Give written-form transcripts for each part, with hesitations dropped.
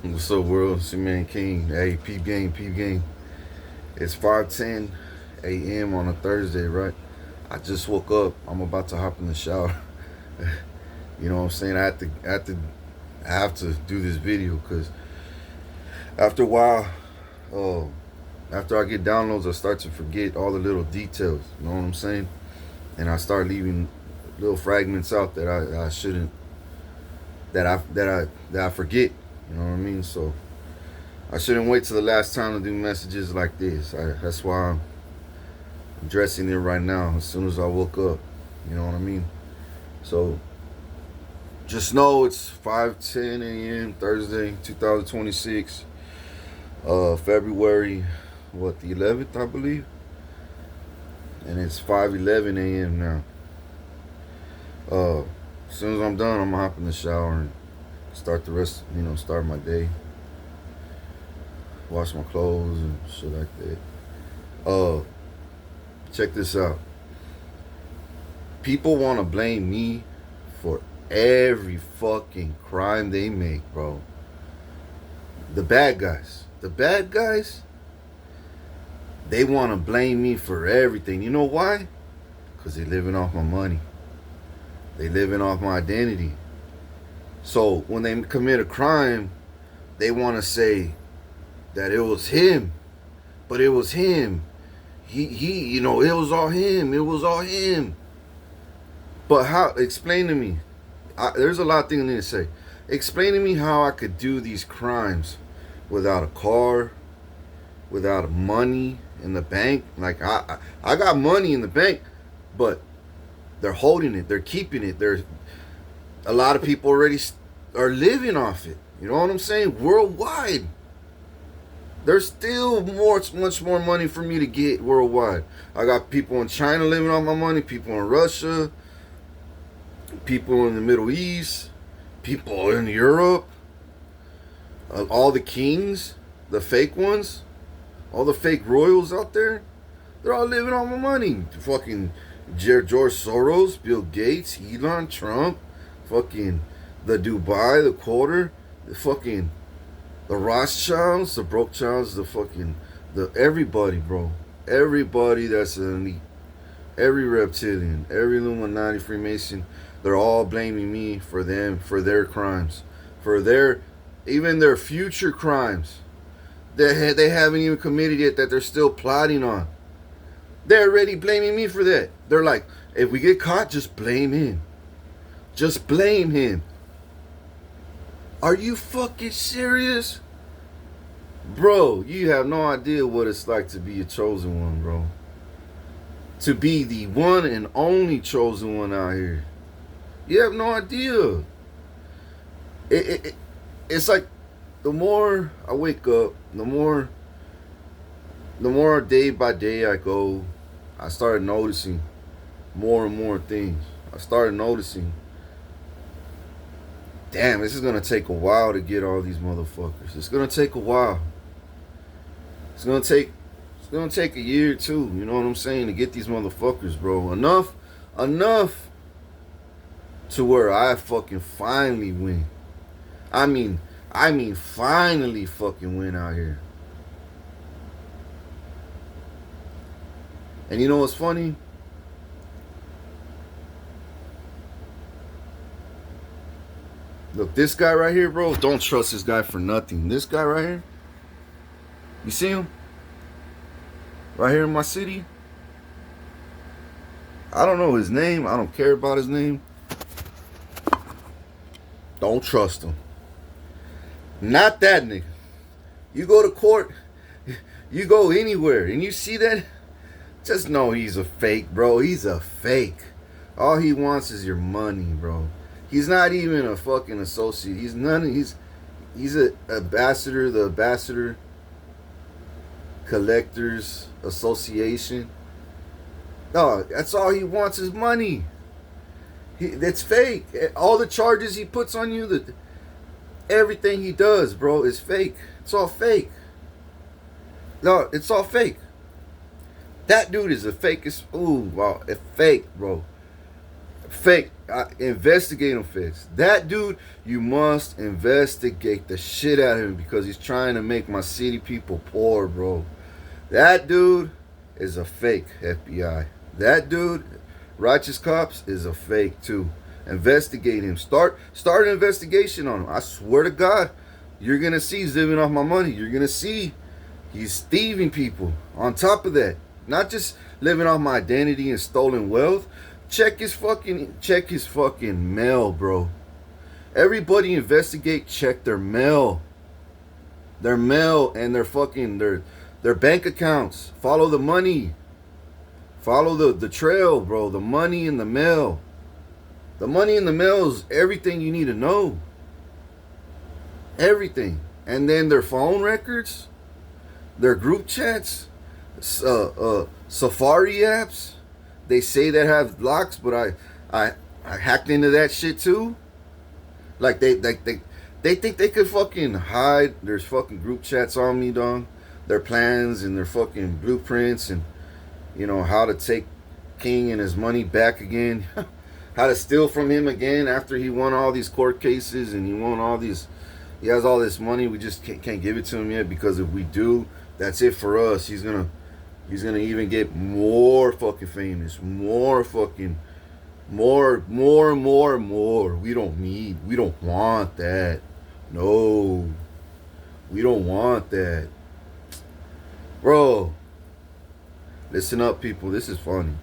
What's up, world? It's your man King. Hey, peep game, peep game. It's 5:10 a.m. on a Thursday, right? I just woke up. I'm about to hop in the shower. You know what I'm saying? I have to do this video because after a while, uh, after I get downloads, I start to forget all the little details. You know what I'm saying? And I start leaving little fragments out that I shouldn't, that I forget. You know what I mean? So I shouldn't wait till the last time to do messages like this. That's why I'm addressing it right now as soon as I woke up. You know what I mean? So just know it's 5:10 a.m. Thursday, 2026, February, what, the 11th, I believe? And it's 5:11 a.m. now. As soon as I'm done, I'm gonna hop in the shower and start the rest, start my day. Wash my clothes and shit like that. Check this out. People want to blame me for every fucking crime they make, bro. The bad guys. The bad guys, they want to blame me for everything. You know why? Because they living off my money. They living off my identity. So when they commit a crime, they want to say that it was him. But it was him. He, it was all him. It was all him. But how? Explain to me. There's a lot of things I need to say. Explain to me how I could do these crimes without a car, without money in the bank. Like I got money in the bank, but they're holding it. They're keeping it. There's a lot of people already are living off it. You know what I'm saying? Worldwide. There's still much more money for me to get worldwide. I got people in China living on my money, people in Russia, people in the Middle East, people in Europe, all the kings, the fake ones, all the fake royals out there, they're all living on my money. Fucking George Soros, Bill Gates, Elon, Trump, fucking the Dubai, the Quarter, the Rothschilds, the Brokechilds, everybody, bro. Everybody that's an elite. Every reptilian, every Illuminati, Freemason, they're all blaming me for their crimes. Even their future crimes. They haven't even committed yet that they're still plotting on. They're already blaming me for that. They're like, if we get caught, just blame him. Just blame him. Are you fucking serious? Bro, you have no idea what it's like to be a chosen one, bro. To be the one and only chosen one out here. You have no idea. It's like the more I wake up, the more day by day I go, I started noticing more and more things. I started noticing, damn, this is gonna take a while to get all these motherfuckers. It's gonna take a while. It's gonna take a year or two, you know what I'm saying, to get these motherfuckers, bro. Enough to where I fucking finally win. I mean finally fucking win out here. And you know what's funny? Look, this guy right here, bro, don't trust this guy for nothing. This guy right here, you see him? Right here in my city? I don't know his name. I don't care about his name. Don't trust him. Not that nigga. You go to court, you go anywhere, and you see that, just know he's a fake, bro. He's a fake. All he wants is your money, bro. He's not even a fucking associate. He's an ambassador, the Ambassador Collectors Association. No, that's all he wants is money. That's fake. All the charges he puts on you, everything he does, bro, is fake. It's all fake. No, it's all fake. That dude is the fakest. Ooh, wow, a fake, bro. Fake. Investigate him, fakes. That dude, you must investigate the shit out of him because he's trying to make my city people poor, bro. That dude is a fake, FBI. That dude, Righteous Cops, is a fake too. Investigate him. Start an investigation on him. I swear to God, you're gonna see he's living off my money. You're gonna see he's thieving people. On top of that, not just living off my identity and stolen wealth. Check his fucking mail, bro. Everybody investigate, check their mail. Their mail and their bank accounts. Follow the money. Follow the trail, bro. The money in the mail. The money in the mail is everything you need to know. Everything. And then their phone records, their group chats, Safari apps. They say that have locks, but I hacked into that shit too. Like they think they could fucking hide. There's fucking group chats on me, dog. Their plans and their fucking blueprints and how to take King and his money back again. How to steal from him again after he won all these court cases and he has all this money. We just can't give it to him yet because if we do, that's it for us. He's gonna even get more fucking famous, more. We don't want that. No, we don't want that, bro. Listen up, people. This is funny.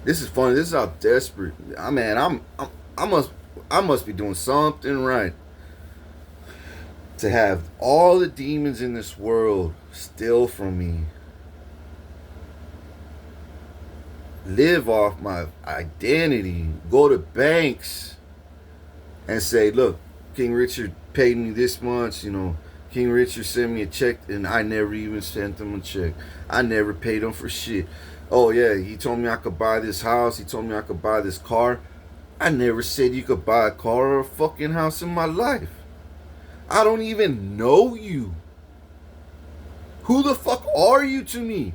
This is how desperate. I must be doing something right to have all the demons in this world steal from me, live off my identity, go to banks and say, look, King Richard paid me this much, King Richard sent me a check and I never even sent him a check. I never paid him for shit. Oh yeah, he told me I could buy this house, he told me I could buy this car. I never said you could buy a car or a fucking house in my life. I don't even know you. Who the fuck are you to me?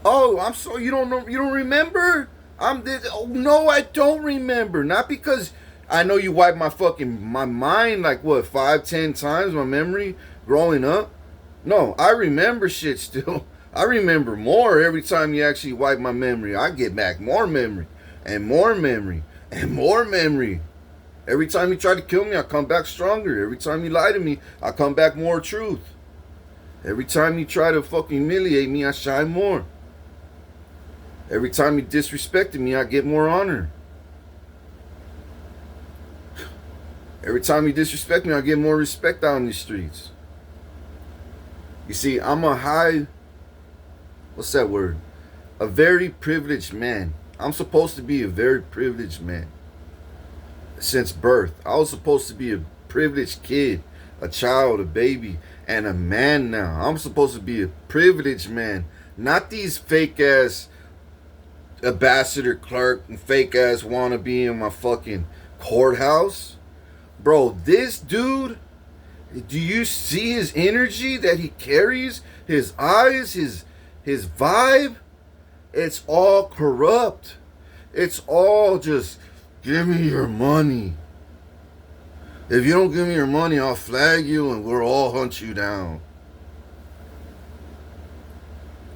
Oh, I'm sorry. You don't know. You don't remember? Oh no, I don't remember. Not because I know you wiped my mind like what 5, 10 times my memory growing up. No, I remember shit still. I remember more every time you actually wipe my memory. I get back more memory and more memory and more memory. Every time you try to kill me, I come back stronger. Every time you lie to me, I come back more truth. Every time you try to fucking humiliate me, I shine more. Every time you disrespected me, I get more honor. Every time you disrespect me, I get more respect out in these streets. You see, I'm what's that word? A very privileged man. I'm supposed to be a very privileged man. Since birth, I was supposed to be a privileged kid, a child, a baby, and a man now. I'm supposed to be a privileged man. Not these fake ass ambassador clerk and fake ass wannabe in my fucking courthouse. Bro, this dude, do you see his energy that he carries? His eyes, his vibe? It's all corrupt. It's all just, give me your money. If you don't give me your money, I'll flag you and we'll all hunt you down.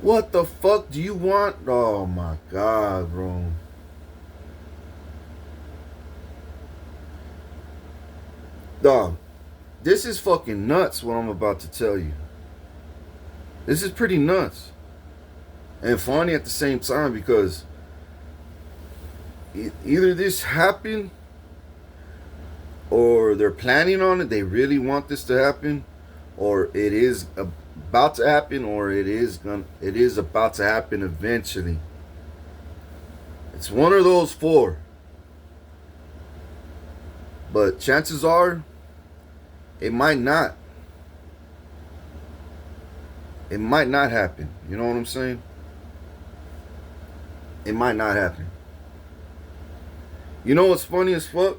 What the fuck do you want? Oh my God, bro. Dog, this is fucking nuts what I'm about to tell you. This is pretty nuts. And funny at the same time because either this happened or they're planning on it, they really want this to happen, or it is about to happen, or it is about to happen eventually. It's one of those four. But chances are it might not. It might not happen. You know what I'm saying? It might not happen. You know what's funny as fuck?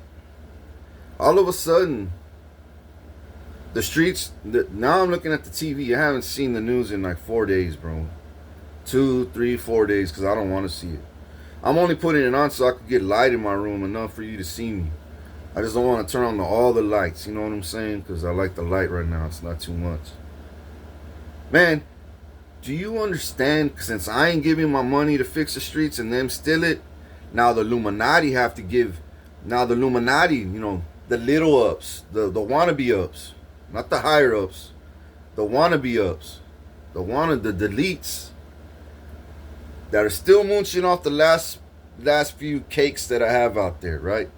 All of a sudden, the streets, now I'm looking at the TV. I haven't seen the news in like 4 days, bro. 2, 3, 4 days because I don't want to see it. I'm only putting it on so I could get light in my room enough for you to see me. I just don't want to turn on all the lights. You know what I'm saying? Because I like the light right now. It's not too much. Man, do you understand? Since I ain't giving my money to fix the streets and them steal it, now the Illuminati have to give. Now the Illuminati, the little ups, the wannabe ups, not the higher ups, the wannabe ups, the deletes that are still munching off the last few cakes that I have out there, right?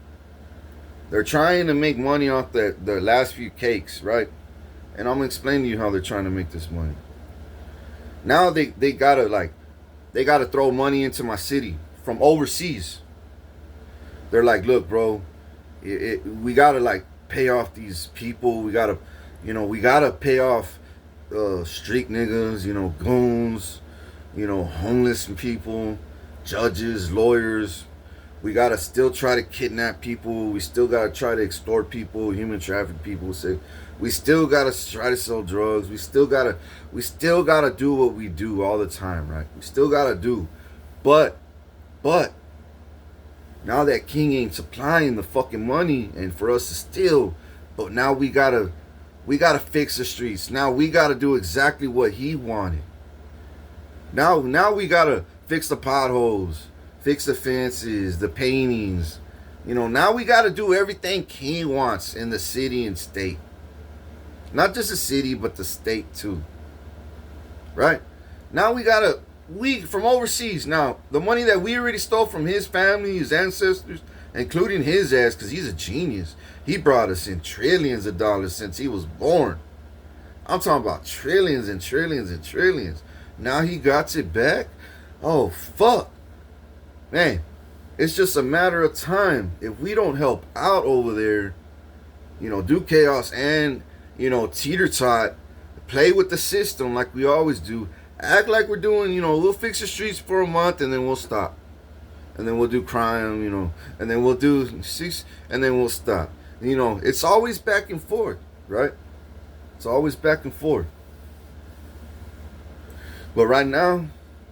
They're trying to make money off the last few cakes, right? And I'm gonna explain to you how they're trying to make this money. Now they gotta throw money into my city from overseas. They're like, look, bro, we gotta like pay off these people. We gotta pay off street niggas, goons, homeless people, judges, lawyers. We gotta still try to kidnap people. We still gotta try to extort people, human traffic people. We still gotta try to sell drugs. We still gotta do what we do all the time, right? We still gotta do, but now that king ain't supplying the fucking money, and for us to steal, but now we gotta fix the streets. Now we gotta do exactly what he wanted. Now we gotta fix the potholes, fix the fences, the paintings. Now we gotta do everything king wants in the city and state. Not just the city, but the state too. Right? Now we from overseas. Now, the money that we already stole from his family, his ancestors, including his ass, because he's a genius. He brought us in trillions of dollars since he was born. I'm talking about trillions and trillions and trillions. Now he got it back? Oh, fuck. Man, it's just a matter of time. If we don't help out over there, do chaos and, teeter-tot, play with the system like we always do, act like we're doing, we'll fix the streets for a month and then we'll stop. And then we'll do crime, and then we'll do six, and then we'll stop. It's always back and forth, right? It's always back and forth. But right now,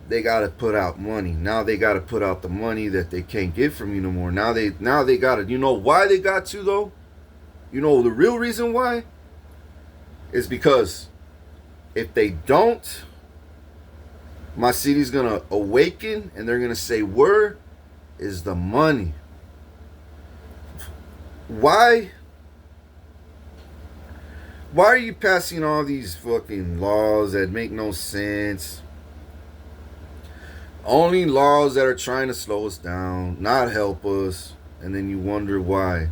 they gotta put out money. Now they gotta put out the money that they can't get from you no more. Now they gotta. You know why they got to though? The real reason why is because if they don't, my city's gonna awaken and they're gonna say, where is the money? Why are you passing all these fucking laws that make no sense? Only laws that are trying to slow us down, not help us. And then you wonder why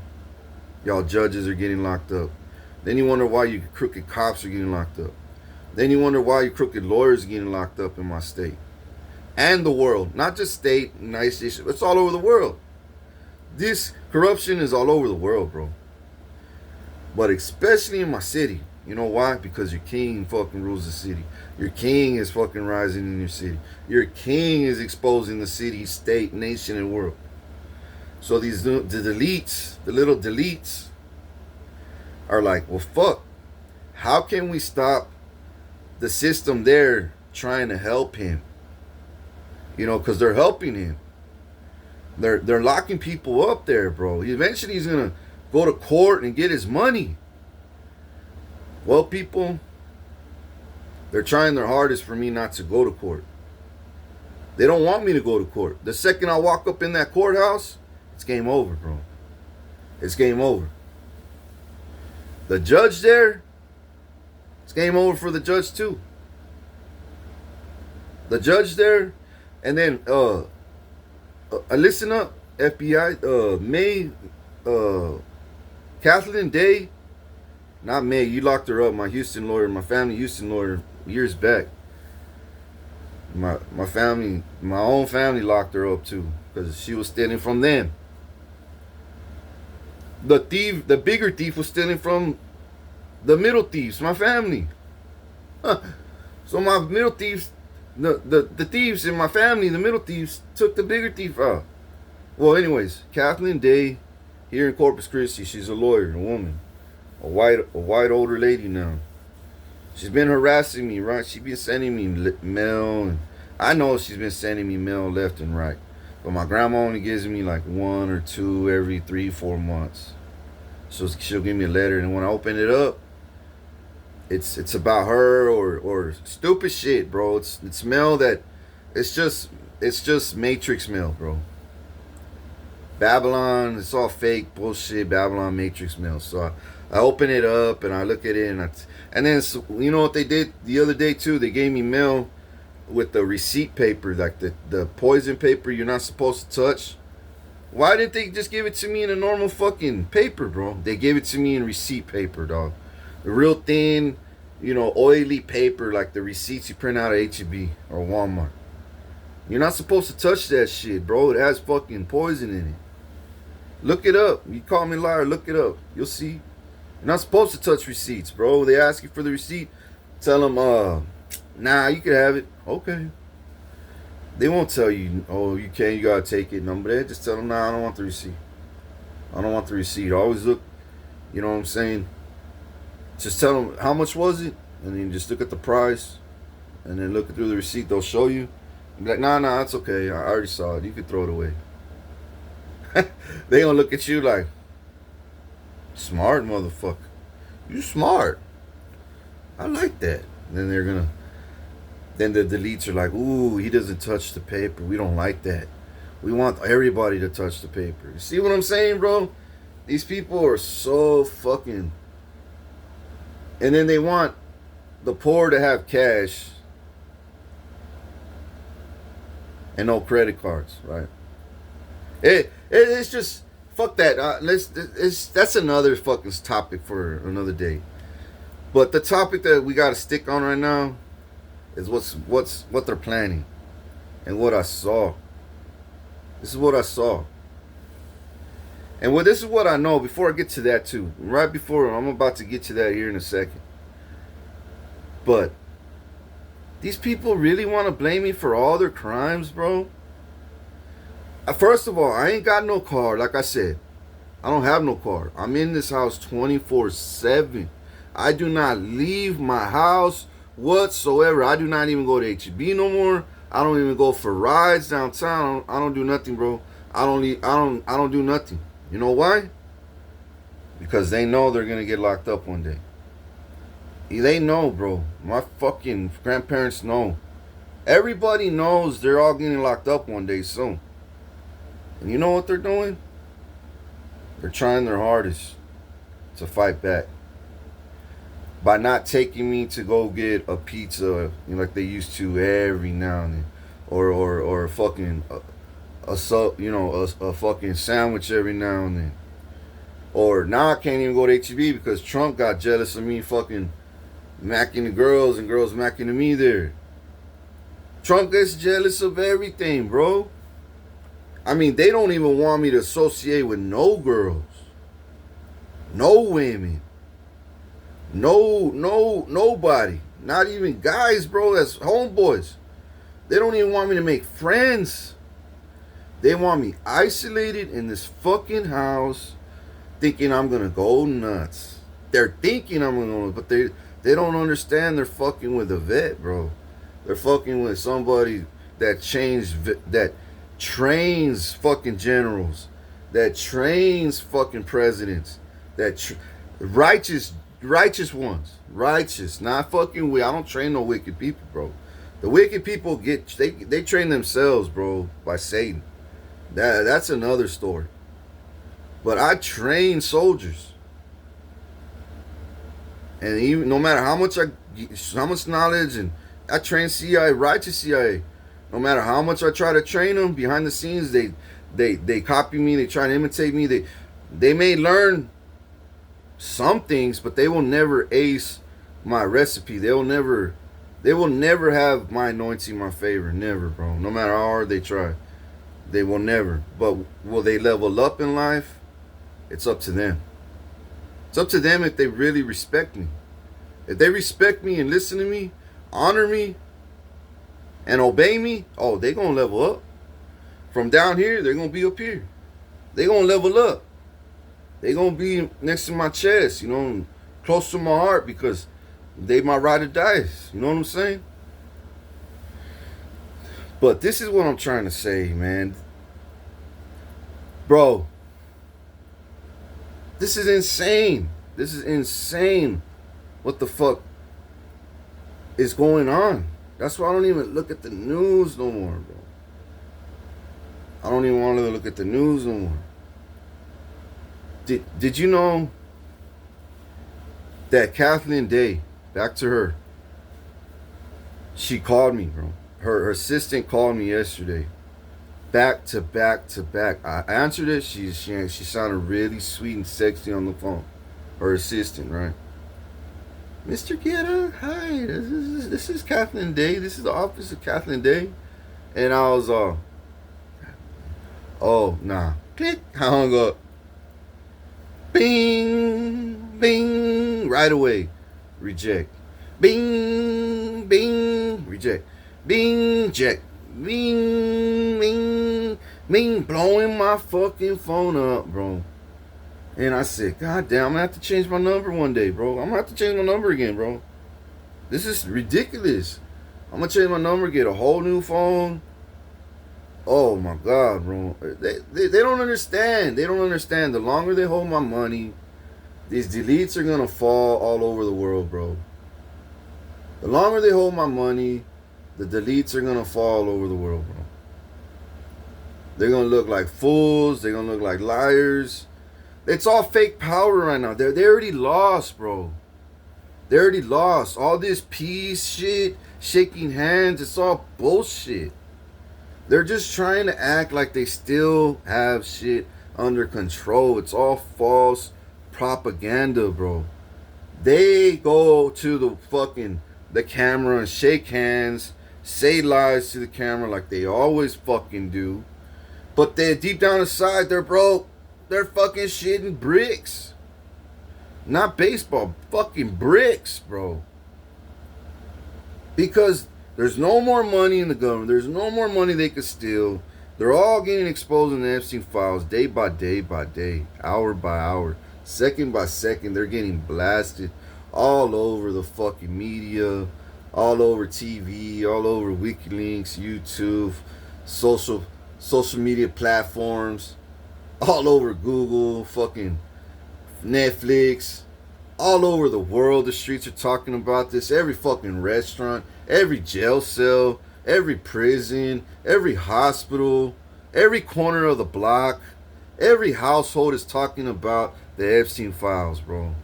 y'all judges are getting locked up. Then you wonder why you crooked cops are getting locked up. Then you wonder why you crooked lawyers are getting locked up in my state. And the world. Not just state, United States. It's all over the world. This corruption is all over the world, bro. But especially in my city. You know why? Because your king fucking rules the city. Your king is fucking rising in your city. Your king is exposing the city, state, nation, and world. So the deletes, the little deletes, are like, well, fuck. How can we stop the system there trying to help him? Because they're helping him. They're locking people up there, bro. Eventually he's gonna go to court and get his money. Well, people, they're trying their hardest for me not to go to court. They don't want me to go to court. The second I walk up in that courthouse, it's game over, bro. It's game over. The judge there, it's game over for the judge too. The judge there, and then listen up, FBI, Kathleen Day, not May, you locked her up, my Houston lawyer, my family Houston lawyer, years back. My family, my own family locked her up too, because she was stealing from them. The bigger thief was stealing from the middle thieves, my family. So my middle thieves, the thieves in my family, the middle thieves, took the bigger thief out. Well, anyways, Kathleen Day, here in Corpus Christi, she's a lawyer, a woman, a white older lady now. She's been harassing me, right? She's been sending me mail, and I know she's been sending me mail left and right. But my grandma only gives me like one or two every 3, 4 months. So she'll give me a letter, and when I open it up, it's about her or stupid shit, bro. It's smell that it's just Matrix smell, bro. Babylon, it's all fake bullshit. Babylon Matrix mail. So I open it up and I look at it, and then you know what they did the other day too? They gave me mail with the receipt paper, like the poison paper you're not supposed to touch. Why didn't they just give it to me in a normal fucking paper, bro? They gave it to me in receipt paper, dog. The real thin, oily paper, like the receipts you print out at HEB or Walmart. You're not supposed to touch that shit, bro. It has fucking poison in it. Look it up. You call me a liar, look it up. You'll see. You're not supposed to touch receipts, bro. They ask you for the receipt. Tell them, nah, you can have it. Okay. They won't tell you, oh, you can't, you gotta take it. No, but they just tell them, nah, I don't want the receipt. I don't want the receipt. Always look, you know what I'm saying? Just tell them, how much was it? And then just look at the price. And then look through the receipt. They'll show you. Be like, nah, that's okay. I already saw it. You can throw it away. They gonna look at you like, smart motherfucker. You smart. I like that. Then then the deletes are like, ooh, he doesn't touch the paper. We don't like that. We want everybody to touch the paper. You see what I'm saying, bro? These people are so fucking. And then they want the poor to have cash and no credit cards, right? It's just fuck that. That's another fucking topic for another day. But the topic that we got to stick on right now is what they're planning and what I saw. This is what I saw. And this is what I know. Before I get to that too, right before I'm about to get to that here in a second. But these people really want to blame me for all their crimes, bro. First of all, I ain't got no car. Like I said, I don't have no car. I'm in this house 24/7. I do not leave my house whatsoever. I do not even go to HEB no more. I don't even go for rides downtown. I don't do nothing, bro. I don't do nothing. You know why? Because they know they're gonna get locked up one day. They know, bro. My fucking grandparents know. Everybody knows they're all getting locked up one day soon. And you know what they're doing? They're trying their hardest to fight back. By not taking me to go get a pizza, like they used to every now and then. Or fucking a fucking sandwich every now and then. Or now I can't even go to HEB because Trump got jealous of me fucking macking the girls and girls macking to me there. Trump gets jealous of everything, bro. I mean, they don't even want me to associate with no girls. No women. Nobody. Not even guys, bro. That's homeboys. They don't even want me to make friends. They want me isolated in this fucking house, thinking I'm gonna go nuts. They're thinking I'm gonna, but they don't understand. They're fucking with a vet, bro. They're fucking with somebody that trains fucking generals, that trains fucking presidents, righteous ones, not fucking I don't train no wicked people, bro. The wicked people they train themselves, bro, by Satan. That's another story. But I train soldiers, and even no matter how much knowledge, and I train CIA, righteous CIA. No matter how much I try to train them behind the scenes, they copy me. They try to imitate me. They may learn some things, but they will never ace my recipe. They will never have my anointing in my favor. Never, bro. No matter how hard they try, they will never. But will they level up in life? It's up to them. It's up to them if they really respect me. If they respect me and listen to me, honor me, and obey me, oh, they gonna level up. From down here, they're gonna be up here. They gonna level up. They gonna be next to my chest, close to my heart, because they my ride or dies. You know what I'm saying? But this is what I'm trying to say, man. Bro, this is insane. This is insane. What the fuck is going on? That's why I don't even look at the news no more, bro. I don't even want to look at the news no more. Did you know that Kathleen Day, back to her, she called me, bro. Her assistant called me yesterday. Back to back to back. I answered it. She sounded really sweet and sexy on the phone. Her assistant, right? Mr. Guetta, hi. This is Kathleen Day. This is the office of Kathleen Day. And I was oh, nah. Click. I hung up. Bing, bing. Right away. Reject. Bing, bing. Reject. Bing, check. Bing, bing, bing. Blowing my fucking phone up, bro. And I said, God damn, I'm gonna have to change my number one day, bro. I'm gonna have to change my number again, bro. This is ridiculous. I'm gonna change my number, get a whole new phone. Oh my God, bro. They don't understand. They don't understand. The longer they hold my money, these deletes are gonna fall all over the world, bro. The longer they hold my money, the deletes are gonna fall all over the world, bro. They're gonna look like fools. They're gonna look like liars. It's all fake power right now. They already lost, bro. They already lost. All this peace shit, shaking hands, it's all bullshit. They're just trying to act like they still have shit under control. It's all false propaganda, bro. They go to the camera and shake hands, say lies to the camera like they always fucking do. But they deep down inside, they're broke. They're fucking shitting bricks. Not baseball, fucking bricks, bro. Because there's no more money in the government. There's no more money they could steal. They're all getting exposed in the Epstein files day by day by day, hour by hour, second by second. They're getting blasted all over the fucking media, all over TV, all over WikiLeaks, YouTube, social media platforms, all over Google, fucking Netflix, all over the world. The streets are talking about this. Every fucking restaurant, every jail cell, every prison, every hospital, every corner of the block, every household is talking about the Epstein files, bro.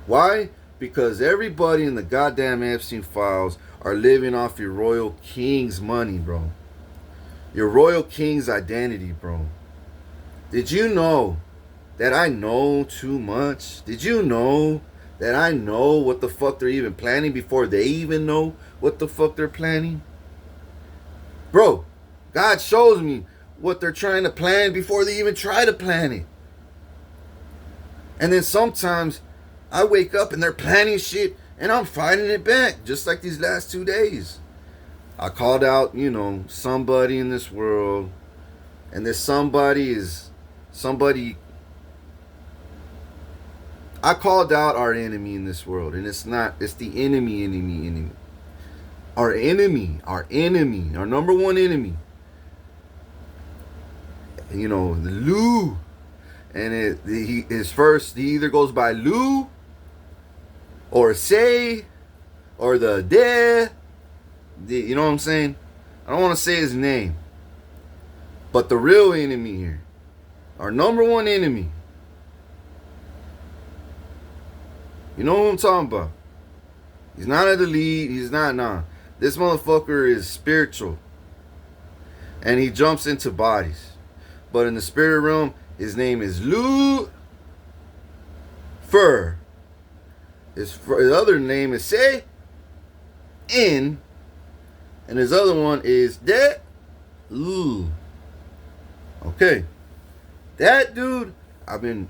Why? Because everybody in the goddamn Epstein files are living off your royal king's money, bro. Your royal king's identity, bro. Did you know that I know too much? Did you know that I know what the fuck they're even planning before they even know what the fuck they're planning? Bro, God shows me what they're trying to plan before they even try to plan it. And then sometimes I wake up and they're planning shit and I'm fighting it back, just like these last 2 days. I called out, somebody in this world, and this somebody is somebody. I called out our enemy in this world, and it's the enemy. Our enemy, our number one enemy. The Lou. And he either goes by Lou, or Say, or the De. You know what I'm saying? I don't want to say his name. But the real enemy here, our number one enemy, you know what I'm talking about. He's not at the lead. He's not, nah. This motherfucker is spiritual. And he jumps into bodies. But in the spirit realm, his name is Lucifer. His other name is Say In. And his other one is De. Ooh. Okay. That dude, I've been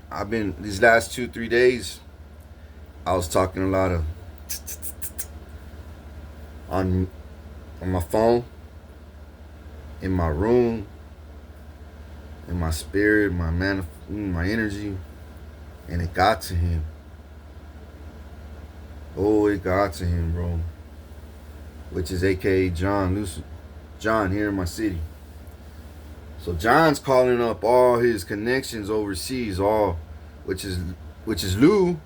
these last 2-3 days, I was talking a lot of on my phone, in my room, in my spirit, my energy, and it got to him. Oh, it got to him, bro. Which is AKA John here in my city. So John's calling up all his connections overseas, all which is Lou,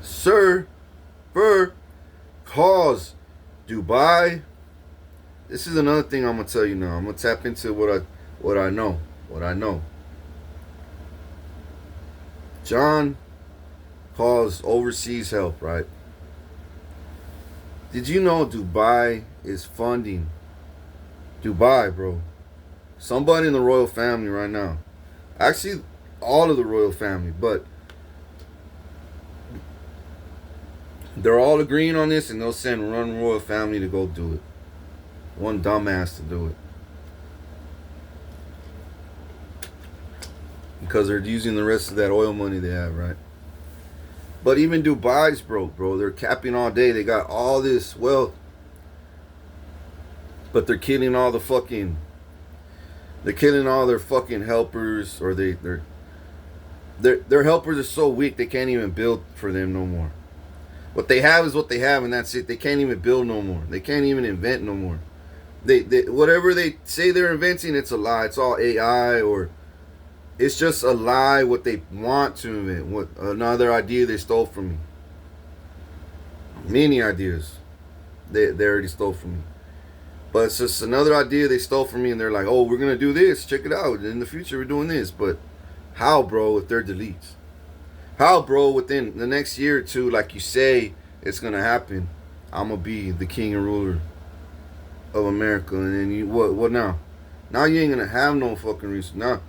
Sir, Fur, calls Dubai. This is another thing I'm gonna tell you now. I'm gonna tap into what I know. What I know. John calls overseas help, right? Did you know Dubai is funding Dubai, bro? Somebody in the royal family right now. Actually, all of the royal family, but they're all agreeing on this, and they'll send one royal family to go do it. One dumbass to do it. Because they're using the rest of that oil money they have, right? But even Dubai's broke, bro. They're capping all day. They got all this wealth. But they're killing all the fucking... They're killing all their fucking helpers. Or their helpers are so weak they can't even build for them no more. What they have is what they have, and that's it. They can't even build no more. They can't even invent no more. They whatever they say they're inventing, it's a lie. It's all AI, or it's just a lie what they want to invent. What another idea they stole from me. Many ideas they already stole from me. But it's just another idea they stole from me, and they're like, oh, we're gonna do this, check it out. In the future we're doing this. But how, bro, if they're deletes? How, bro, within the next year or two, like you say it's gonna happen, I'm gonna be the king and ruler of America, and then you what now? Now you ain't gonna have no fucking reason. Now,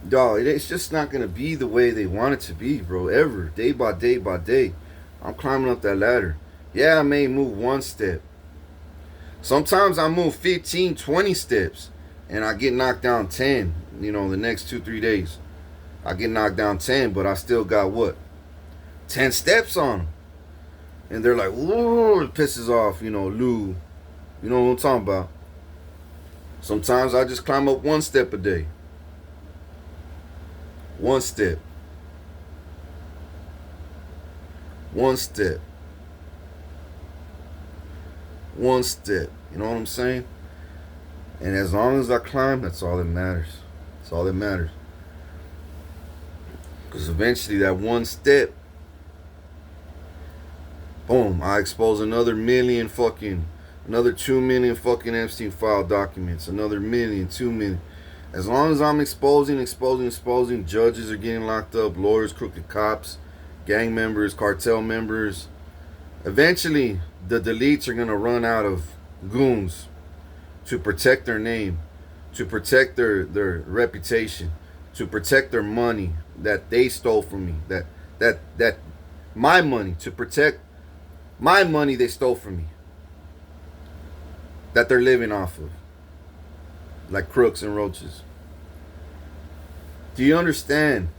dog, it's just not gonna be the way they want it to be, bro. Ever, day by day by day, I'm climbing up that ladder. Yeah, I may move one step. Sometimes I move 15, 20 steps, and I get knocked down 10. You know, the next 2-3 days, I get knocked down 10, but I still got what? 10 steps on them. And they're like, whoa, it pisses off, you know, Lou. You know what I'm talking about. Sometimes I just climb up one step a day. One step. One step. One step. You know what I'm saying? And as long as I climb, that's all that matters. That's all that matters. Because eventually that one step, boom, I expose another 2 million fucking Epstein file documents. Another 2 million. As long as I'm exposing, judges are getting locked up, lawyers, crooked cops, gang members, cartel members. Eventually, the deletes are going to run out of goons to protect their name, to protect their reputation, to protect their money that they stole from me. That my money, to protect my money they stole from me. That they're living off of. Like crooks and roaches. Do you understand?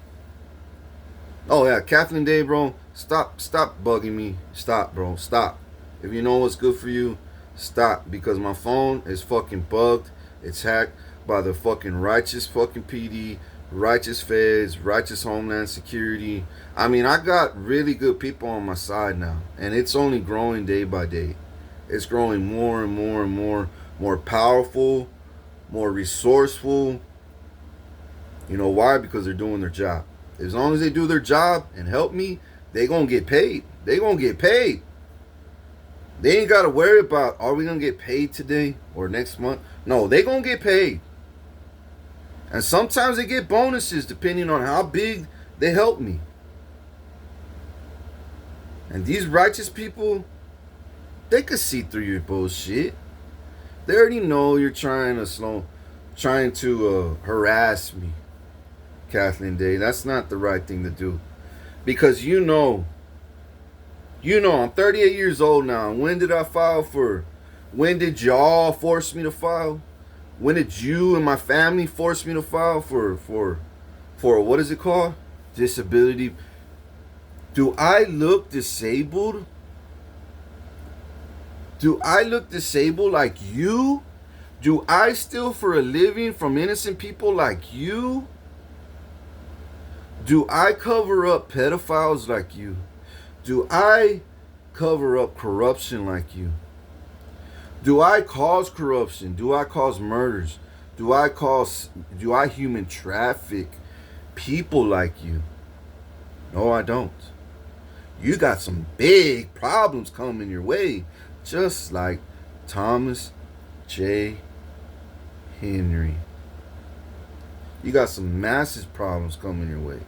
Oh yeah, Kathleen Day, bro. Stop bugging me. Stop, bro. Stop. If you know what's good for you, stop. Because my phone is fucking bugged. It's hacked by the fucking righteous fucking PD, righteous feds, righteous Homeland Security. I mean, I got really good people on my side now. And it's only growing day by day. It's growing more and more and more powerful, more resourceful. You know why? Because they're doing their job. As long as they do their job and help me, they gonna get paid. They gonna get paid. They ain't gotta worry about, are we gonna get paid today or next month? No, they gonna get paid. And sometimes they get bonuses depending on how big they help me. And these righteous people, they could see through your bullshit. They already know you're trying to harass me, Kathleen Day. That's not the right thing to do. Because you know, I'm 38 years old now. When did I file for? When did y'all force me to file? When did you and my family force me to file for what is it called? Disability. Do I look disabled? Do I look disabled like you? Do I steal for a living from innocent people like you? Do I cover up pedophiles like you? Do I cover up corruption like you? Do I cause corruption? Do I cause murders? Do I human traffic people like you? No, I don't. You got some big problems coming your way, just like Thomas J. Henry. You got some massive problems coming your way.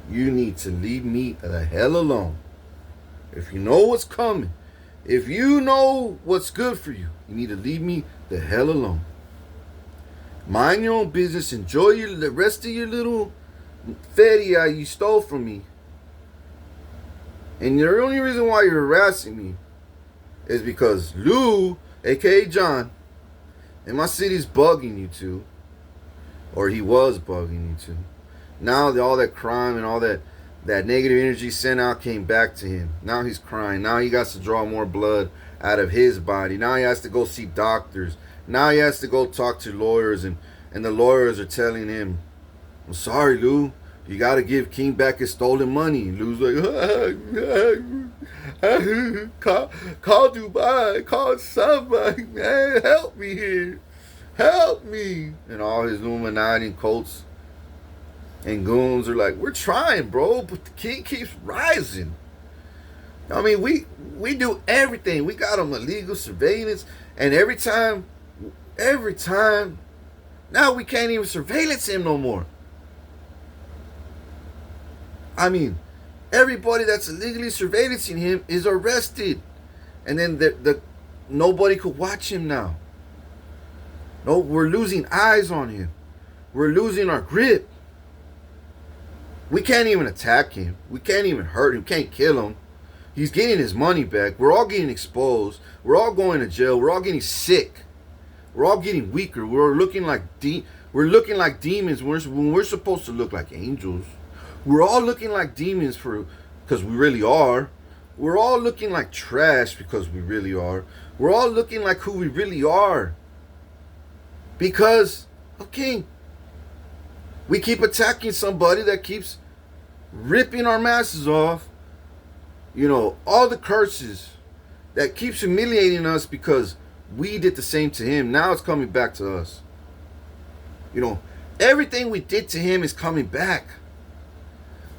You need to leave me the hell alone. If you know what's coming, if you know what's good for you, you need to leave me the hell alone. Mind your own business. Enjoy the rest of your little feria you stole from me. And the only reason why you're harassing me is because Lou, aka John, in my city's bugging you too. Or he was bugging you too. Now all that crime and all that negative energy sent out came back to him. Now he's crying. Now he got to draw more blood out of his body. Now he has to go see doctors. Now he has to go talk to lawyers, and the lawyers are telling him, I'm sorry, Lou. You got to give King back his stolen money. Lou's like, call Dubai. Call somebody. Man, help me here. Help me. And all his Illuminati and cults and goons are like, we're trying, bro, but the king keeps rising. I mean, we do everything. We got him illegal surveillance, and every time, now we can't even surveillance him no more. I mean, everybody that's illegally surveillancing him is arrested, and then nobody could watch him now. No, we're losing eyes on him. We're losing our grip. We can't even attack him. We can't even hurt him. Can't kill him. He's getting his money back. We're all getting exposed. We're all going to jail. We're all getting sick. We're all getting weaker. We're looking like demons when we're supposed to look like angels. We're all looking like demons because we really are. We're all looking like trash because we really are. We're all looking like who we really are because of King. We keep attacking somebody that keeps ripping our masses off. You know, all the curses that keeps humiliating us because we did the same to him. Now it's coming back to us. You know, everything we did to him is coming back.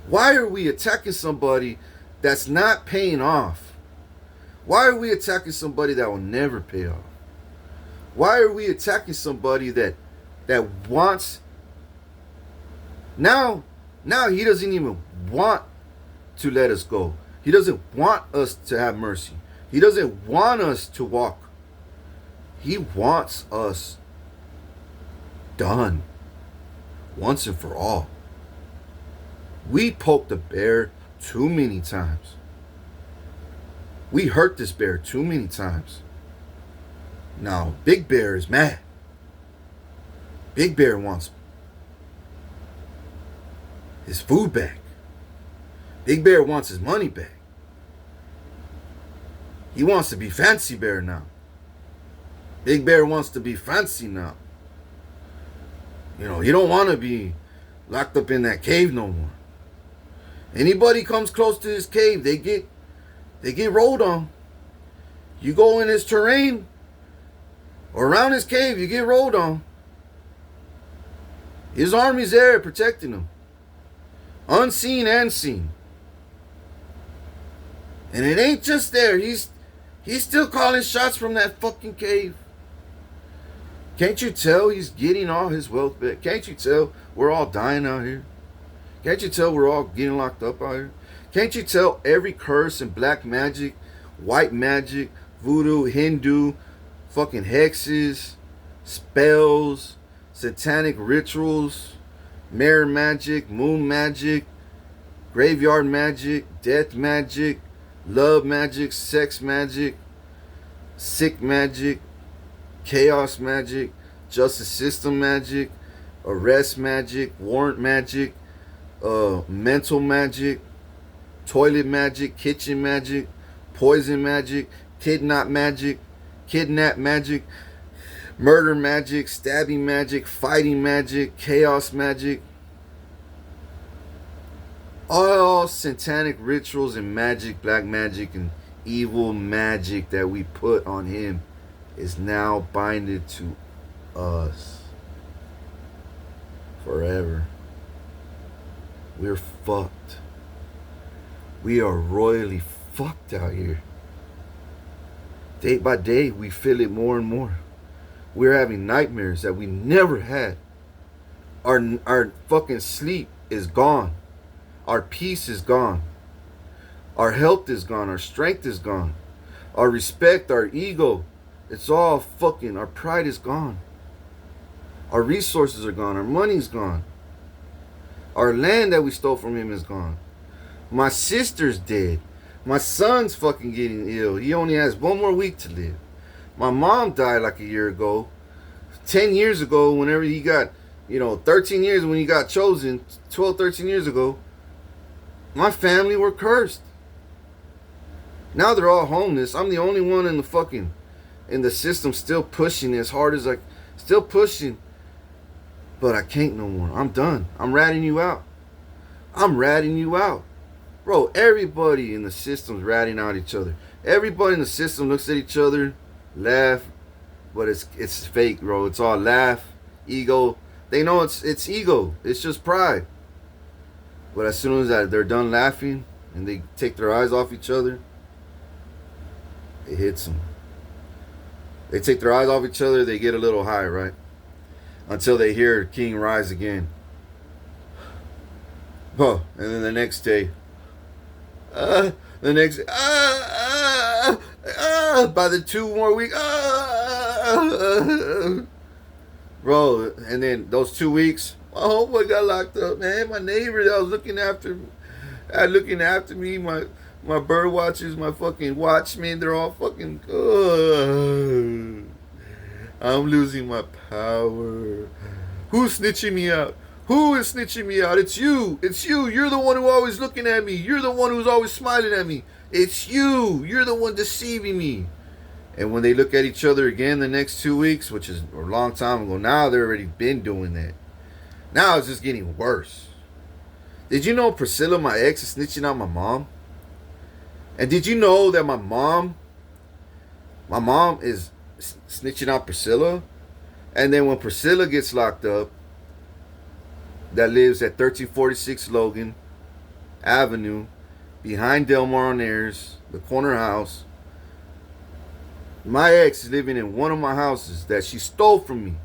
Why are we attacking somebody that's not paying off? Why are we attacking somebody that will never pay off? Why are we attacking somebody that wants... Now he doesn't even want to let us go. He doesn't want us to have mercy. He doesn't want us to walk. He wants us done once and for all. We poked the bear too many times. We hurt this bear too many times. Now, Big Bear is mad. Big Bear wants his food back. Big Bear wants his money back. He wants to be Fancy Bear now. Big Bear wants to be fancy now. You know, he don't want to be locked up in that cave no more. Anybody comes close to his cave, they get rolled on. You go in his terrain or around his cave, you get rolled on. His army's there protecting him. Unseen and seen. And it ain't just there. He's still calling shots from that fucking cave. Can't you tell he's getting all his wealth back? Can't you tell we're all dying out here? Can't you tell we're all getting locked up out here? Can't you tell every curse and black magic, white magic, voodoo, Hindu, fucking hexes, spells, satanic rituals, mirror magic, moon magic, graveyard magic, death magic, love magic, sex magic, sick magic, chaos magic, justice system magic, arrest magic, warrant magic, mental magic, toilet magic, kitchen magic, poison magic, kidnap magic, murder magic, stabbing magic, fighting magic, chaos magic. All satanic rituals and magic, black magic and evil magic that we put on him is now binded to us forever. We're fucked. We are royally fucked out here. Day by day, we feel it more and more. We're having nightmares that we never had. Our fucking sleep is gone. Our peace is gone. Our health is gone. Our strength is gone. Our respect, our ego, it's all fucking, our pride is gone. Our resources are gone. Our money's gone. Our land that we stole from him is gone. My sister's dead. My son's fucking getting ill. He only has 1 more week to live. My mom died like a year ago. 10 years ago, whenever he got, 13 years when he got chosen, 12, 13 years ago, my family were cursed. Now they're all homeless. I'm the only one in the system still pushing as hard as still pushing. But I can't no more. I'm done. I'm ratting you out. Bro, everybody in the system's ratting out each other. Everybody in the system looks at each other, laugh, but it's fake, bro. It's all laugh, ego. They know it's ego. It's just pride. But as soon as they're done laughing and they take their eyes off each other, it hits them. They take their eyes off each other, they get a little high, right? Until they hear King rise again. Oh, and then the next day, by the 2 more weeks, bro, and then those 2 weeks, my homeboy got locked up, man. My neighbor that was looking after me, my bird watchers, my fucking watchmen, they're all fucking, I'm losing my power. Who's snitching me out? Who is snitching me out? It's you. It's you. You're the one who's always looking at me. You're the one who's always smiling at me. It's you. You're the one deceiving me. And when they look at each other again the next 2 weeks, which is a long time ago, now they've already been doing that. Now it's just getting worse. Did you know Priscilla, my ex, is snitching out my mom? And did you know that my mom is snitching out Priscilla? And then when Priscilla gets locked up, that lives at 1346 Logan Avenue, behind Del Mar on Ayers, the corner house. My ex is living in one of my houses that she stole from me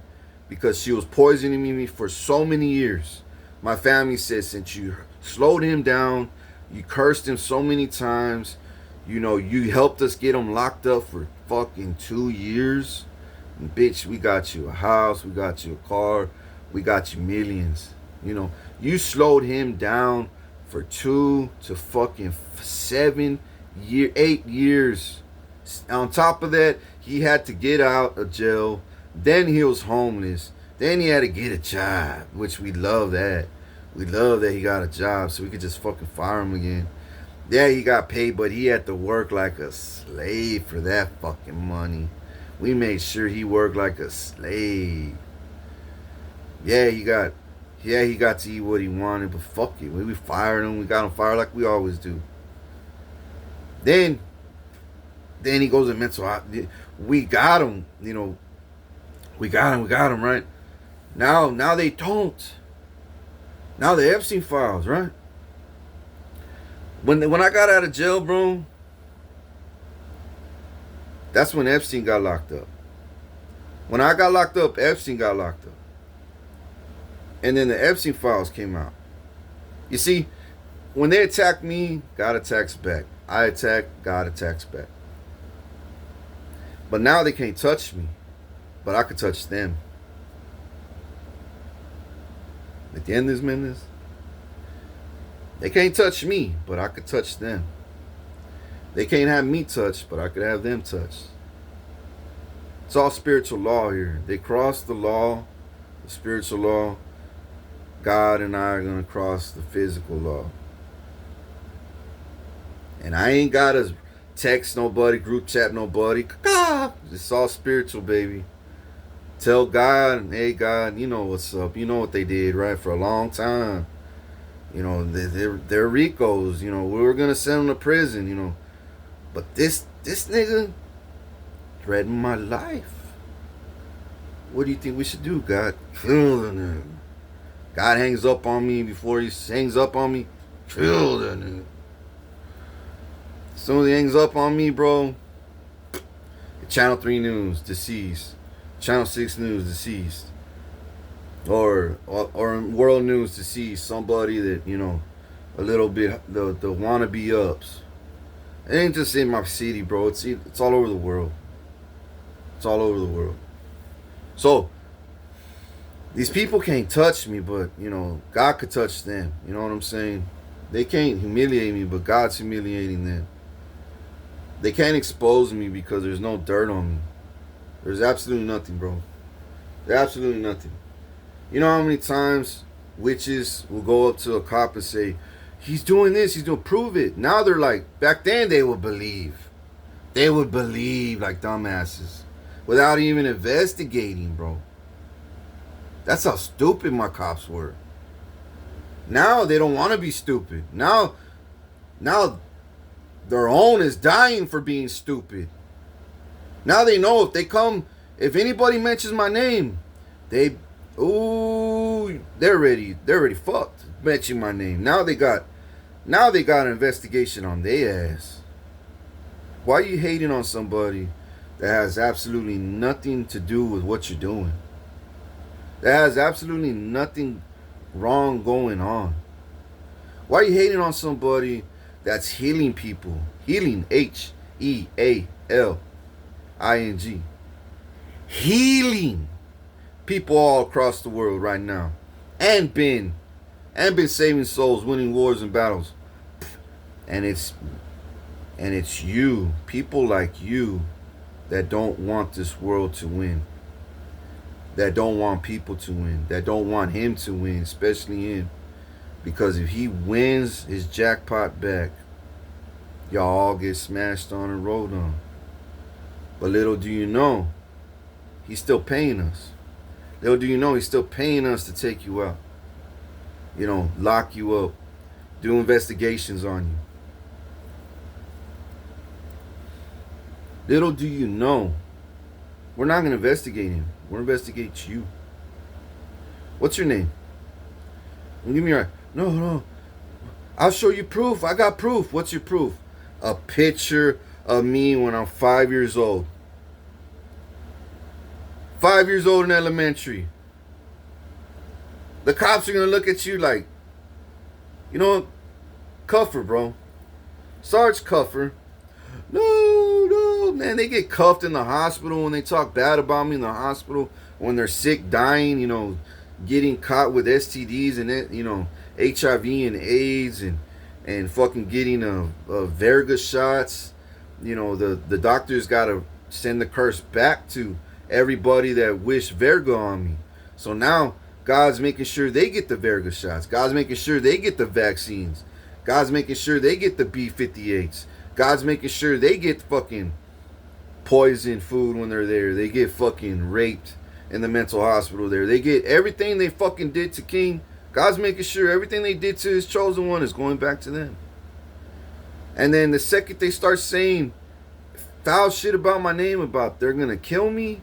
because she was poisoning me for so many years. My family said, since you slowed him down, you cursed him so many times, you helped us get him locked up for fucking 2 years. And bitch, we got you a house, we got you a car, we got you millions. You slowed him down for 2 to fucking 8 years. On top of that, he had to get out of jail. Then he was homeless. Then he had to get a job, which we love that. We love that he got a job so we could just fucking fire him again. Yeah, he got paid, but he had to work like a slave for that fucking money. We made sure he worked like a slave. Yeah, he got to eat what he wanted, but fuck it. We fired him. We got him fired like we always do. Then he goes in mental health. We got him, We got him, right? Now they don't. Now the Epstein files, right? When I got out of jail, bro, that's when Epstein got locked up. When I got locked up, Epstein got locked up. And then the Epstein files came out. You see, when they attack me, God attacks back. I attack, God attacks back. But now they can't touch me, but I can touch them. ¿Entiendes, Mendes? They can't touch me, but I could touch them. They can't have me touched, but I could have them touched. It's all spiritual law here. They cross the law, the spiritual law. God and I are going to cross the physical law. And I ain't got to text nobody, group chat nobody. It's all spiritual, baby. Tell God, hey God, you know what's up. You know what they did, right? For a long time. They're Ricos. We were going to send them to prison, But this nigga, threaten my life. What do you think we should do, God? Kill the nigga. God hangs up on me before he hangs up on me. Kill the nigga. As soon as he hangs up on me, bro, Channel 3 News, deceased. Channel 6 News, deceased. Or World News, deceased. Somebody that, a little bit, the wannabe ups. It ain't just in my city, bro. It's all over the world. It's all over the world. So, these people can't touch me, but, God could touch them. You know what I'm saying? They can't humiliate me, but God's humiliating them. They can't expose me because there's no dirt on me. There's absolutely nothing, bro. There's absolutely nothing. You know how many times witches will go up to a cop and say, he's doing this, he's doing, prove it. Now they're like, back then they would believe. They would believe like dumbasses without even investigating, bro. That's how stupid my cops were. Now they don't want to be stupid. Now their own is dying for being stupid. Now they know if anybody mentions my name, they're already fucked. Mention my name. Now they got an investigation on their ass. Why are you hating on somebody that has absolutely nothing to do with what you're doing? That has absolutely nothing wrong going on. Why are you hating on somebody that's healing people? Healing, Healing. Healing people all across the world right now. And been saving souls, winning wars and battles. And it's you, people like you, that don't want this world to win. That don't want people to win. That don't want him to win, especially him. Because if he wins his jackpot back, y'all all get smashed on and rolled on. But little do you know, he's still paying us. Little do you know, he's still paying us to take you out. Lock you up. Do investigations on you. Little do you know, we're not going to investigate him. We'll investigate you. What's your name? Give me your... No. I'll show you proof. I got proof. What's your proof? A picture of me when I'm 5 years old. 5 years old in elementary. The cops are going to look at you like, Cuffer, bro. Sarge Cuffer. No, man. They get cuffed in the hospital when they talk bad about me in the hospital. When they're sick, dying, getting caught with STDs and HIV and AIDS and fucking getting a Verga shots. The doctors got to send the curse back to everybody that wished Verga on me. So now God's making sure they get the Verga shots. God's making sure they get the vaccines. God's making sure they get the B-58s. God's making sure they get fucking poisoned food when they're there. They get fucking raped in the mental hospital there. They get everything they fucking did to King. God's making sure everything they did to his chosen one is going back to them. And then the second they start saying foul shit about my name, about they're gonna kill me,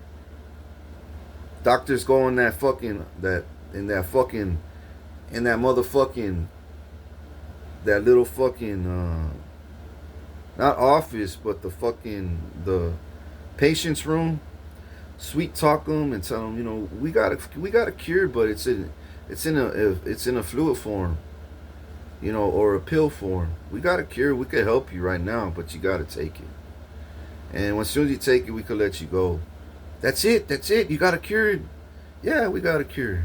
doctors go in that little fucking not office, but the patient's room, sweet talk them and tell them, we got a cure, but it's in a fluid form, or a pill form. We got a cure. We could help you right now, but you got to take it. And as soon as you take it, we could let you go. That's it. You got a cure. Yeah, we got a cure.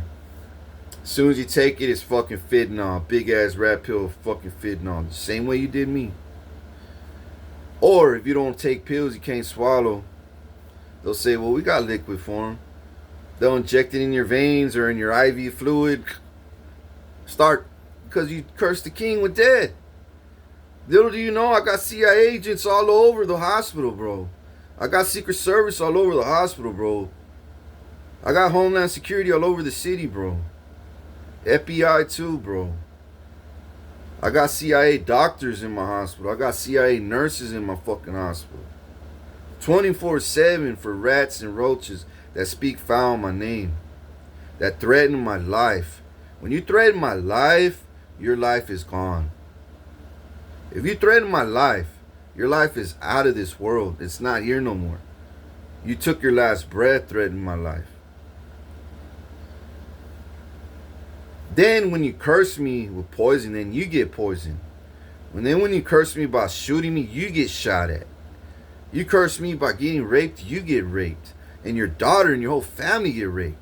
As soon as you take it, it's fucking fentanyl. Big ass rat pill, fucking fentanyl. The same way you did me. Or if you don't take pills, you can't swallow. They'll say, well, we got liquid for them. They'll inject it in your veins or in your IV fluid. Start, because you cursed the king with dead. Little do you know, I got CIA agents all over the hospital, bro. I got Secret Service all over the hospital, bro. I got Homeland Security all over the city, bro. FBI too, bro. I got CIA doctors in my hospital. I got CIA nurses in my fucking hospital. 24/7 for rats and roaches that speak foul on my name, that threaten my life. When you threaten my life, your life is gone. If you threaten my life, your life is out of this world. It's not here no more. You took your last breath threatening my life. Then when you curse me with poison, then you get poisoned. When you curse me by shooting me, you get shot at. You curse me by getting raped, you get raped. And your daughter and your whole family get raped.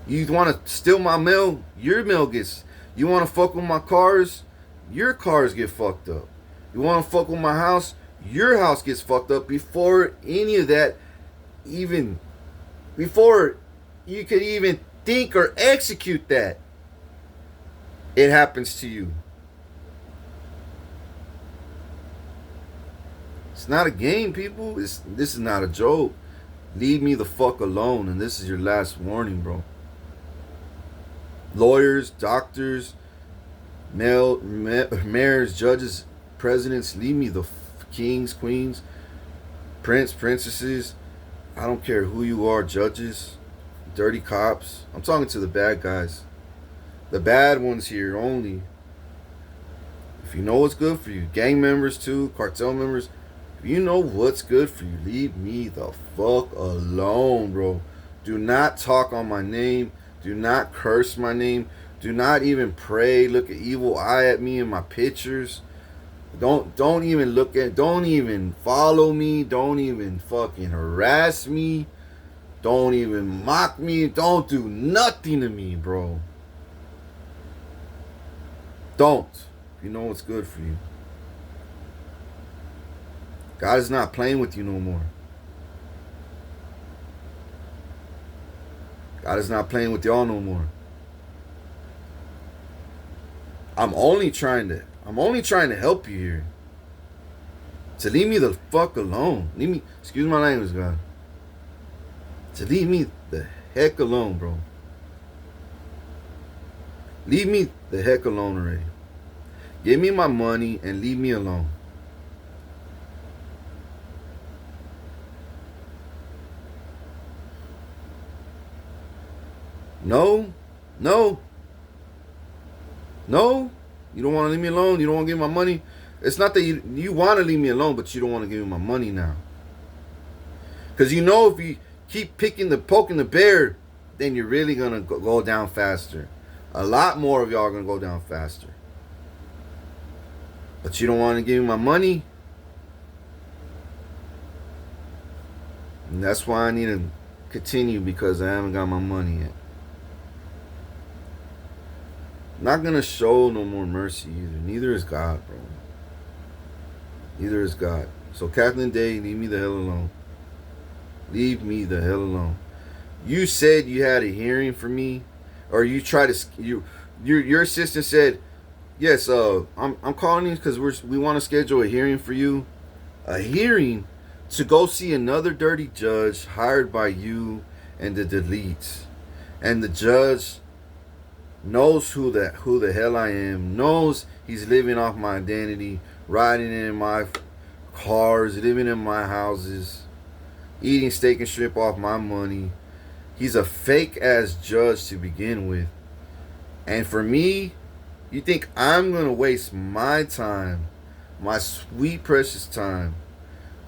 You want to steal my mail, your mail gets. You want to fuck with my cars, your cars get fucked up. You want to fuck with my house, your house gets fucked up before any of that even, before you could even think or execute that. It happens to you. It's not a game, people. This is not a joke. Leave me the fuck alone, and this is your last warning, bro. Lawyers, doctors, mayors, judges, presidents, leave me the kings, queens, princesses. I don't care who you are, judges, dirty cops. I'm talking to the bad guys. The bad ones here only. If you know what's good for you, gang members too, cartel members, if you know what's good for you, leave me the fuck alone, bro. Do not talk on my name. Do not curse my name. Do not even pray, look an evil eye at me in my pictures. Don't even look at, don't even follow me. Don't even fucking harass me. Don't even mock me. Don't do nothing to me, bro. Don't. If you know what's good for you. God is not playing with you no more. God is not playing with y'all no more. I'm only trying to help you here. To leave me the fuck alone. Leave me, excuse my language, God. To leave me the heck alone, bro. Leave me the heck alone already. Give me my money and leave me alone. No. You don't want to leave me alone. You don't want to give me my money. It's not that you want to leave me alone, but you don't want to give me my money now. Because you know if you keep poking the bear, then you're really going to go down faster. A lot more of y'all are going to go down faster. But you don't want to give me my money. And that's why I need to continue, because I haven't got my money yet. Not gonna show no more mercy either. Neither is God, bro. Neither is God. So Kathleen Day, leave me the hell alone. Leave me the hell alone. You said you had a hearing for me, or you tried to. Your assistant said, yes. I'm calling you because we want to schedule a hearing for you. A hearing to go see another dirty judge hired by you and the deletes, and the judge knows who the hell I am, knows he's living off my identity, riding in my cars, living in my houses, eating steak and shrimp off my money. He's a fake ass judge to begin with. And for me, you think I'm gonna waste my time, my sweet precious time,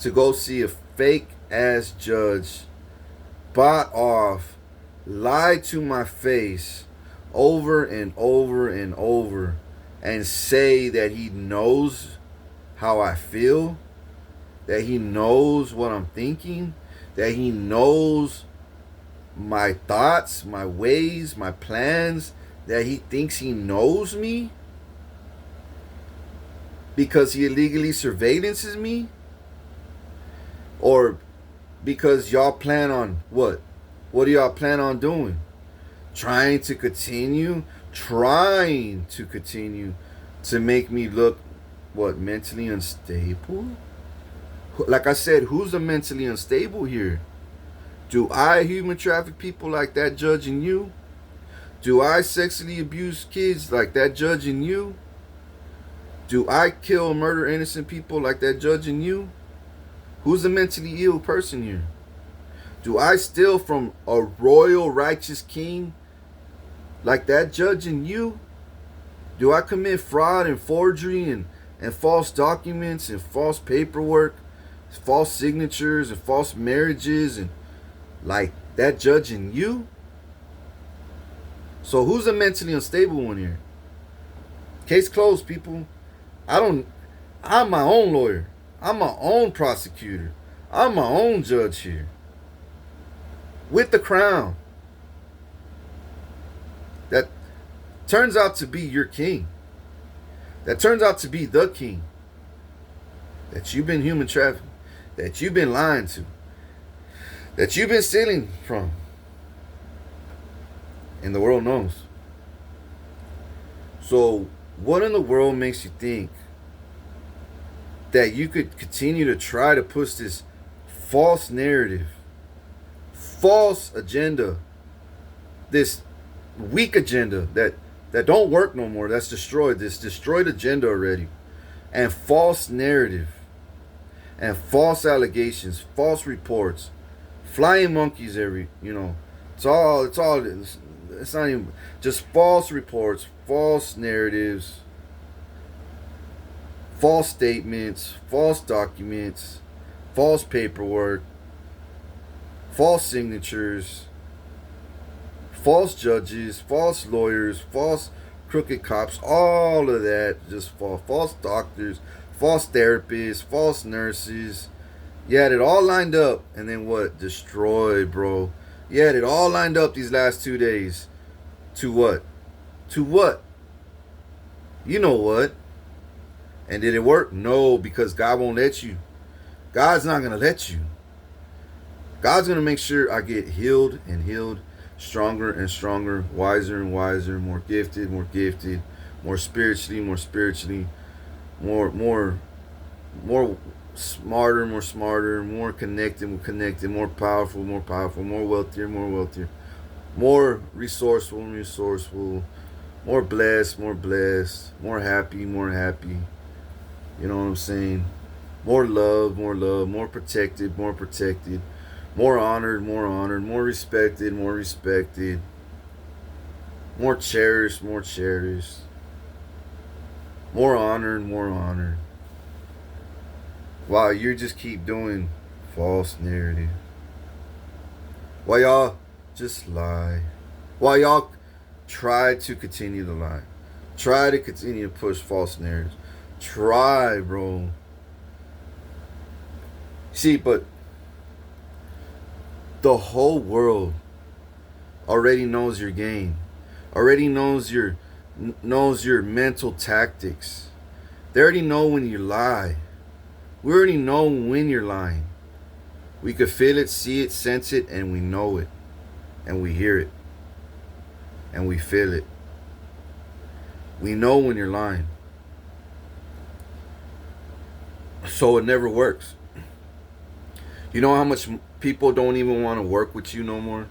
to go see a fake ass judge bought off, lied to my face over and over and over, and say that he knows how I feel, that he knows what I'm thinking, that he knows my thoughts, my ways, my plans, that he thinks he knows me because he illegally surveillances me? Or because y'all plan on what? What do y'all plan on doing? Trying to continue to make me look, what, mentally unstable? Like I said, who's the mentally unstable here? Do I human traffic people like that judge and you? Do I sexually abuse kids like that judge and you? Do I kill or murder innocent people like that judge and you? Who's the mentally ill person here? Do I steal from a royal righteous king like that judge and you? Do I commit fraud and forgery and false documents and false paperwork, false signatures and false marriages and like that judge and you? So who's the mentally unstable one here? Case closed, people. I'm my own lawyer. I'm my own prosecutor. I'm my own judge here. With the crown. That turns out to be your king. That turns out to be the king. That you've been human trafficking. That you've been lying to. That you've been stealing from. And the world knows. So, what in the world makes you think that you could continue to try to push this false narrative, false agenda, this weak agenda that don't work no more, that's destroyed, this destroyed agenda already, and false narrative, and false allegations, false reports, flying monkeys it's not even just false reports, false narratives, false statements, false documents, false paperwork, false signatures, false judges, false lawyers, false crooked cops, all of that just false doctors, false therapists, false nurses. You had it all lined up, and then what? Destroyed, bro. You had it all lined up these last 2 days. To what? To what? You know what? And did it work? No, because God won't let you. God's not going to let you. God's going to make sure I get healed and healed, stronger and stronger, wiser and wiser, more gifted, more spiritually, more smarter, more connected, more powerful, more wealthier, more resourceful, more blessed, more happy. You know what I'm saying? More love, more protected, more honored, more respected, more cherished, more honored. Wow, you just keep doing false narrative. Why y'all just lie? Why y'all try to continue to lie? Try to continue to push false narratives. Try, bro. See, but the whole world already knows your game. Already knows your mental tactics. They already know when you lie. We already know when you're lying. We could feel it, see it, sense it, and we know it. And we hear it. And we feel it. We know when you're lying. So it never works. You know how much people don't even want to work with you no more?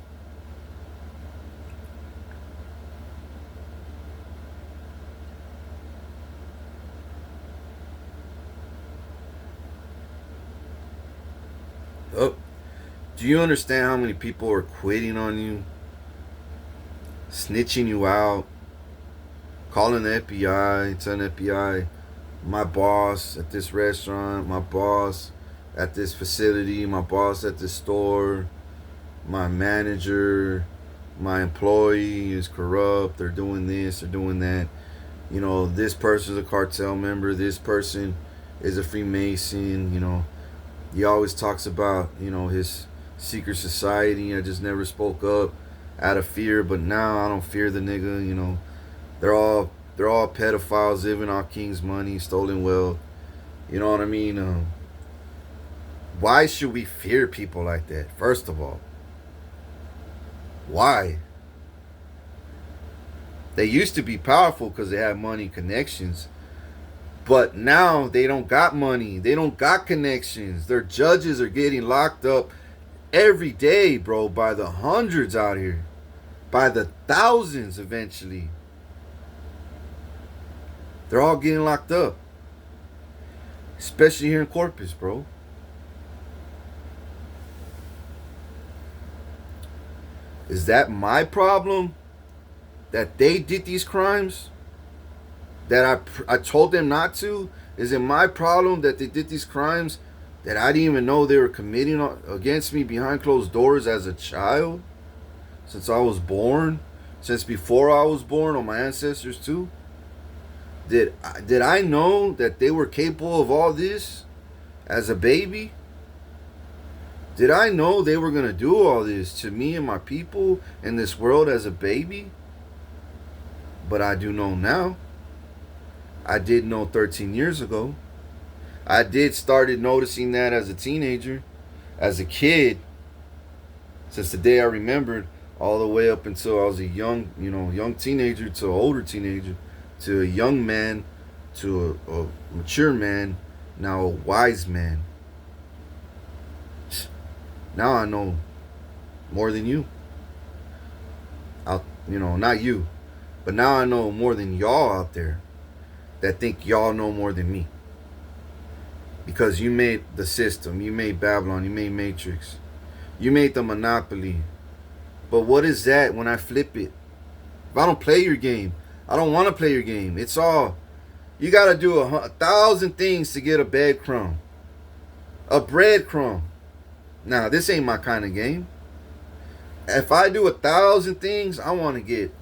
Oh, do you understand how many people are quitting on you? Snitching you out? Calling the FBI, telling the FBI, my boss at this restaurant, my boss at this facility, my boss at this store, my manager, my employee is corrupt, they're doing this, they're doing that. You know, this person's a cartel member, this person is a Freemason, you know. He always talks about, you know, his secret society. I just never spoke up out of fear, but now I don't fear the nigga, you know. They're all pedophiles living off king's money, stolen wealth. You know what I mean? Why should we fear people like that? First of all, why? They used to be powerful because they had money connections. But now they don't got money. They don't got connections. Their judges are getting locked up every day, bro, by the hundreds out here. By the thousands eventually. They're all getting locked up. Especially here in Corpus, bro. Is that my problem that they did these crimes? That I told them not to? Is it my problem that they did these crimes that I didn't even know they were committing against me behind closed doors as a child? Since I was born? Since before I was born, on my ancestors too? Did I know that they were capable of all this as a baby? Did I know they were going to do all this to me and my people in this world as a baby? But I do know now. I did know 13 years ago. I did started noticing that as a teenager, as a kid, since the day I remembered, all the way up until I was a young teenager to an older teenager, to a young man, to a mature man, now a wise man. Now I know more than you. Not you, but now I know more than y'all out there that think y'all know more than me. Because you made the system, you made Babylon, you made Matrix, you made the Monopoly. But what is that when I flip it? If I don't play your game, I don't want to play your game. It's all, you got to do 1,000 things to get a breadcrumb. A breadcrumb. Now, this ain't my kind of game. If I do 1,000 things, I want to get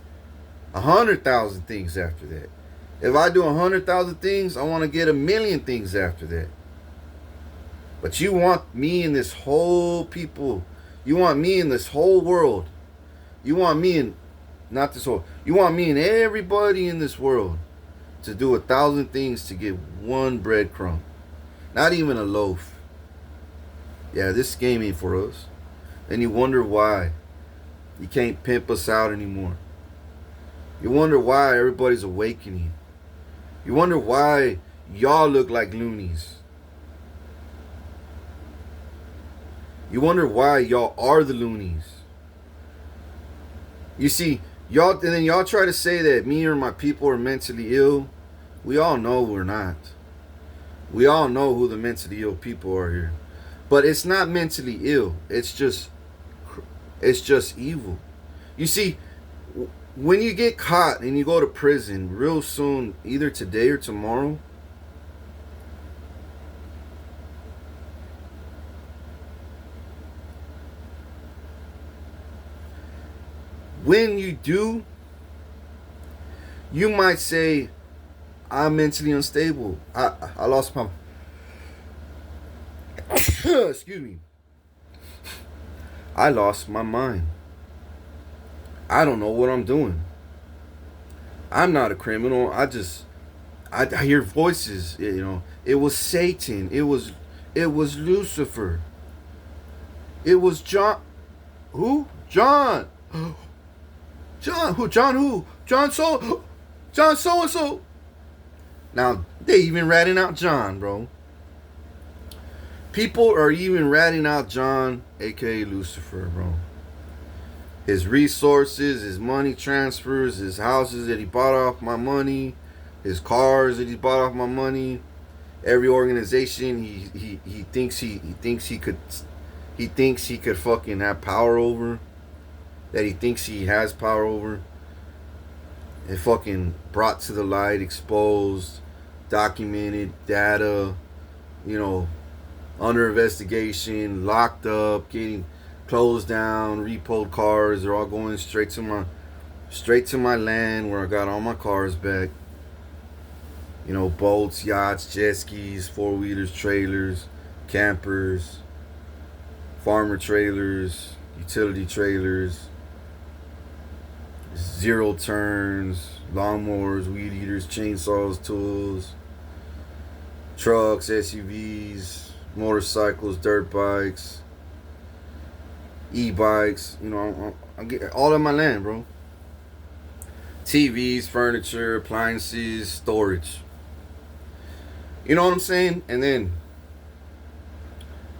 100,000 things after that. If I do 100,000 things, I want to get 1,000,000 things after that. But you want me in this whole people. You want me in this whole world. You want me in, not this whole, you want me and everybody in this world to do 1,000 things to get one breadcrumb. Not even a loaf. Yeah, this game ain't for us. And you wonder why you can't pimp us out anymore. You wonder why everybody's awakening. You wonder why y'all look like loonies. You wonder why y'all are the loonies. You see, y'all, and then y'all try to say that me or my people are mentally ill. We all know we're not. We all know who the mentally ill people are here. But it's not mentally ill. It's just evil. You see, when you get caught and you go to prison real soon, either today or tomorrow, when you do, you might say, I'm mentally unstable. I lost my excuse me. I lost my mind. I don't know what I'm doing. I'm not a criminal. I hear voices, It was Satan. It was Lucifer. It was John. Who? John. John who? John who? John so and so. Now, they even ratting out John, bro. People are even ratting out John, aka Lucifer, bro. His resources, his money transfers, his houses that he bought off my money, his cars that he bought off my money, every organization he thinks he could fucking have power over, that he thinks he has power over. It fucking brought to the light, exposed, documented, data, under investigation, locked up, getting closed down, repoed cars. They're all going straight to my land where I got all my cars back. Boats, yachts, jet skis, 4-wheelers, trailers, campers, farmer trailers, utility trailers, zero turns, lawnmowers, weed eaters, chainsaws, tools, trucks, SUVs, motorcycles, dirt bikes, e-bikes. I'm getting all of my land, bro. TVs, furniture, appliances, storage. You know what I'm saying? And then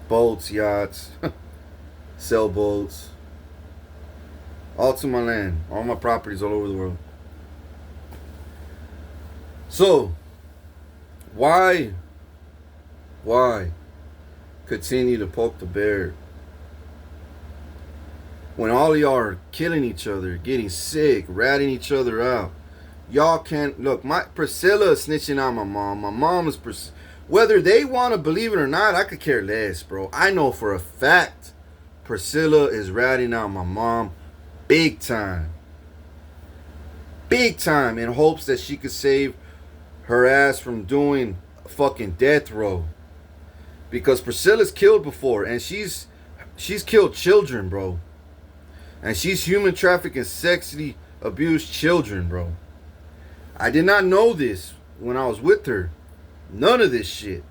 boats, yachts, sailboats, all to my land, all my properties all over the world. So, why continue to poke the bear? When all of y'all are killing each other, getting sick, ratting each other out. Y'all can't look. My Priscilla is snitching on my mom. My mom is whether they want to believe it or not. I could care less, bro. I know for a fact Priscilla is ratting out my mom, big time, in hopes that she could save her ass from doing fucking death row. Because Priscilla's killed before, and she's killed children, bro. And she's human trafficked and sexually abused children, bro. I did not know this when I was with her. None of this shit.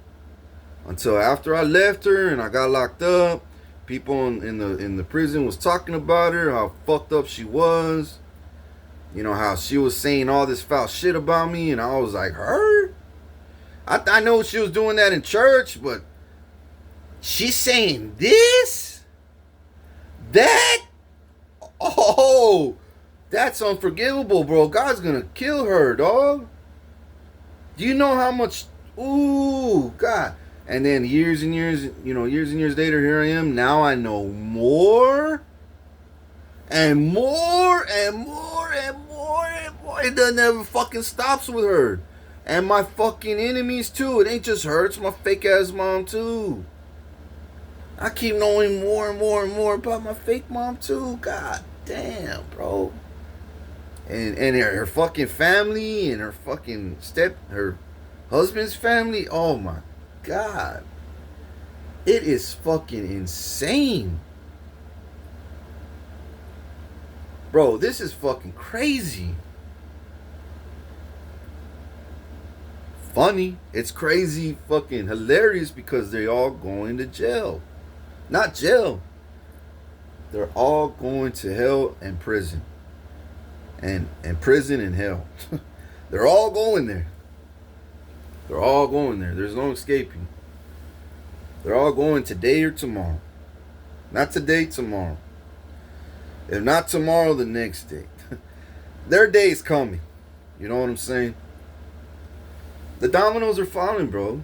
Until after I left her and I got locked up. People in the prison was talking about her, how fucked up she was. You know, how she was saying all this foul shit about me. And I was like, her? I know she was doing that in church, but she's saying this? That? Oh, that's unforgivable, bro. God's gonna kill her, dog. Do you know how much? Ooh, God. And then years and years later, here I am. Now I know more and more and more and more and more. It doesn't ever fucking stops with her. And my fucking enemies, too. It ain't just her. It's my fake ass mom, too. I keep knowing more and more and more about my fake mom, too. God damn, bro. And her fucking family and her fucking her husband's family. Oh my God. It is fucking insane. Bro, this is fucking crazy. Funny. It's crazy, fucking hilarious because they're all going to jail. Not jail. They're all going to hell and prison. And prison and hell. They're all going there. They're all going there. There's no escaping. They're all going today or tomorrow. Not today, tomorrow. If not tomorrow, the next day. Their day's coming. You know what I'm saying? The dominoes are falling, bro.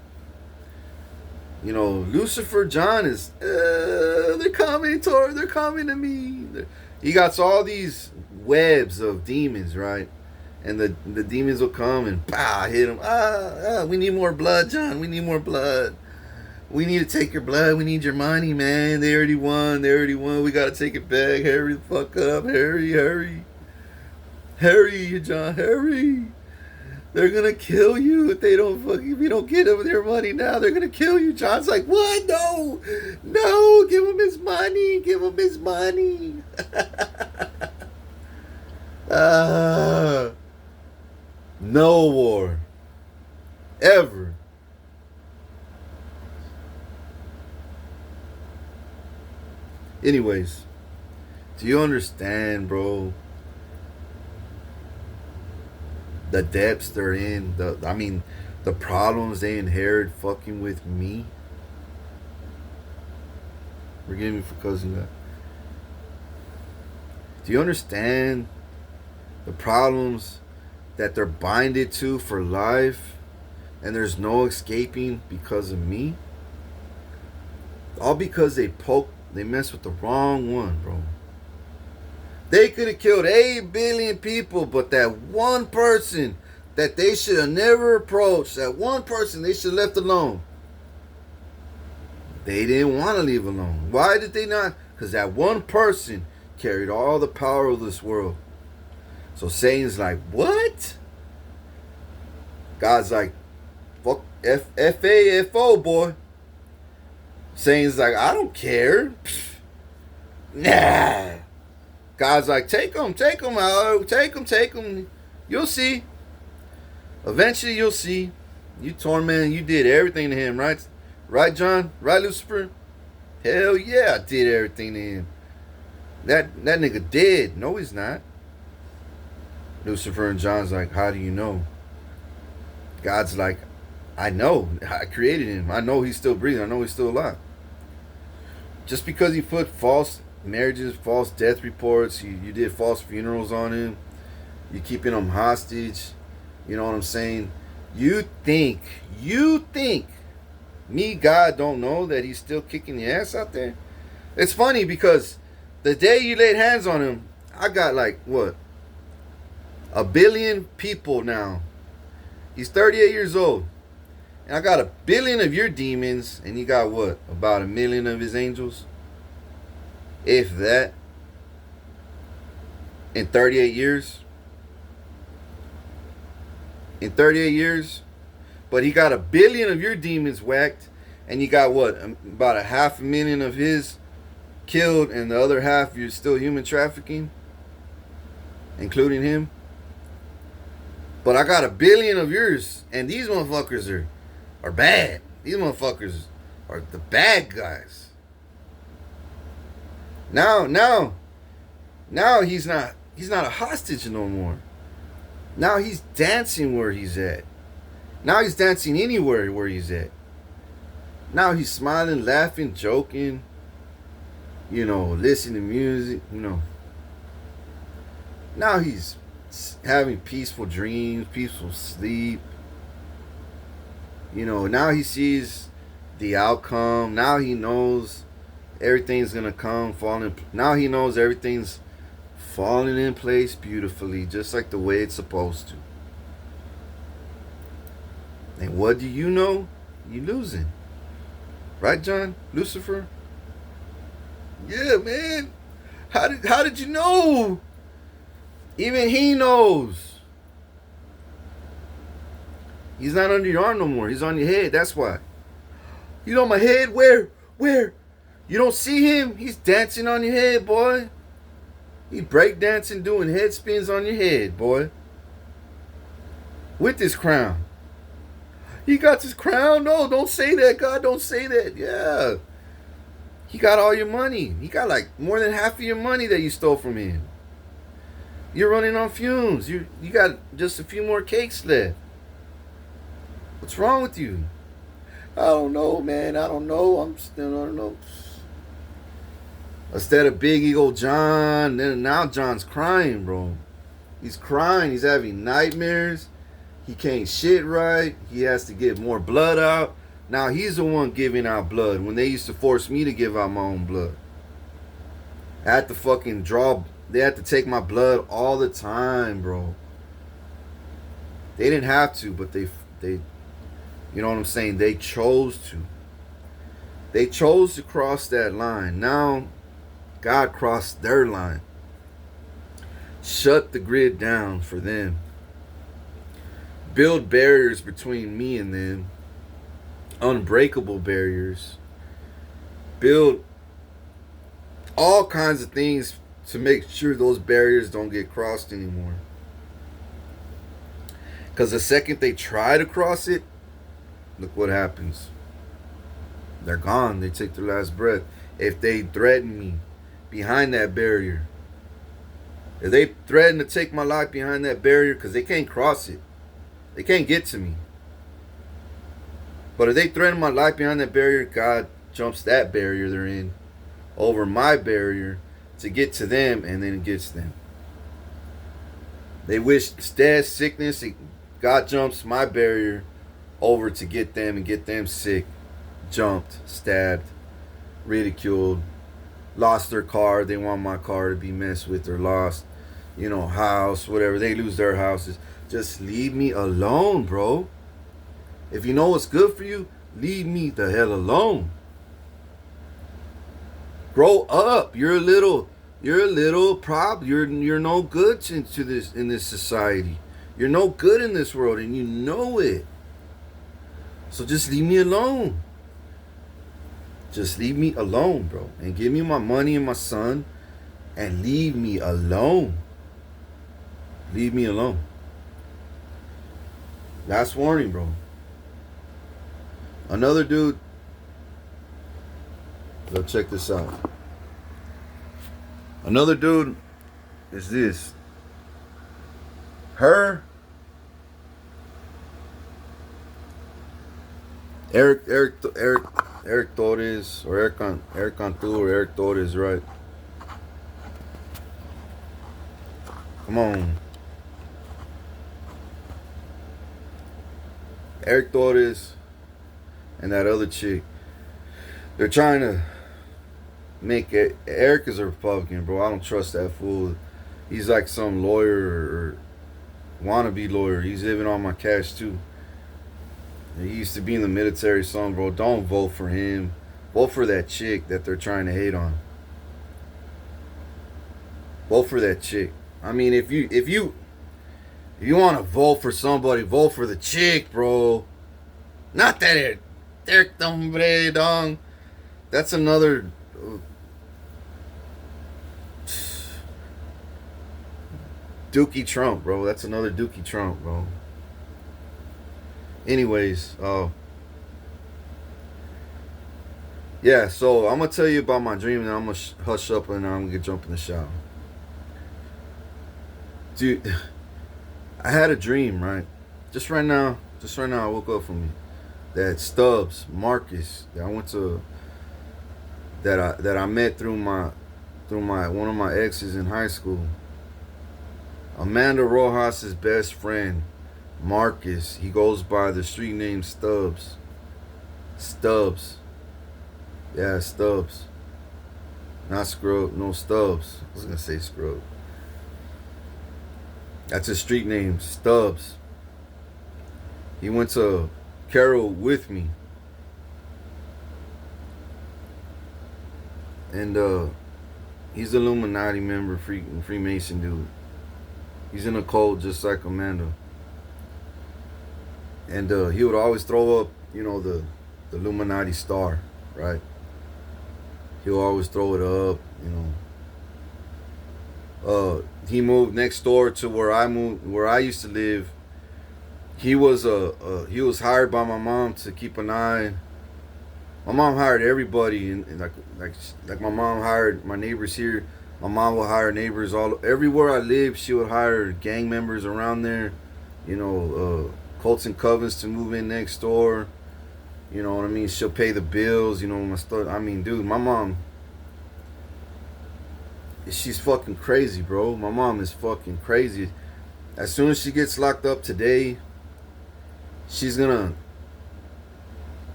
You know, Lucifer, John is, they're coming to me. He got all these webs of demons, right? And the demons will come and hit him. We need more blood, John. We need more blood. We need to take your blood. We need your money, man. They already won. We got to take it back. Hurry the fuck up. Hurry, John. Hurry. They're gonna kill you if you don't get them their money now. They're gonna kill you. John's like, what? No, give him his money. No war, ever. Anyways, do you understand, bro? The depths they're in, the problems they inherit fucking with me. Forgive me for cussing that. Do you understand the problems that they're binded to for life and there's no escaping because of me? All because they messed with the wrong one, bro. They could have killed 8 billion people, but that one person that they should have never approached, that one person they should have left alone, they didn't want to leave alone. Why did they not? Because that one person carried all the power of this world. So Satan's like, what? God's like, fuck, F-A-F-O, boy. Satan's like, I don't care. Nah. God's like, take them out. Take them. You'll see. Eventually, you'll see. You tormented, you did everything to him, right? Right, John? Right, Lucifer? Hell yeah, I did everything to him. That nigga dead. No, he's not. Lucifer and John's like, how do you know? God's like, I know. I created him. I know he's still breathing. I know he's still alive. Just because he put false marriages, false death reports, you did false funerals on him, you keeping him hostage, you know what I'm saying? You think me, God, don't know that he's still kicking the ass out there? It's funny because The day you laid hands on him, I got like what? 1 billion people now. He's 38 years old. And I got 1 billion of your demons, and you got what? About 1 million of his angels? If that. In 38 years? In 38 years? But he got 1 billion of your demons whacked, and you got what? About 500,000 of his killed, and the other half you're still human trafficking, including him. But I got 1 billion of yours, and these motherfuckers are bad. These motherfuckers are the bad guys. Now he's not a hostage no more. Now he's dancing where he's at. Now he's dancing anywhere where he's at. Now he's smiling, laughing, joking, listening to music, Now he's having peaceful dreams, peaceful sleep. Now he sees the outcome. Now he knows everything's gonna come, falling. Now he knows everything's falling in place beautifully, just like the way it's supposed to. And what do you know? You're losing. Right, John? Lucifer? Yeah, man. How did you know? Even he knows. He's not under your arm no more. He's on your head. That's why. You know my head? Where? You don't see him? He's dancing on your head, boy. He's breakdancing, doing head spins on your head, boy. With this crown. He got this crown? No, don't say that, God. Don't say that. Yeah. He got all your money. He got like more than half of your money that you stole from him. You're running on fumes. You got just a few more cakes left. What's wrong with you? I don't know, man. I don't know. I don't know. Instead of big ego John, then now John's crying, bro. He's crying. He's having nightmares. He can't shit right. He has to get more blood out. Now he's the one giving out blood when they used to force me to give out my own blood. I had to fucking draw. They had to take my blood all the time, bro. They didn't have to, but they you know what I'm saying? They chose to. They chose to cross that line. Now, God crossed their line. Shut the grid down for them. Build barriers between me and them. Unbreakable barriers. Build all kinds of things to make sure those barriers don't get crossed anymore. Because the second they try to cross it, look what happens. They're gone. They take their last breath. If they threaten me behind that barrier, if they threaten to take my life behind that barrier, because they can't cross it, they can't get to me. But if they threaten my life behind that barrier, God jumps that barrier they're in over my barrier to get to them, and then it gets them. They wish death, sickness, God jumps my barrier over to get them and get them sick, jumped, stabbed, ridiculed, lost their car. They want my car to be messed with or lost, house, whatever. They lose their houses. Just leave me alone, bro. If you know what's good for you, leave me the hell alone. Grow up. You're a little problem. You're no good to this in this society. You're no good in this world, and you know it. So just leave me alone. Just leave me alone, bro. And give me my money and my son, and leave me alone. Leave me alone. Last warning, bro. Another dude. Go check this out. Another dude is this. Eric Torres, or Eric Cantu, or Eric Torres, right? Come on. Eric Torres and that other chick. They're trying to make it. Eric is a Republican, bro. I don't trust that fool. He's like some lawyer or wannabe lawyer. He's living on my cash too. He used to be in the military, son, bro. Don't vote for him. Vote for that chick that they're trying to hate on. Vote for that chick. I mean, if you want to vote for somebody, vote for the chick, bro. Not that Eric hombre, dong. That's another Dookie Trump, bro. That's another Dookie Trump, bro. Anyways, yeah. So I'm gonna tell you about my dream, and I'm gonna hush up, and I'm gonna jump in the shower, dude. I had a dream, right? Just right now, I woke up from it. That Stubbs, Marcus, that I went to, that I met through my one of my exes in high school. Amanda Rojas's best friend, Marcus. He goes by the street name Stubbs. Stubbs. Yeah, Stubbs. Not Scrub, no Stubbs. I was gonna say Scrub. That's his street name, Stubbs. He went to Carroll with me. And he's an Illuminati member, Freemason dude. He's in a cult just like Amanda. And he would always throw up, the Illuminati star, right? He'll always throw it up, He moved next door to where I used to live. He was hired by my mom to keep an eye. My mom hired everybody, and like my mom hired my neighbors here. My mom would hire neighbors everywhere I lived. She would hire gang members around there, Colts and Covens to move in next door. You know what I mean? She'll pay the bills. My stuff. I mean, dude, my mom. She's fucking crazy, bro. My mom is fucking crazy. As soon as she gets locked up today, she's gonna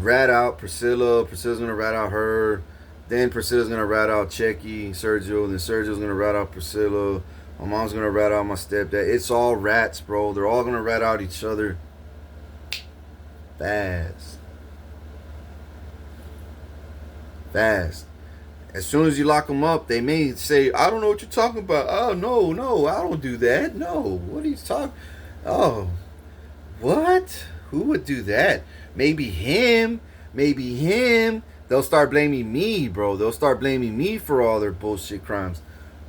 rat out Priscilla. Priscilla's gonna rat out her. Then Priscilla's gonna rat out Checky, Sergio. Then Sergio's gonna rat out Priscilla. My mom's gonna rat out my stepdad. It's all rats, bro. They're all gonna rat out each other. Fast. Fast. As soon as you lock them up, they may say, I don't know what you're talking about. Oh, no, I don't do that. No, what are you talking? Oh, what? Who would do that? Maybe him. They'll start blaming me, bro. They'll start blaming me for all their bullshit crimes.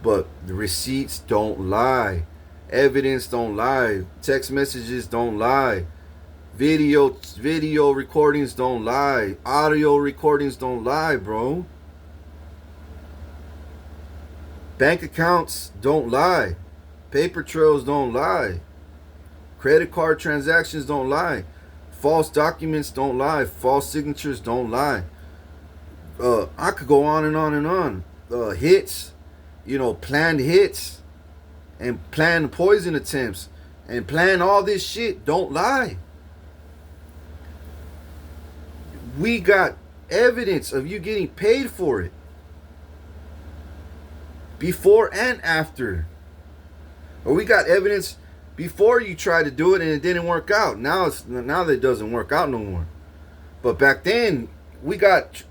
But the receipts don't lie. Evidence don't lie. Text messages don't lie. Video recordings don't lie. Audio recordings don't lie, bro. Bank accounts don't lie. Paper trails don't lie. Credit card transactions don't lie. False documents don't lie. False signatures don't lie. I could go on and on and on. Hits, planned hits and planned poison attempts and planned all this shit don't lie. We got evidence of you getting paid for it. Before and after. Or we got evidence before you tried to do it and it didn't work out. Now that it doesn't work out no more. But back then, we got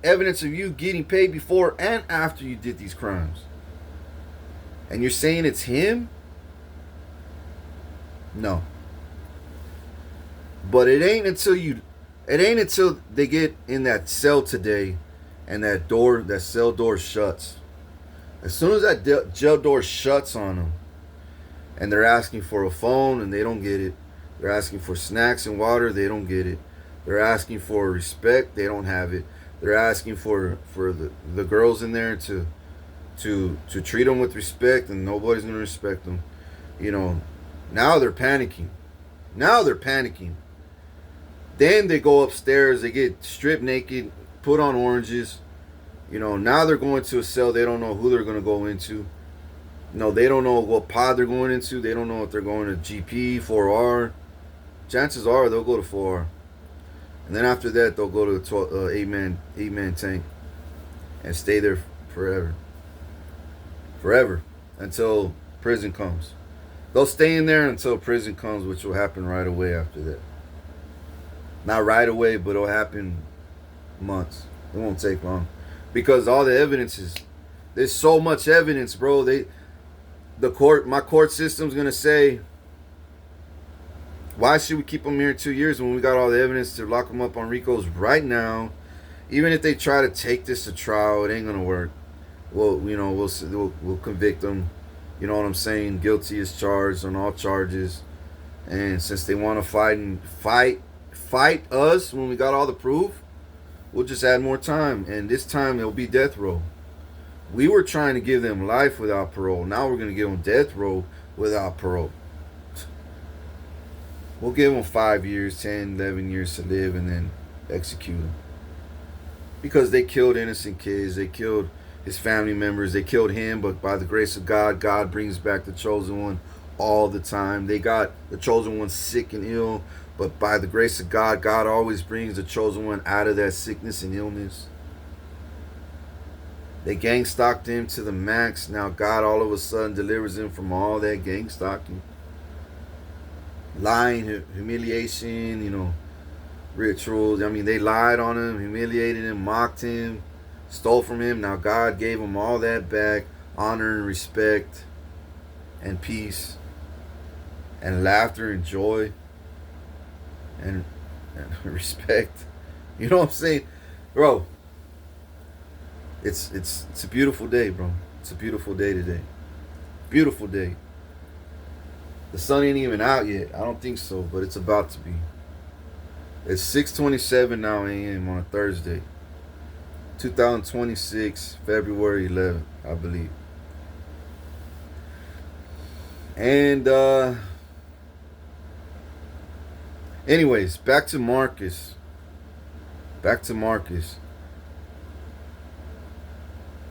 evidence of you getting paid before and after you did these crimes. And you're saying it's him? No. But it ain't until they get in that cell today and that cell door shuts. As soon as that jail door shuts on them and they're asking for a phone and they don't get it. They're asking for snacks and water, they don't get it. They're asking for respect, they don't have it. They're asking for the girls in there to treat them with respect, and nobody's going to respect them. Now they're panicking. Then they go upstairs, they get stripped naked, put on oranges. Now they're going to a cell. They don't know who they're going to go into. No, they don't know what pod they're going into. They don't know if they're going to GP, 4R. Chances are they'll go to 4R. And then after that, they'll go to 8-man tank. and stay there forever. Forever. Until prison comes. They'll stay in there until prison comes, which will happen right away after that. Not right away, but it'll happen months. It won't take long. Because all the evidence is, there's so much evidence, bro. My court system's gonna say, why should we keep them here 2 years when we got all the evidence to lock them up on RICOs right now? Even if they try to take this to trial, it ain't gonna work. Well, we'll convict them. You know what I'm saying? Guilty as charged on all charges. And since they want to fight us when we got all the proof, we'll just add more time. And this time it'll be death row. We were trying to give them life without parole. Now we're gonna give them death row without parole. We'll give them 5 years, 10, 11 years to live, and then execute them. Because they killed innocent kids. They killed his family members. They killed him, but by the grace of God, God brings back the chosen one all the time. They got the chosen one sick and ill, but by the grace of God, God always brings the chosen one out of that sickness and illness. They gang stalked him to the max. Now God all of a sudden delivers him from all that gang stalking. Lying, humiliation, rituals. I mean, they lied on him, humiliated him, mocked him, stole from him. Now God gave him all that back. Honor and respect and peace and laughter and joy and respect. You know what I'm saying? Bro, it's a beautiful day, bro. It's a beautiful day today. Beautiful day. The sun ain't even out yet. I don't think so, but it's about to be. It's 6:27 now a.m. on a Thursday. 2026, February 11th, I believe. And anyways, back to Marcus.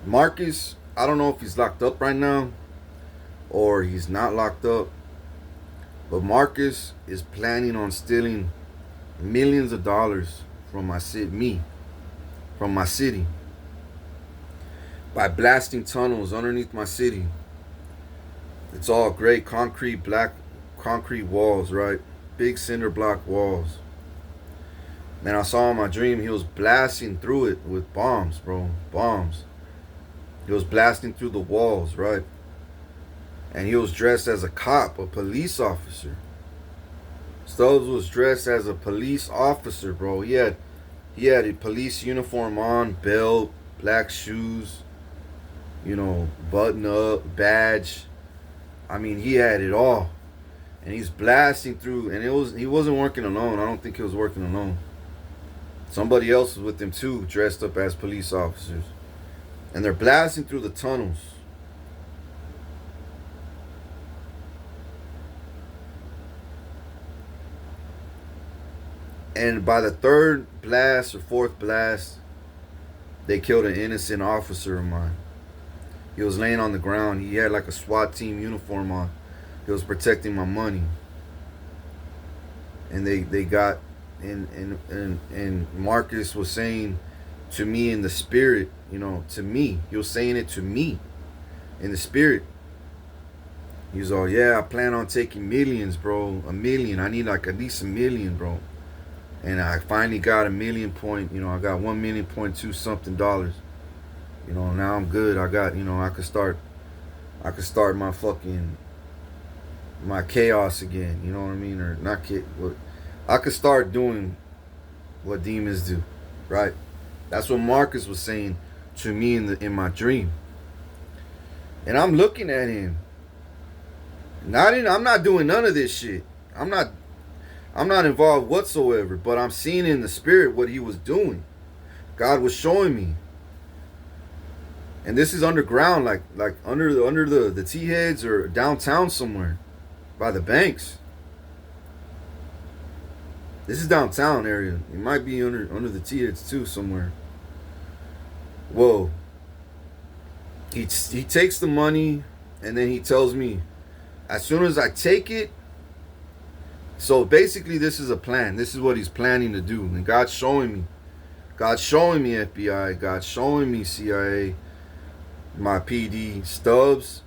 Marcus, I don't know if he's locked up right now or he's not locked up. But Marcus is planning on stealing millions of dollars from my city, by blasting tunnels underneath my city. It's all gray concrete, black concrete walls, right? Big cinder block walls. Man, I saw in my dream he was blasting through it with bombs, bro. Bombs. He was blasting through the walls, right? And he was dressed as a cop, a police officer. Stubbs was dressed as a police officer, bro. He had a police uniform on, belt, black shoes, button up, badge. I mean, he had it all. And he's blasting through, and he wasn't working alone. I don't think he was working alone. Somebody else was with him too, dressed up as police officers. And they're blasting through the tunnels. And by the third blast or fourth blast, they killed an innocent officer of mine. He was laying on the ground. He had like a SWAT team uniform on. He was protecting my money. And they got, and Marcus was saying to me in the spirit, to me. He was saying it to me in the spirit. He was all, yeah, I plan on taking millions, bro. $1 million. I need like at least $1 million, bro. And I finally got $1 million point, I got $1.2 something dollars. Now I'm good. I got, I could start my chaos again. You know what I mean? Or not I could start doing what demons do, right? That's what Marcus was saying to me in my dream. And I'm looking at him. I'm not doing none of this shit. I'm not involved whatsoever, but I'm seeing in the spirit what he was doing. God was showing me. And this is underground, like under the T-heads or downtown somewhere by the banks. This is downtown area. It might be under the T-heads too somewhere. Whoa. He takes the money and then he tells me, as soon as I take it. So basically this is a plan. This is what he's planning to do. And God's showing me. God's showing me FBI. God's showing me CIA. My PD Stubbs.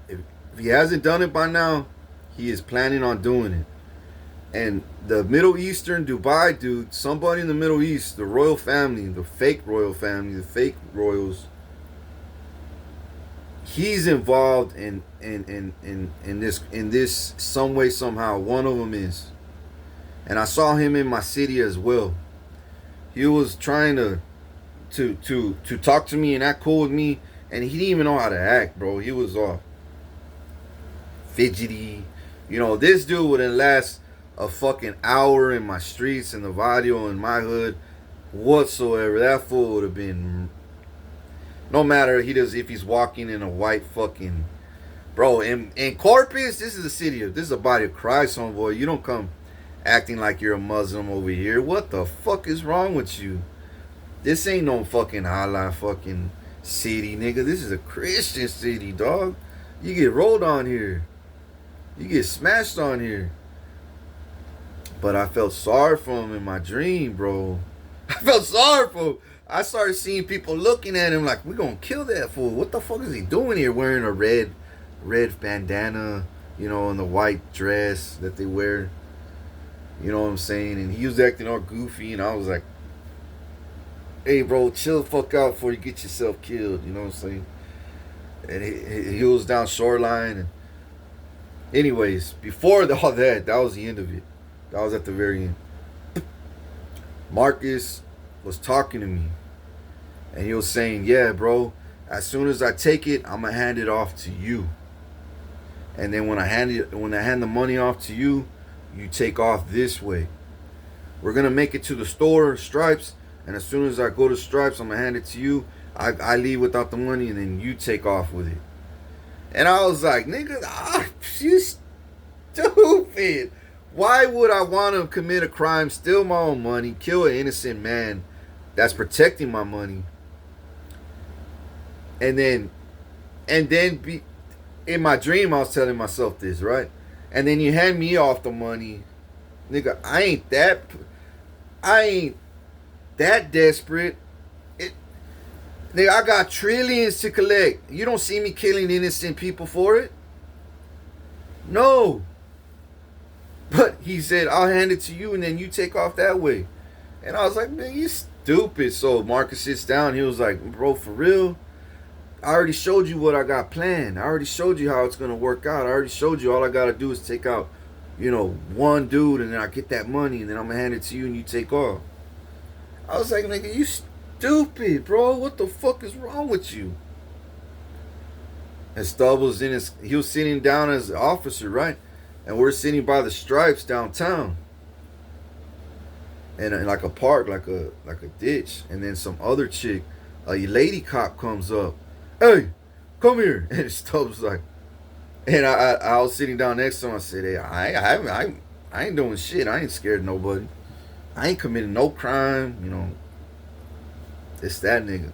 If he hasn't done it by now, he is planning on doing it. And the Middle Eastern Dubai dude, somebody in the Middle East, the royal family, the fake royal family, the fake royals, he's involved in this some way somehow. One of them is, and I saw him in my city as well. He was trying to talk to me and act cool with me, and he didn't even know how to act, bro. He was all fidgety. This dude wouldn't last a fucking hour in my streets, in the barrio, in my hood, whatsoever. That fool would have been, no matter if he's walking in a white fucking, bro. In Corpus, this is a city of, this is a body of Christ, homeboy. You don't come acting like you're a Muslim over here. What the fuck is wrong with you? This ain't no fucking Allah fucking city, nigga. This is a Christian city, dog. You get rolled on here. You get smashed on here. But I felt sorry for him in my dream, bro. I felt sorry for him. I started seeing people looking at him like, we gonna kill that fool. What the fuck is he doing here wearing a red bandana, and the white dress that they wear? You know what I'm saying? And he was acting all goofy, and I was like, hey, bro, chill the fuck out before you get yourself killed. You know what I'm saying? And he was down shoreline. And anyways, before all that was the end of it. That was at the very end. Marcus was talking to me, and he was saying, yeah, bro, as soon as I take it, I'm going to hand it off to you. And then when I hand the money off to you, you take off this way. We're going to make it to the store, Stripes, and as soon as I go to Stripes, I'm going to hand it to you. I leave without the money, and then you take off with it. And I was like, nigga, you stupid. Why would I want to commit a crime, steal my own money, kill an innocent man that's protecting my money, and then be in my dream? I was telling myself this, right? And then you hand me off the money, nigga. I ain't that desperate. Nigga, I got trillions to collect. You don't see me killing innocent people for it. No. But he said, I'll hand it to you and then you take off that way. And I was like, man, you stupid. So Marcus sits down. He was like, bro, for real? I already showed you what I got planned. I already showed you how it's going to work out. I already showed you all I got to do is take out, one dude, and then I get that money, and then I'm going to hand it to you and you take off. I was like, nigga, you stupid, bro. What the fuck is wrong with you? And Stubb was he was sitting down as an officer, right? And we're sitting by the Stripes downtown, and in like a park, like a ditch. And then some other chick, a lady cop, comes up. Hey, come here. And Stubbs like, and I was sitting down next to him. I said, hey, I ain't doing shit. I ain't scared of nobody. I ain't committing no crime. It's that nigga.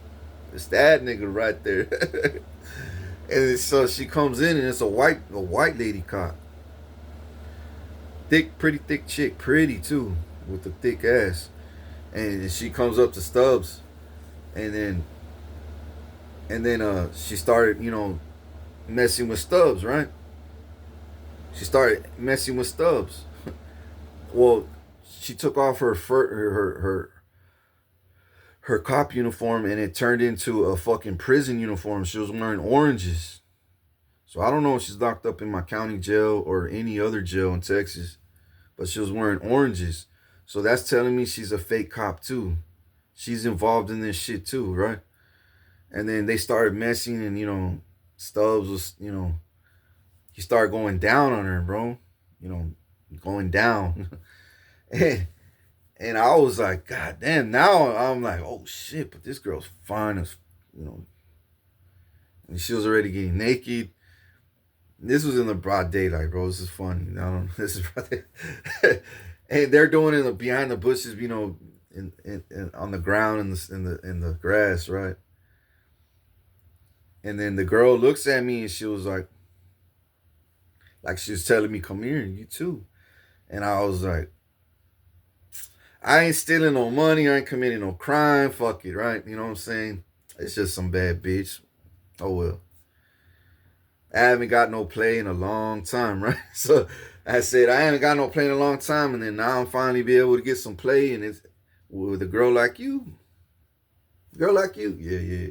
It's that nigga right there. And so she comes in, and it's a white lady cop. Pretty thick chick, pretty too, with the thick ass. And she comes up to Stubbs, and then she started, messing with Stubbs, right? She started messing with Stubbs. Well, she took off her cop uniform, and it turned into a fucking prison uniform. She was wearing oranges. So I don't know if she's locked up in my county jail or any other jail in Texas, but she was wearing oranges. So that's telling me she's a fake cop too. She's involved in this shit too, right? And then they started messing, and Stubbs was, he started going down on her, bro. Going down. And I was like, God damn. Now I'm like, oh shit, but this girl's fine as, and she was already getting naked. This was in the broad daylight, bro. This is funny. I don't know. This is broad daylight. And they're doing it behind the bushes, in on the ground in the grass, right? And then the girl looks at me, and she was like she was telling me, come here, you too. And I was like, I ain't stealing no money. I ain't committing no crime. Fuck it, right? You know what I'm saying? It's just some bad bitch. Oh well. I haven't got no play in a long time, right? So I said I haven't got no play in a long time, and then now I'm finally be able to get some play, and it's with a girl like you. Girl like you. Yeah, yeah.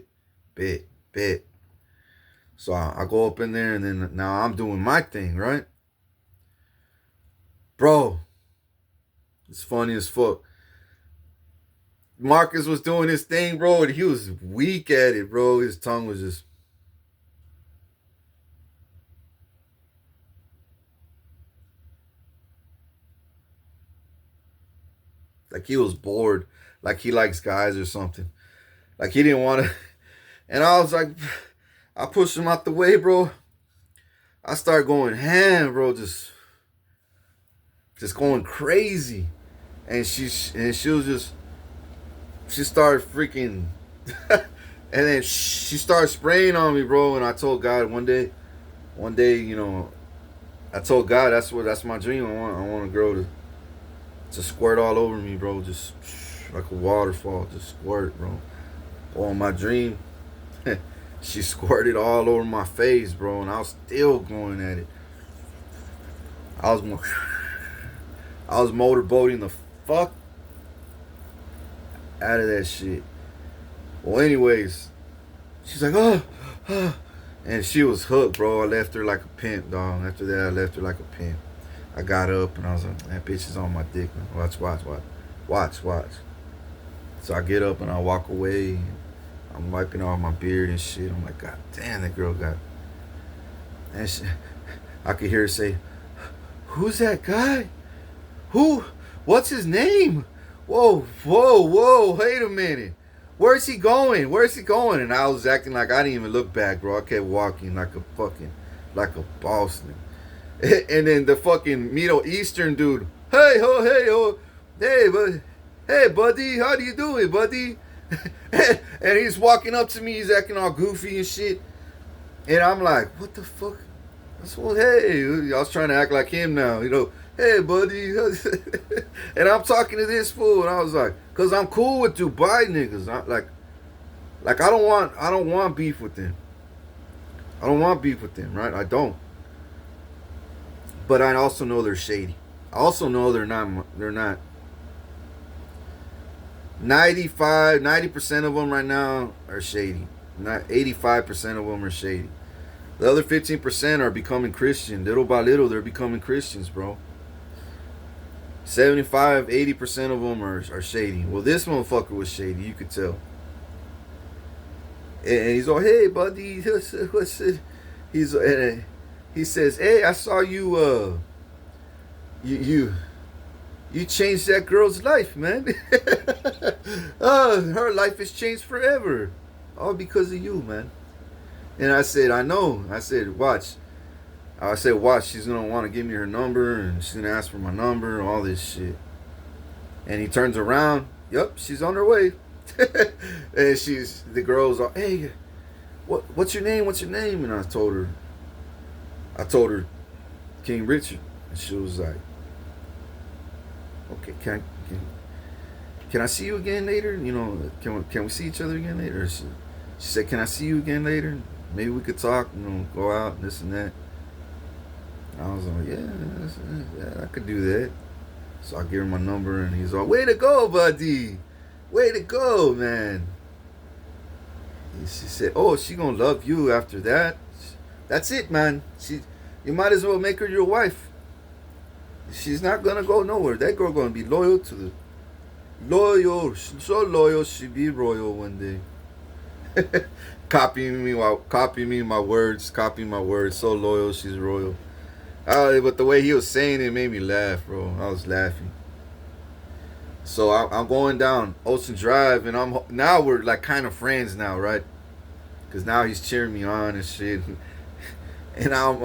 Bet, bet. So I go up in there, and then now I'm doing my thing, right? Bro, it's funny as fuck. Marcus was doing his thing, bro, and he was weak at it, bro. His tongue was just like he was bored, like he likes guys or something. Like he didn't want to. And I was like, I pushed him out the way, bro. I started going ham, bro, just going crazy. And she was just she started freaking and then she started spraying on me, bro. And I told God one day, I told God that's my dream. I want a girl to squirt all over me, bro. Just like a waterfall, just squirt, bro. Oh, my dream, she squirted all over my face, bro, and I was still going at it. I was I was motorboating the fuck out of that shit. Well, anyways, she's like, oh, and she was hooked, bro. I left her like a pimp, dog. After that, I left her like a pimp. I got up and I was like, that bitch is on my dick, man. Watch. So I get up and I walk away. I'm wiping off my beard and shit. I'm like, God damn, that girl got. And she, I could hear her say, who's that guy? Who? What's his name? Whoa, wait a minute. Where's he going? And I was acting like I didn't even look back, bro. I kept walking like a boss. And then the fucking Middle Eastern dude, hey, buddy, how do you doing, buddy? And he's walking up to me, he's acting all goofy and shit. And I'm like, what the fuck? I said, well, hey, I was trying to act like him now, hey, buddy. And I'm talking to this fool, and I was like, cause I'm cool with Dubai niggas. I don't want beef with them. I don't want beef with them, right? I don't. But I also know they're shady. I also know they're not 90% of them right now are shady. Not 85% of them are shady. The other 15% are becoming Christian. Little by little, they're becoming Christians, bro. 75, 80% of them are shady. Well, this motherfucker was shady. You could tell. And he's all, hey, buddy. He says, hey, I saw you changed that girl's life, man. Her life has changed forever. All because of you, man. And I said, I know. I said, watch. She's going to want to give me her number, and she's going to ask for my number, all this shit. And he turns around. Yep, she's on her way. And the girl's all, hey, what's your name? And I told her, King Richard. And she was like, okay, can I see you again later? Can we see each other again later? She said, can I see you again later? Maybe we could talk, go out, and this and that. I was like, yeah, I could do that. So I give him my number, and he's like, way to go, buddy. Way to go, man. And she said, oh, she gonna love you after that. That's it, man. You might as well make her your wife. She's not gonna go nowhere. That girl gonna be loyal to the so loyal she be royal one day. Copying my words. So loyal she's royal. But the way he was saying it made me laugh, bro. I was laughing. So I'm going down Ocean Drive, and now we're like kind of friends now, right? Because now he's cheering me on and shit. And I'm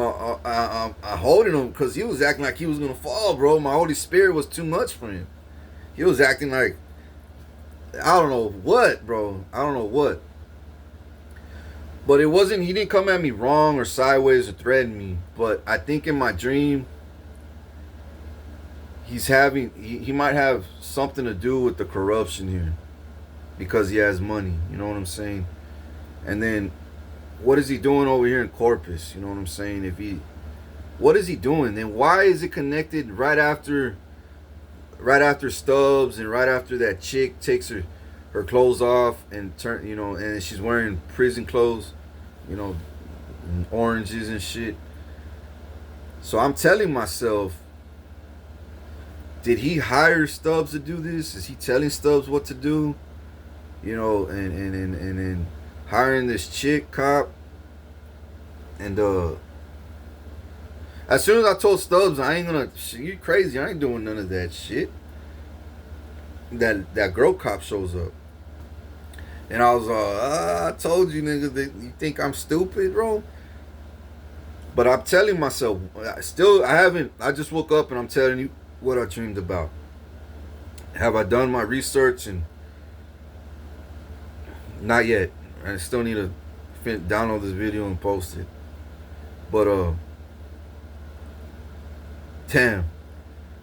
holding him because he was acting like he was gonna fall, bro. My Holy Spirit was too much for him. He was acting like I don't know what, bro. I don't know what. But it wasn't. He didn't come at me wrong or sideways or threaten me. But I think in my dream, he might have something to do with the corruption here because he has money. You know what I'm saying? And then what is he doing over here in Corpus? You know what I'm saying? What is he doing? Then why is it connected right after Stubbs and right after that chick takes her clothes off and and she's wearing prison clothes, you know, and oranges and shit. So I'm telling myself, did he hire Stubbs to do this? Is he telling Stubbs what to do? You know, and then hiring this chick cop. And as soon as I told Stubbs, I ain't gonna, you crazy, I ain't doing none of that shit. That girl cop shows up. And I was I told you niggas that you think I'm stupid, bro. But I'm telling myself, I just woke up and I'm telling you what I dreamed about. Have I done my research? And not yet. I still need to download this video and post it. But damn,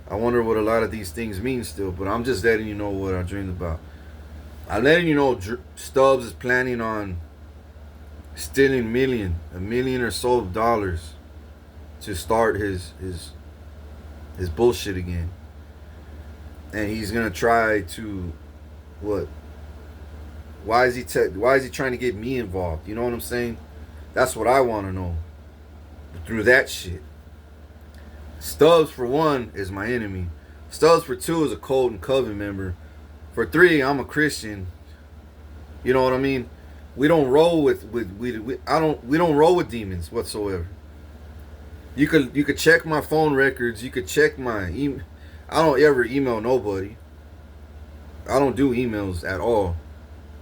I wonder what a lot of these things mean still. But I'm just letting you know what I dreamed about. I'm letting you know Stubbs is planning on stealing a million or so of dollars to start his bullshit again. And he's gonna try to what? Why is he trying to get me involved? You know what I'm saying? That's what I want to know. Through that shit. Stubbs for one is my enemy. Stubbs for two is a Colton Coven member. For three, I'm a Christian. You know what I mean? We don't roll with we don't roll with demons whatsoever. You could check my phone records. You could check my email. I don't ever email nobody. I don't do emails at all.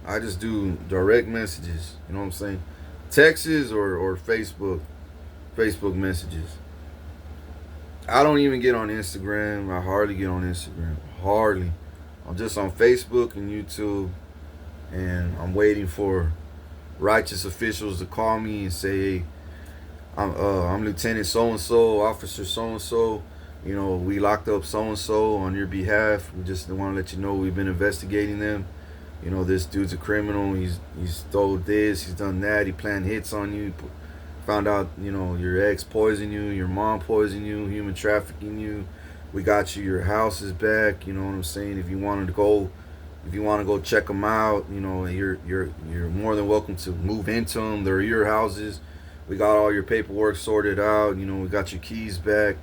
I just do direct messages. You know what I'm saying? Texts or Facebook messages. I don't even get on Instagram. I hardly get on Instagram. Hardly. I'm just on Facebook and YouTube, and I'm waiting for righteous officials to call me and say, hey, I'm Lieutenant so and so, Officer so and so. You know, we locked up so and so on your behalf. We just want to let you know we've been investigating them. You know, this dude's a criminal. He's stole this. He's done that. He planned hits on you. Found out, you know, your ex poisoned you. Your mom poisoned you. Human trafficking you. We got you. Your house is back. You know what I'm saying? If you want to go check them out, you know, you're more than welcome to move into them. They're your houses. We got all your paperwork sorted out. You know, we got your keys back.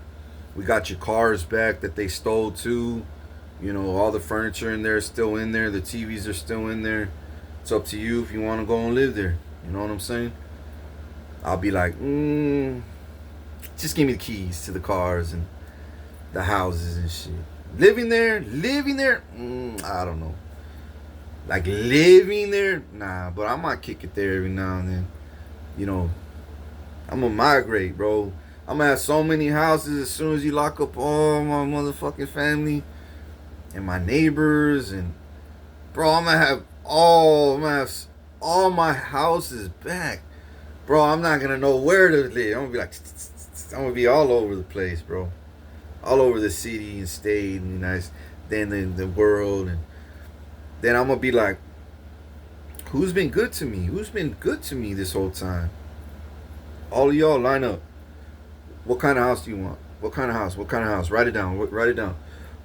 We got your cars back that they stole too. You know, all the furniture in there is still in there. The TVs are still in there. It's up to you if you want to go and live there. You know what I'm saying? I'll be like, just give me the keys to the cars and the houses and shit. Living there, I don't know. Like living there, nah. But I might kick it there every now and then. You know, I'm gonna migrate, bro. I'm gonna have so many houses as soon as you lock up all my motherfucking family and my neighbors, and bro, I'm gonna have all my houses back, bro. I'm not gonna know where to live. I'm gonna be like, I'm gonna be all over the place, bro, all over the city and state and then the world, and then I'm gonna be like, who's been good to me? Who's been good to me this whole time? All of y'all line up. What kind of house do you want? What kind of house? What kind of house? Write it down. Write it down.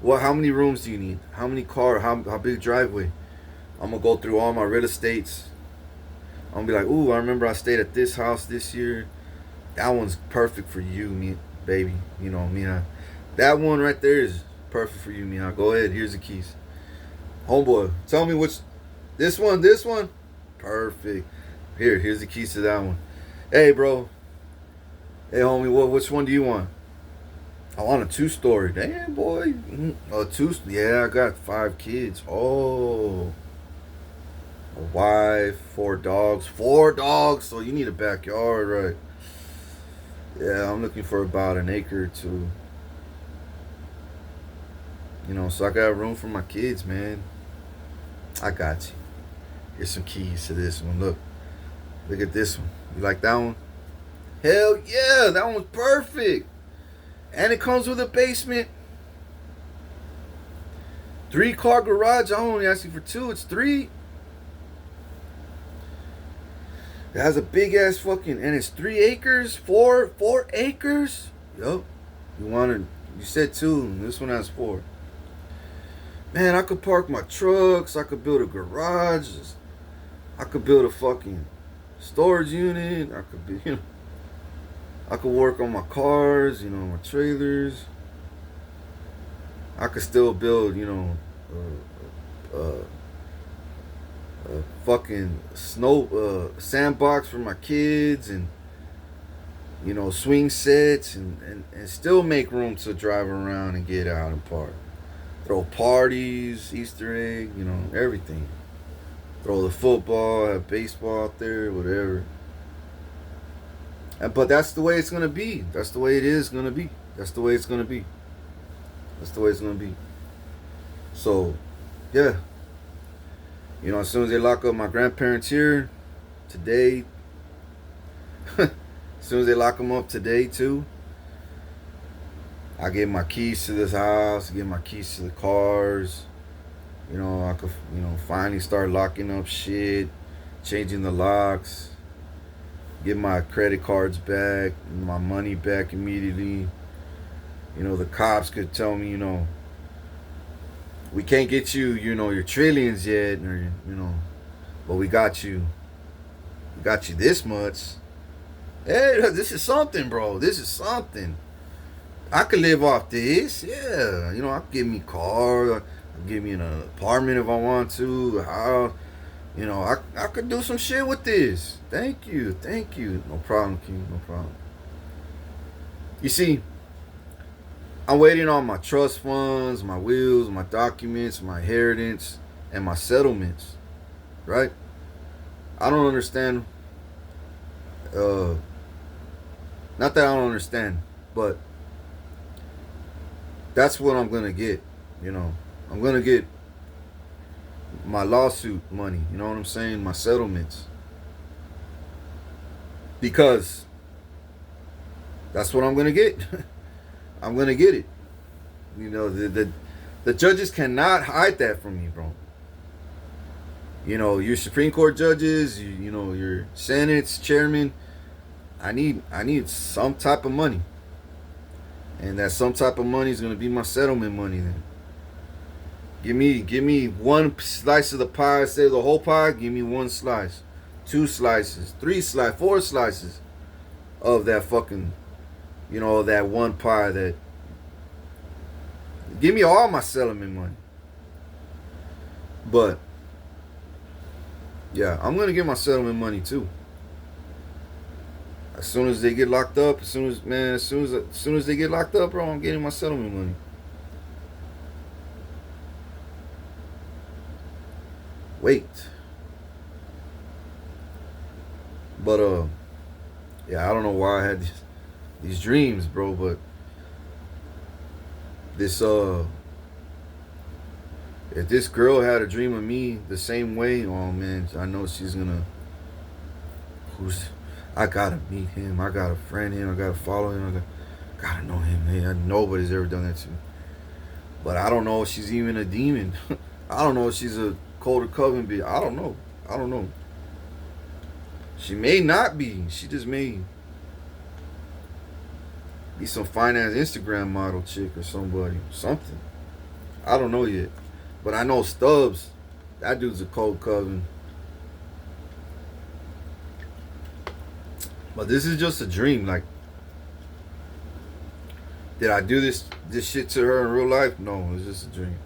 What? How many rooms do you need? How many car? How big driveway? I'm gonna go through all my real estates. I'm gonna be like, ooh, I remember I stayed at this house this year. That one's perfect for you, me, baby. You know, Mia. That one right there is perfect for you, Mia. Go ahead. Here's the keys. Homeboy, tell me which. This one. Perfect. Here's the keys to that one. Hey, bro. Hey, homie, which one do you want? I want a 2-story. Damn, boy. Yeah, I got 5 kids. Oh. A wife, 4 dogs. 4 dogs, so you need a backyard, right? Yeah, I'm looking for about an acre or 2. You know, so I got room for my kids, man. I got you. Here's some keys to this one. Look at this one. You like that one? Hell yeah, that one's perfect. And it comes with a basement. 3-car garage. I only asking for 2. It's 3. It has a big ass fucking, and it's 3 acres, 4 acres. Yup. You said 2. And this one has 4. Man, I could park my trucks. I could build a garage. I could build a fucking storage unit. I could be, I could work on my cars, my trailers. I could still build, a fucking sandbox for my kids, and swing sets, and still make room to drive around and get out and park. Throw parties, Easter egg, everything. Throw the football, have baseball out there, whatever. But that's the way it's gonna be. That's the way it is gonna be. That's the way it's gonna be. That's the way it's gonna be. So, yeah. As soon as they lock up my grandparents here today, as soon as they lock them up today too, I get my keys to this house, get my keys to the cars. I could, finally start locking up shit, changing the locks, get my credit cards back, my money back immediately. The cops could tell me, we can't get you, your trillions yet, or, but we got you. We got you this much. Hey, this is something, bro. This is something. I could live off this. Yeah. I could give me a car. I could give me an apartment if I want to. A house. I could do some shit with this. Thank you. Thank you. No problem, King. No problem. You see, I'm waiting on my trust funds, my wills, my documents, my inheritance, and my settlements. Right? I don't understand. Not that I don't understand, but that's what I'm gonna get. I'm gonna get my lawsuit money. You know what I'm saying? My settlements, because that's what I'm gonna get. I'm gonna get it. The judges cannot hide that from me, bro. Your Supreme Court judges, your Senate's chairman. I need some type of money. And that some type of money is gonna be my settlement money then. Give me one slice of the pie. Instead of the whole pie, give me 1 slice. 2 slices, 3 slices, 4 slices of that fucking, that one pie. That give me all my settlement money. But yeah, I'm gonna get my settlement money too. As soon as they get locked up, as soon as they get locked up, bro, I'm getting my settlement money. Wait. But yeah, I don't know why I had these dreams, bro, but this if this girl had a dream of me the same way, oh man, I know she's gonna I gotta meet him, I gotta friend him, I gotta follow him, I gotta know him. Hey, nobody's ever done that to me. But I don't know if she's even a demon. I don't know if she's a Colder Coven bitch. I don't know. She may not be. She just may be some fine ass Instagram model chick or something. I don't know yet. But I know Stubbs, that dude's a Cold Coven. But this is just a dream. Like, did I do this shit to her in real life? No, it's just a dream.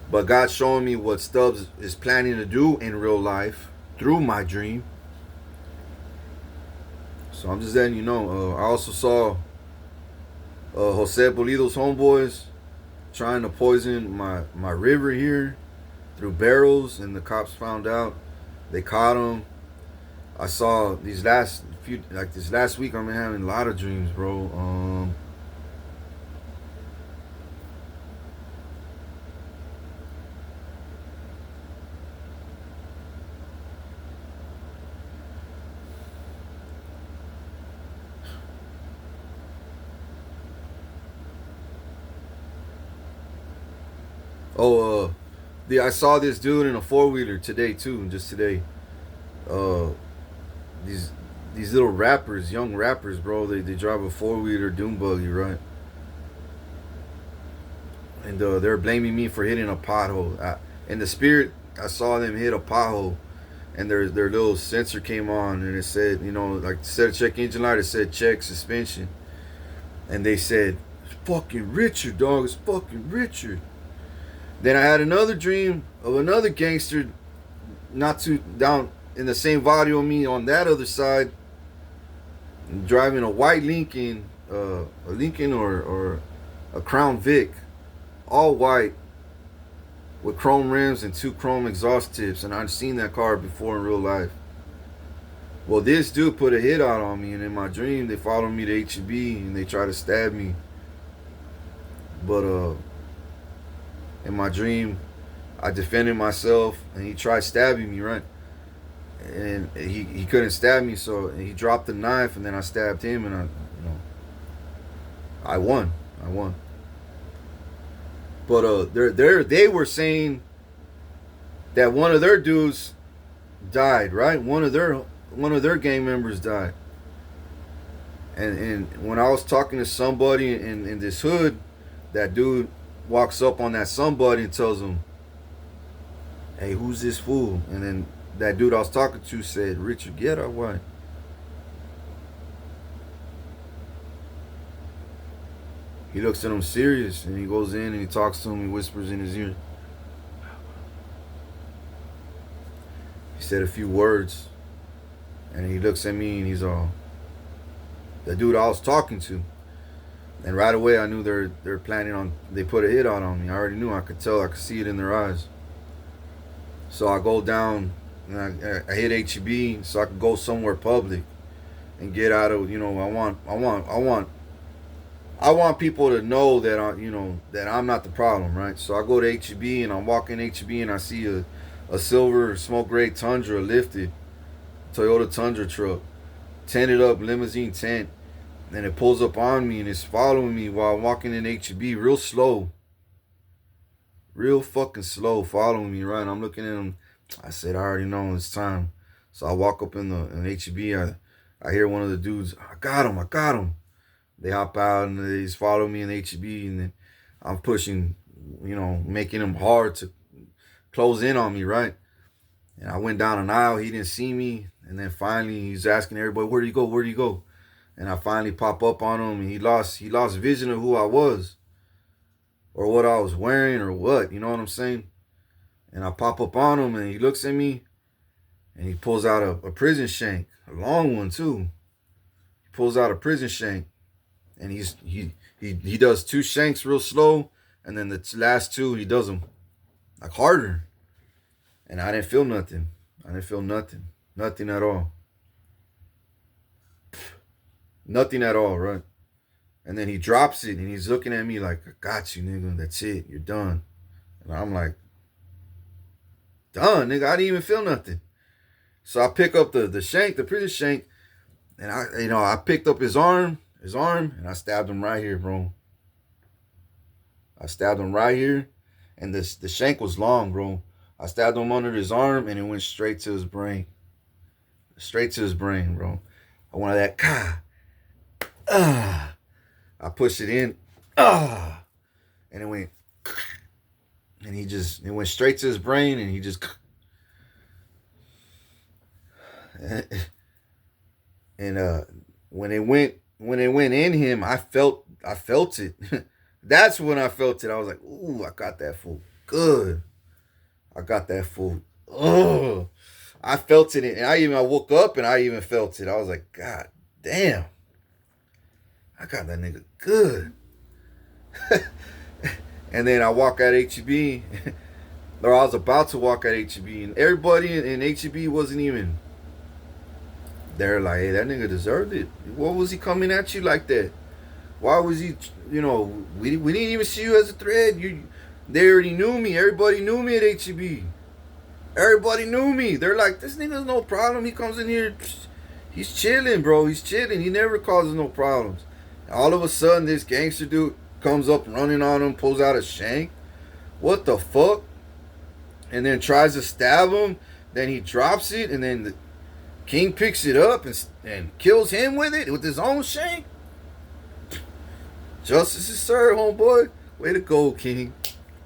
But God's showing me what Stubbs is planning to do in real life through my dream. So I'm just letting you know. I also saw Jose Pulido's homeboys trying to poison my river here through barrels, and the cops found out. They caught him. I saw this last week, I've been having a lot of dreams, bro. Oh, I saw this dude in a 4-wheeler today too, just today. Uh, these these little rappers, young rappers, bro. They drive a 4-wheeler dune buggy, right? And they're blaming me for hitting a pothole. In the spirit, I saw them hit a pothole, and their little sensor came on, and it said, you know, like instead of check engine light, it said check suspension, and they said, "It's fucking Richard, dog. It's fucking Richard." Then I had another dream of another gangster, not too down in the same body on me on that other side, driving a white Lincoln, a Lincoln or a Crown Vic, all white with chrome rims and 2 chrome exhaust tips, and I'd seen that car before in real life. Well, this dude put a hit out on me, and in my dream, they followed me to H-E-B and they tried to stab me. But in my dream, I defended myself, and he tried stabbing me, right? And he couldn't stab me, so he dropped the knife, and then I stabbed him, and I won. I won. But they were saying that one of their dudes died, right? One of their gang members died. And when I was talking to somebody in this hood, that dude walks up on that somebody and tells him, "Hey, who's this fool?" And then that dude I was talking to said, "Richard Guerra, why?" He looks at him serious, and he goes in and he talks to him. He whispers in his ear. He said a few words, and he looks at me and he's all, the dude I was talking to. And right away I knew they're planning on, they put a hit out on me. I already knew. I could tell. I could see it in their eyes. So I go down and I hit H-E-B so I could go somewhere public and get out of, you know, I want people to know that that I'm not the problem, right? So I go to H-E-B and I'm walking H-E-B and I see a silver smoke gray Tundra lifted, Toyota Tundra truck, tinted up limousine tent, and it pulls up on me and it's following me while I'm walking in H-E-B real slow, real fucking slow, following me, right? I'm looking at him. I said, I already know it's time. So I walk up in H-E-B. I hear one of the dudes, I got him. They hop out and they just follow me in H-E-B, and then I'm pushing, making them hard to close in on me, right? And I went down an aisle. He didn't see me. And then finally he's asking everybody, where do you go? Where do you go? And I finally pop up on him, and he lost vision of who I was or what I was wearing or what, you know what I'm saying? And I pop up on him, and he looks at me, and he pulls out a prison shank, a long one too. He pulls out a prison shank, and he does 2 shanks real slow, and then the last 2 he does them like harder. And I didn't feel nothing. Nothing at all. Nothing at all, right? And then he drops it, and he's looking at me like, I got you, nigga. That's it. You're done. And I'm like, done, nigga. I didn't even feel nothing. So I pick up the shank, the prison shank, and I picked up his arm, and I stabbed him right here, bro. I stabbed him right here, and the shank was long, bro. I stabbed him under his arm, and it went straight to his brain. Straight to his brain, bro. I wanted that, I pushed it in, and it went, and it went straight to his brain, and he just, and when it went in him, I felt it. That's when I felt it. I was like, ooh, I got that fool good. I got that fool. Oh, I felt it, and I woke up and I even felt it. I was like, God damn, I got that nigga good. And then I walk out H-E-B, or I was about to walk out H-E-B, and everybody in H-E-B wasn't even. They're like, hey, that nigga deserved it. What was he coming at you like that? Why was he, we didn't even see you as a threat. They already knew me. Everybody knew me at H-E-B. Everybody knew me. They're like, this nigga's no problem. He comes in here, he's chilling, bro. He's chilling. He never causes no problems. All of a sudden, this gangster dude comes up running on him, pulls out a shank. What the fuck? And then tries to stab him. Then he drops it, and then the King picks it up and kills him with it with his own shank. Justice is served, homeboy. Way to go, King.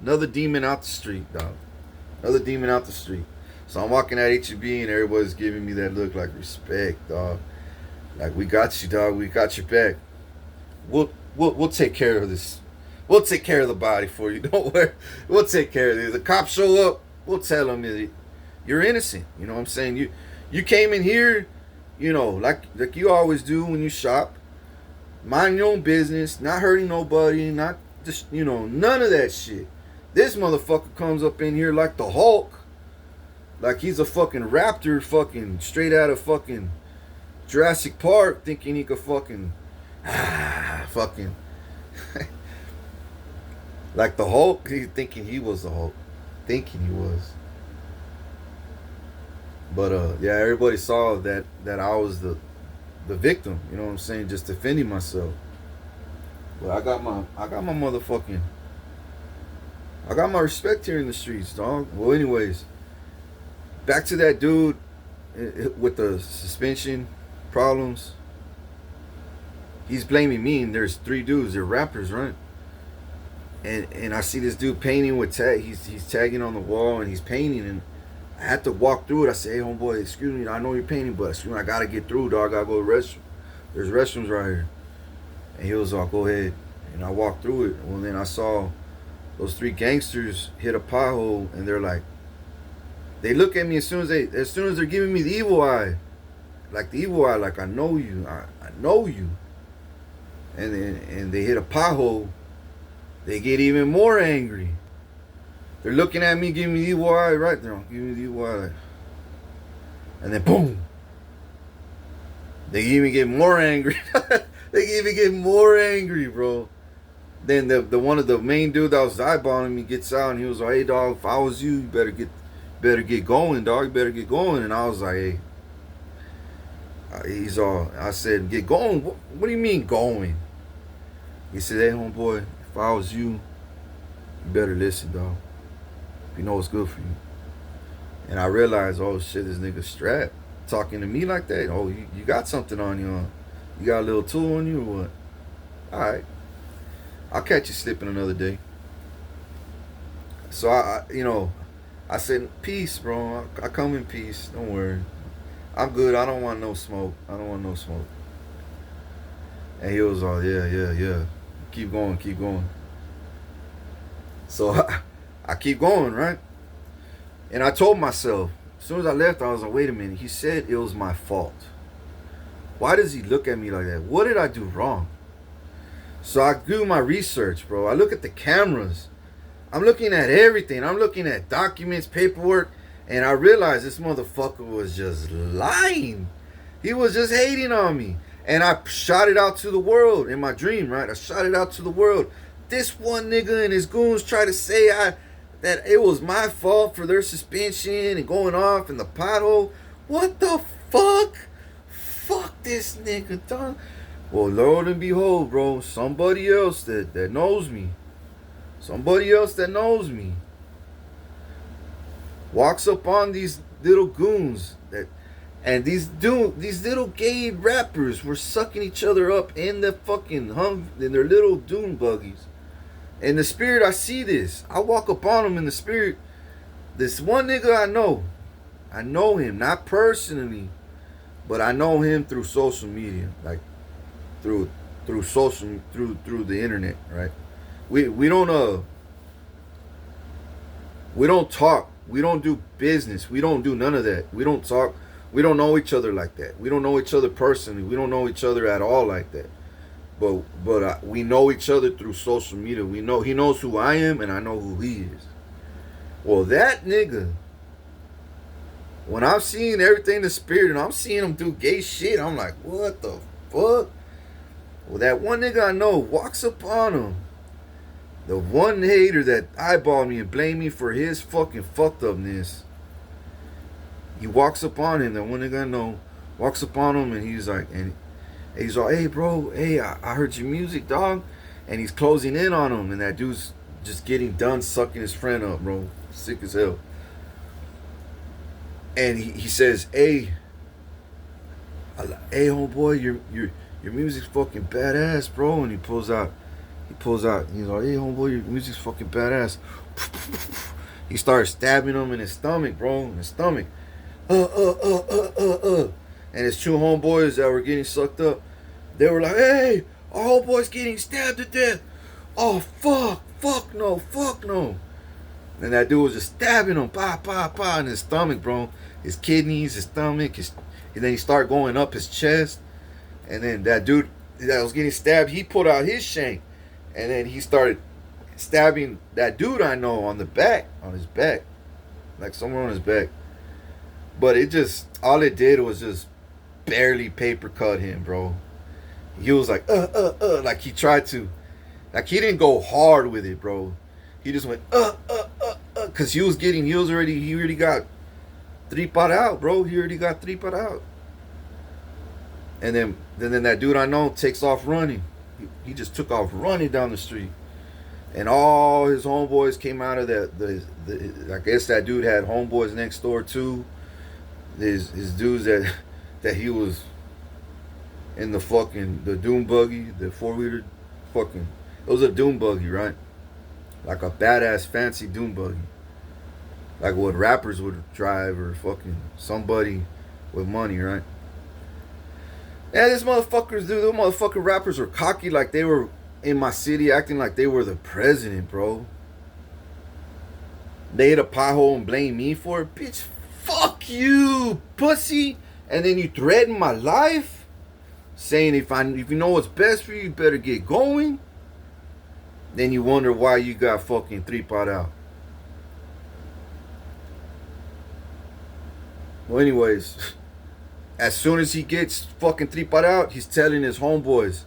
Another demon out the street, dog. Another demon out the street. So I'm walking at HEB and everybody's giving me that look like respect, dog. Like, we got you, dog. We got your back. We'll take care of this. We'll take care of the body for you. Don't worry. We'll take care of this. The cops show up. We'll tell them you're innocent. You know what I'm saying? You came in here, you know, like you always do when you shop. Mind your own business, not hurting nobody, not just, you know, none of that shit. This motherfucker comes up in here like the Hulk, like he's a fucking raptor, fucking straight out of fucking Jurassic Park, thinking he could fucking, fucking, like the Hulk. He's thinking he was the Hulk, thinking he was. But yeah, everybody saw that I was the victim, you know what I'm saying, just defending myself. But I got my motherfucking, I got my respect here in the streets, dog. Well, anyways, back to that dude with the suspension problems. He's blaming me, and there's 3 dudes. They're rappers, right? And I see this dude painting with tag. He's tagging on the wall and he's painting, and I had to walk through it. I said, hey, homeboy, excuse me, I know you're painting, but excuse me, I gotta get through, dog. I gotta go to the restroom. There's restrooms right here. And he was like, go ahead. And I walked through it. Well, then I saw those 3 gangsters hit a pothole, and they're like, they look at me as soon as they're giving me the evil eye. Like the evil eye, like, I know you. I know you. And they hit a pothole. They get even more angry. They're looking at me, giving me the evil eye right there. Giving me the evil eye. And then boom. They even get more angry. They even get more angry, bro. Then the one of the main dude that was eyeballing me gets out, and he was like, hey, dog, if I was you, you better get going, dog. You better get going. And I was like, hey. I said, get going? What do you mean going? He said, hey, homeboy, if I was you, you better listen, dog. You know what's good for you. And I realized, oh shit, this nigga strapped, talking to me like that. Oh, you got something on you, huh? You got a little tool on you or what? Alright, I'll catch you slipping another day. So I said, peace, bro. I come in peace. Don't worry, I'm good. I don't want no smoke. And he was all, yeah. Keep going. So I keep going, right? And I told myself, as soon as I left, I was like, wait a minute. He said it was my fault. Why does he look at me like that? What did I do wrong? So I do my research, bro. I look at the cameras. I'm looking at everything. I'm looking at documents, paperwork, and I realized this motherfucker was just lying. He was just hating on me. And I shot it out to the world in my dream, right? I shot it out to the world. This one nigga and his goons try to say that it was my fault for their suspension and going off in the pothole. What the fuck? Fuck this nigga, dog. Well, Lord and behold, bro, somebody else that knows me. Somebody else that knows me walks up on these little goons and these little gay rappers were sucking each other up in the fucking in their little dune buggies. In the spirit, I see this. I walk up on them in the spirit. This one nigga I know him, not personally, but I know him through social media, like through the internet, right? We don't talk. We don't do business. We don't do none of that. We don't talk. We don't know each other like that. We don't know each other personally. We don't know each other at all like that. But we know each other through social media. We know he knows who I am and I know who he is. Well, that nigga, when I'm seeing everything in the spirit and I'm seeing him do gay shit, I'm like, what the fuck? Well, that one nigga I know walks up on him. The one hater that eyeballed me and blamed me for his fucking fucked upness. He walks up on him, that one nigga I know, walks up on him and he's like, hey bro, hey, I heard your music, dog. And he's closing in on him, and that dude's just getting done sucking his friend up, bro. Sick as hell. And he says, hey, homeboy, your music's fucking badass, bro. And he pulls out, he's like, hey, homeboy, your music's fucking badass. He starts stabbing him in his stomach, bro, in his stomach. And his two homeboys that were getting sucked up, they were like, hey, our homeboy's getting stabbed to death. Oh, fuck no. And that dude was just stabbing him, in his stomach, bro. His kidneys, his stomach, and then he started going up his chest. And then that dude that was getting stabbed, he pulled out his shank. And then he started stabbing that dude I know on his back. Like somewhere on his back. But all it did was just barely paper cut him, bro. He was like, like he tried to. Like he didn't go hard with it, bro. He just went, cause he already got 3 pot out, bro. He already got 3 pot out. And then that dude I know takes off running. He just took off running down the street. And all his homeboys came out of I guess that dude had homeboys next door too. His dudes that he was in the doom buggy, the 4-wheeler, fucking, it was a doom buggy, right? Like a badass fancy doom buggy. Like what rappers would drive, or fucking somebody with money, right? Yeah, these motherfucking rappers were cocky, like they were in my city acting like they were the president, bro. They hit a pothole and blame me for it. Bitch, fuck you, pussy. And then you threaten my life, saying if you know what's best for you, you better get going. Then you wonder why you got fucking 3 pot out. Well, anyways, as soon as he gets fucking 3 pot out, he's telling his homeboys,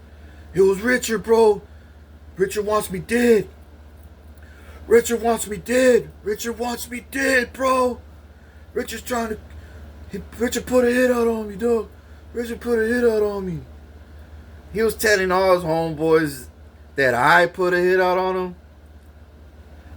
it was Richard, bro. Richard wants me dead. Richard wants me dead, bro. Richard's trying to... Richard put a hit out on me, dog. Richard put a hit out on me. He was telling all his homeboys that I put a hit out on him.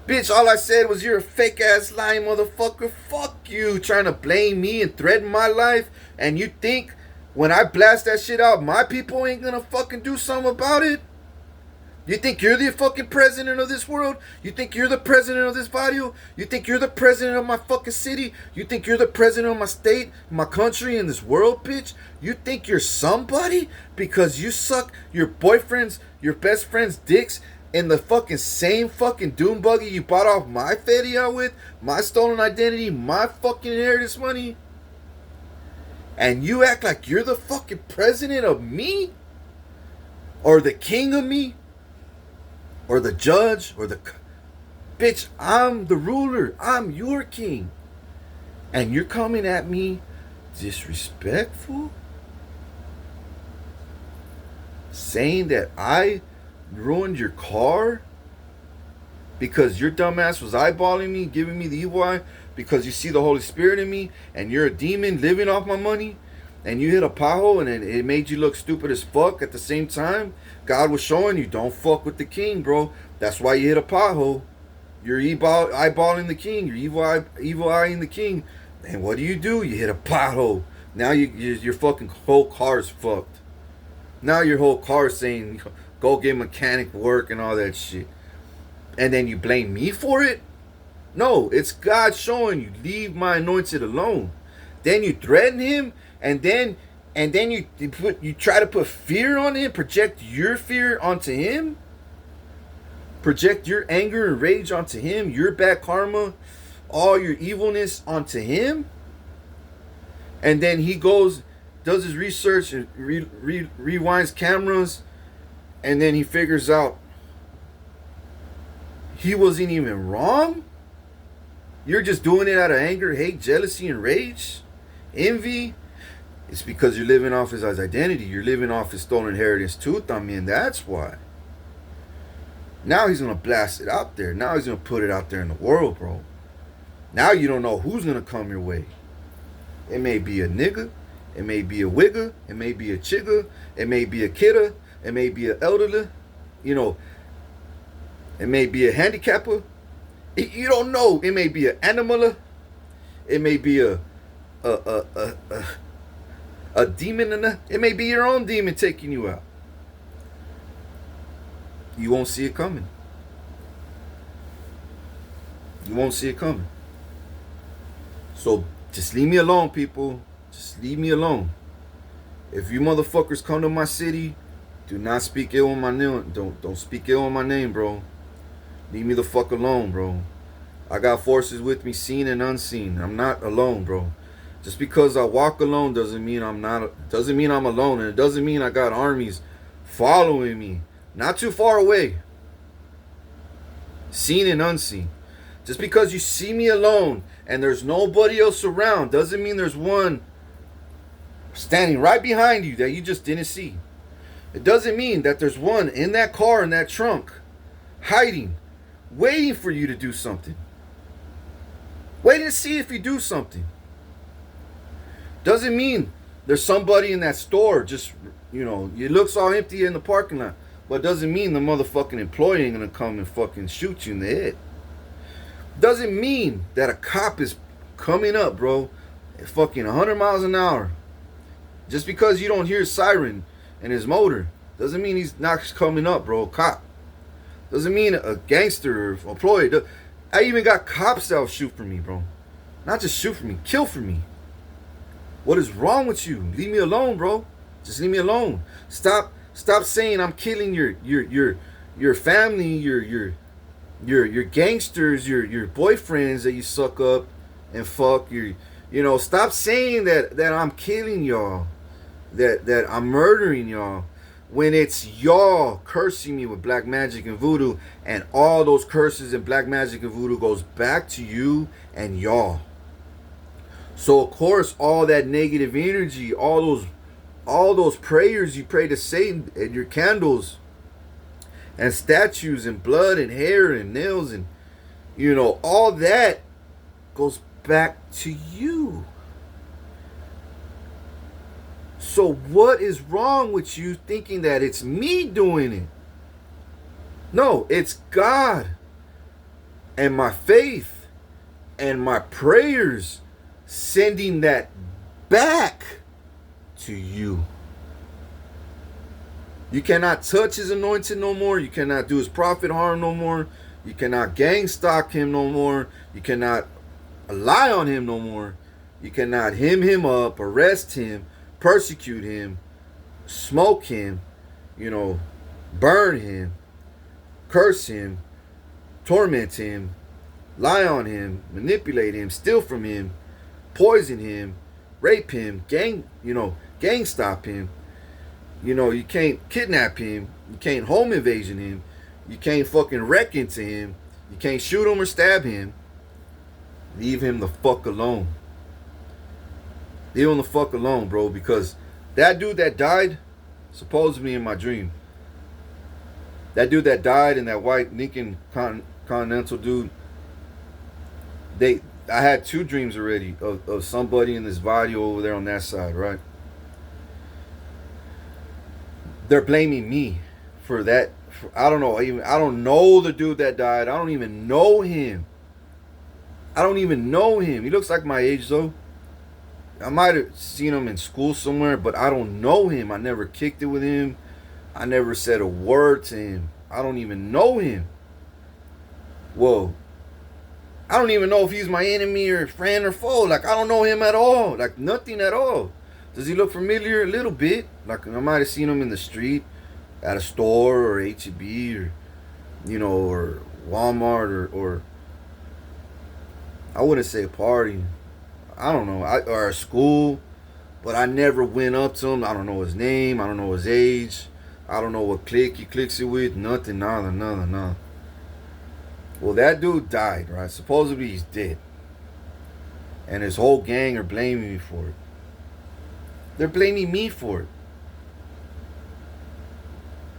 Bitch, all I said was you're a fake ass lying motherfucker. Fuck you, trying to blame me and threaten my life. And you think when I blast that shit out, my people ain't gonna fucking do something about it? You think you're the fucking president of this world? You think you're the president of this barrio? You think you're the president of my fucking city? You think you're the president of my state, my country, and this world, bitch? You think you're somebody because you suck your boyfriend's, your best friend's dicks in the fucking same fucking doom buggy you bought off my feria with, my stolen identity, my fucking inheritance money? And you act like you're the fucking president of me? Or the king of me? Or the judge? Or the... Bitch, I'm the ruler. I'm your king. And you're coming at me disrespectful? Saying that I ruined your car? Because your dumbass was eyeballing me, giving me the evil eye? Because you see the Holy Spirit in me? And you're a demon living off my money? And you hit a pothole and it made you look stupid as fuck at the same time? God was showing you, don't fuck with the king, bro. That's why you hit a pothole. You're eyeballing the king. You're evil eyeing the king. And what do? You hit a pothole. Now your fucking whole car's fucked. Now your whole car's saying, go get mechanic work and all that shit. And then you blame me for it? No, it's God showing you, leave my anointed alone. Then you threaten him, and then you try to put fear on him, project your fear onto him, project your anger and rage onto him, your bad karma, all your evilness onto him. And then he goes, does his research and rewinds cameras, and then he figures out he wasn't even wrong. You're just doing it out of anger, hate, jealousy, and rage, envy. It's because you're living off his identity. You're living off his stolen inheritance too, también. That's why. Now he's going to blast it out there. Now he's going to put it out there in the world, bro. Now you don't know who's going to come your way. It may be a nigga. It may be a wigger. It may be a chigga. It may be a kidda. It may be an elderly. You know, It may be a handicapper. You don't know. It may be an animal. It may be a a a, a, a demon. It may be your own demon taking you out. You won't see it coming. You won't see it coming. So just leave me alone, people. Just leave me alone. If you motherfuckers come to my city, do not speak ill on my name. Don't speak ill on my name, bro. Leave me the fuck alone, bro. I got forces with me, seen and unseen. I'm not alone, bro. Just because I walk alone doesn't mean I'm alone, and it doesn't mean I got armies following me. Not too far away. Seen and unseen. Just because you see me alone and there's nobody else around doesn't mean there's one standing right behind you that you just didn't see. It doesn't mean that there's one in that car, in that trunk, hiding, waiting for you to do something. Waiting to see if you do something. Doesn't mean there's somebody in that store just, it looks all empty in the parking lot. But doesn't mean the motherfucking employee ain't gonna come and fucking shoot you in the head. Doesn't mean that a cop is coming up, bro, at fucking 100 miles an hour. Just because you don't hear a siren and his motor doesn't mean he's not coming up, bro. Cop. Doesn't mean a gangster or employee. I even got cops that'll shoot for me, bro. Not just shoot for me, kill for me. What is wrong with you? Leave me alone, bro. Just leave me alone. Stop saying I'm killing your family, your gangsters, your boyfriends that you suck up and fuck. Stop saying that I'm killing y'all, that I'm murdering y'all, when it's y'all cursing me with black magic and voodoo, and all those curses and black magic and voodoo goes back to you and y'all. So of course all that negative energy, all those prayers you pray to Satan and your candles and statues and blood and hair and nails and all that goes back to you. So what is wrong with you thinking that it's me doing it? No, it's God and my faith and my prayers sending that back to you. You cannot touch his anointed no more. You cannot do his prophet harm no more. You cannot gang stalk him no more. You cannot lie on him no more. You cannot him up, arrest him, persecute him, smoke him, burn him, curse him, torment him, lie on him, manipulate him, steal from him, poison him, rape him, gang stop him. You can't kidnap him. You can't home invasion him. You can't fucking wreck into him. You can't shoot him or stab him. Leave him the fuck alone. Leave him the fuck alone, bro, because that dude that died, supposedly in my dream, that dude that died and that white Lincoln Continental dude, I had 2 dreams already of somebody in this body over there on that side, right? They're blaming me for that. I don't know. I don't know the dude that died. I don't even know him. He looks like my age though. I might have seen him in school somewhere, but I don't know him. I never kicked it with him. I never said a word to him. I don't even know him. Whoa. I don't even know if he's my enemy or friend or foe. Like, I don't know him at all. Like, nothing at all. Does he look familiar? A little bit. Like, I might have seen him in the street, at a store, or H-E-B, or, or Walmart, or I wouldn't say a party. I don't know. Or a school. But I never went up to him. I don't know his name. I don't know his age. I don't know what clique he clicks it with. Nothing. Nada. Well, that dude died, right? Supposedly he's dead. And his whole gang are blaming me for it. They're blaming me for it.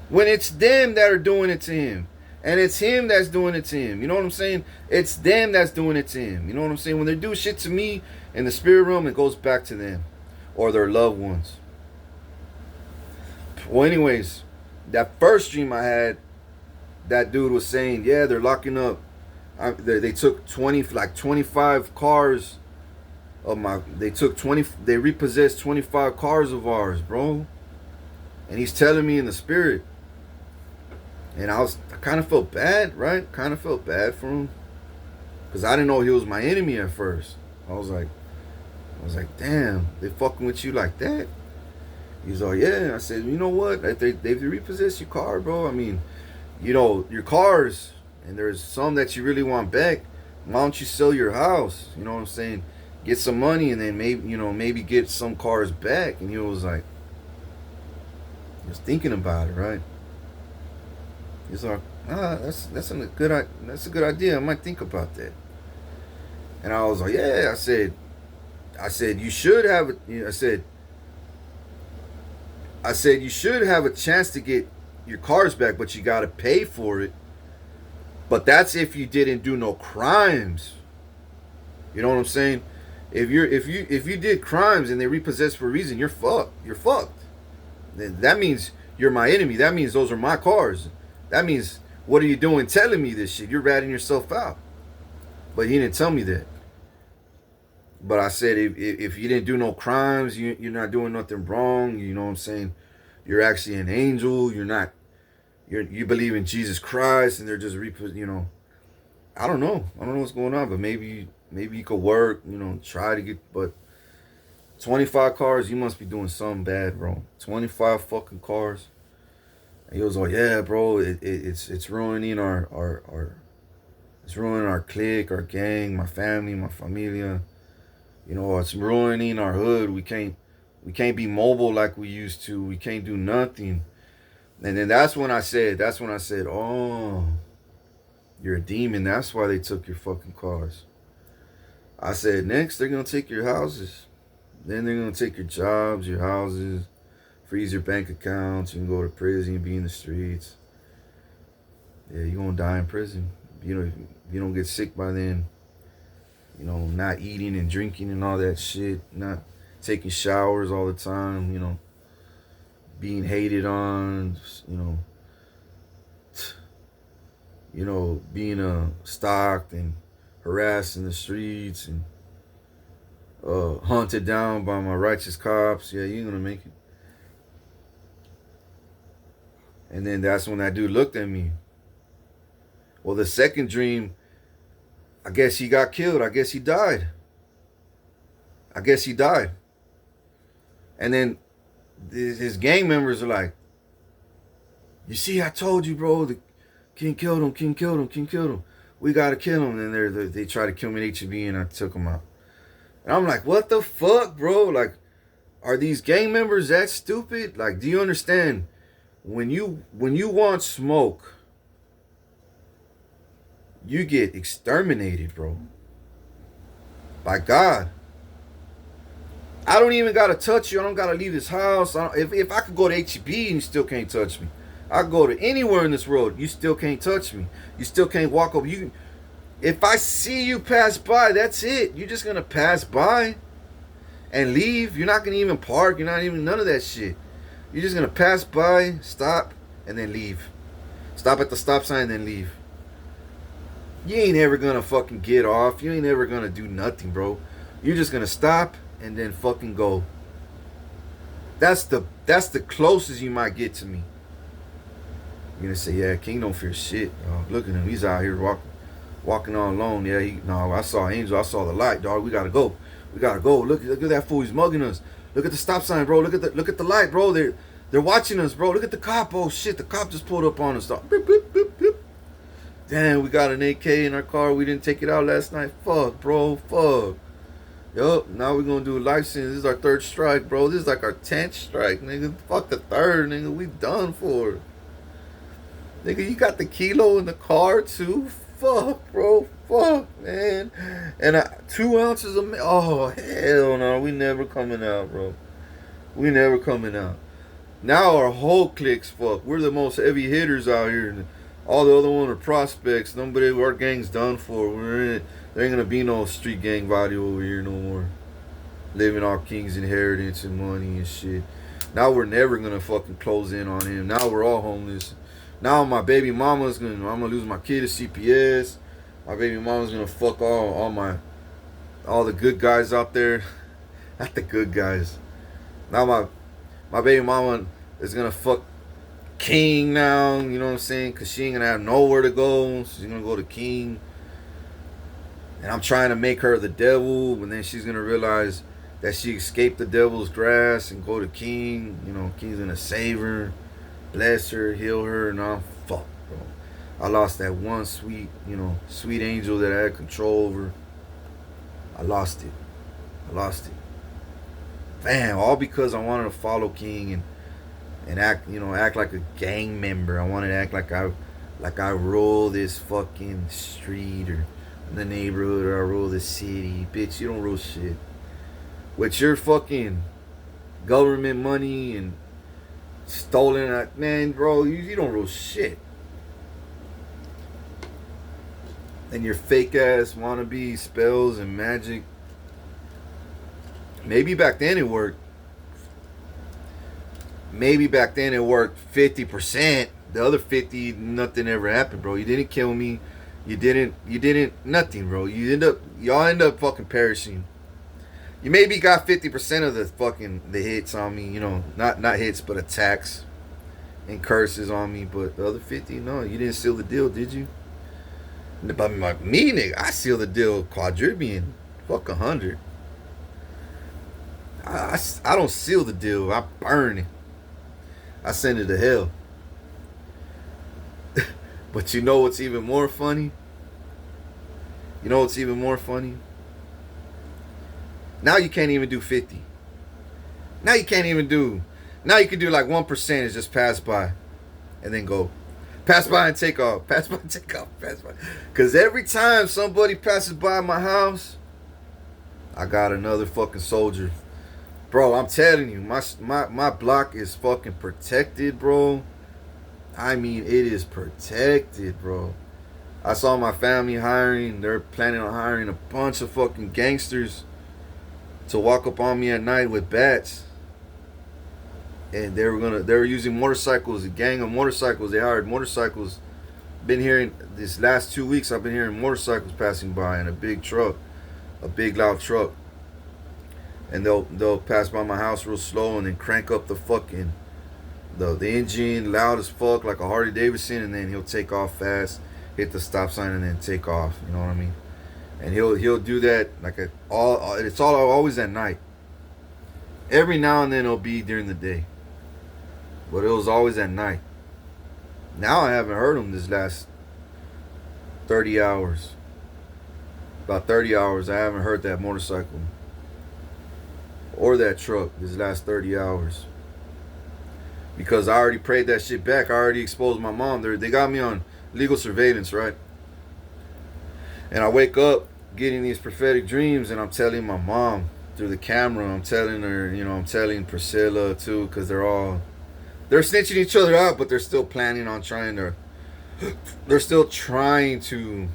When it's them that are doing it to him. And it's him that's doing it to him. You know what I'm saying? It's them that's doing it to him. You know what I'm saying? When they do shit to me in the spirit realm, it goes back to them. Or their loved ones. Well, anyways, that first dream I had, that dude was saying, yeah, they're locking up. They took 25 cars of my. They took 20. They repossessed 25 cars of ours, bro. And he's telling me in the spirit, and I kind of felt bad, right? Kind of felt bad for him, because I didn't know he was my enemy at first. I was like, damn, they fucking with you like that? He's like, yeah. I said, you know what? They've repossessed your car, bro. I mean, your cars, and there's some that you really want back. Why don't you sell your house? You know what I'm saying? Get some money, and then maybe get some cars back. And he was like, he was thinking about it, right? He's like, that's a good idea. I might think about that. And I was like, yeah. I said you should have it. I said you should have a chance to get your cars back, but you got to pay for it. But that's if you didn't do no crimes. You know what I'm saying? If you did crimes and they repossessed for a reason, you're fucked. You're fucked. That means you're my enemy. That means those are my cars. That means, what are you doing telling me this shit? You're ratting yourself out. But he didn't tell me that. But I said, if you didn't do no crimes, you're not doing nothing wrong. You know what I'm saying? You're actually an angel. You believe in Jesus Christ, and they're just I don't know. I don't know what's going on, but maybe you could work. Try to get. But 25 cars, you must be doing something bad, bro. 25 fucking cars. And he was like, yeah, bro, it's ruining it's ruining our clique, our gang, my family, my familia. It's ruining our hood. We can't be mobile like we used to. We can't do nothing. And then that's when I said, oh, you're a demon. That's why they took your fucking cars. I said, next they're gonna take your houses. Then they're gonna take your jobs, your houses, freeze your bank accounts. You can go to prison and be in the streets. Yeah, you're gonna die in prison. If you don't get sick by then. Not eating and drinking and all that shit. Not taking showers all the time. Being hated on. Being stalked and harassed in the streets and hunted down by my righteous cops. Yeah, you ain't gonna make it. And then that's when that dude looked at me. Well, the second dream, I guess he got killed. I guess he died. And then his gang members are like, you see, I told you, bro, the king killed him. We got to kill him. And they try to kill me in HEB, and I took him out. And I'm like, what the fuck, bro? Like, are these gang members that stupid? Like, do you understand? When you want smoke, you get exterminated, bro. By God. I don't even gotta touch you. I don't gotta leave this house. If I could go to HEB and you still can't touch me. I could go to anywhere in this world, you still can't touch me. You still can't walk over. If I see you pass by, that's it. You're just gonna pass by and leave. You're not gonna even park. You're not even none of that shit. You're just gonna pass by, stop, and then leave. Stop at the stop sign and then leave. You ain't ever gonna fucking get off. You ain't ever gonna do nothing, bro. You're just gonna stop and then fucking go. That's the closest you might get to me. You're gonna say, yeah, King don't fear shit. Look at him. He's out here walking all alone. Yeah, I saw Angel. I saw the light, dog. We gotta go. Look at that fool. He's mugging us. Look at the stop sign, bro. Look at the light, bro. They're watching us, bro. Look at the cop. Oh shit, the cop just pulled up on us. Dog. Beep, beep, beep, beep. Damn, we got an AK in our car. We didn't take it out last night. Fuck, bro. Fuck. Yup, now we're gonna do a life sentence. This is our third strike, bro. This is like our 10th strike, nigga. Fuck the third, nigga. We done for. Nigga, you got the kilo in the car, too? Fuck, bro. Fuck, man. And 2 ounces of... Oh, hell no. We never coming out, bro. We never coming out. Now our whole clique's fucked. We're the most heavy hitters out here. All the other ones are prospects. Nobody, our gang's done for. There ain't gonna be no street gang value over here no more. Living off King's inheritance and money and shit. Now we're never gonna fucking close in on him. Now we're all homeless. Now my baby mama's gonna, I'm gonna lose my kid to CPS. My baby mama's gonna fuck all the good guys out there. Not the good guys. Now my baby mama is gonna fuck King now, you know what I'm saying? Cause she ain't gonna have nowhere to go. She's gonna go to King. And I'm trying to make her the devil, but then she's gonna realize that she escaped the devil's grasp and go to King. You know, King's gonna save her, bless her, heal her, and I'm fucked, bro. I lost that one sweet, sweet angel that I had control over. I lost it. Damn, all because I wanted to follow King and act like a gang member. I wanted to act like I rule this fucking street or the neighborhood, or I rule the city. Bitch, you don't rule shit. With your fucking government money and stolen, man, bro, you don't rule shit. And your fake ass wannabe spells and magic. Maybe back then it worked. Maybe back then it worked 50%. The other 50, nothing ever happened, bro. You didn't kill me. You didn't nothing, bro. Y'all end up fucking perishing. You maybe got 50% of the hits on me, not hits, but attacks and curses on me. But the other 50, no, you didn't seal the deal, did you? But me, nigga, I sealed the deal quadrillion. Fuck 100. I don't seal the deal. I burn it. I send it to hell. But you know what's even more funny? Now you can't even do 50. Now you can do like 1% is just pass by and then go. Pass by and take off. Pass by and take off. Pass by. Because every time somebody passes by my house, I got another fucking soldier. Bro, I'm telling you, my block is fucking protected, bro. I mean, it is protected, bro. I saw my family they're planning on hiring a bunch of fucking gangsters to walk up on me at night with bats. And they were using motorcycles, a gang of motorcycles. They hired motorcycles. Been hearing this last 2 weeks, I've been hearing motorcycles passing by in a big truck, a big loud truck. And they'll pass by my house real slow and then crank up the fucking the engine loud as fuck like a Harley Davidson, and then he'll take off fast, hit the stop sign, and then take off. You know what I mean? And he'll do that like it's always at night. Every now and then it'll be during the day, but it was always at night. Now I haven't heard him this last 30 hours. About 30 hours, I haven't heard that motorcycle or that truck this last 30 hours. Because I already prayed that shit back. I already exposed my mom. They got me on legal surveillance, right? And I wake up getting these prophetic dreams, and I'm telling my mom through the camera. I'm telling her, I'm telling Priscilla too, because they're snitching each other out, but they're still planning on they're still trying to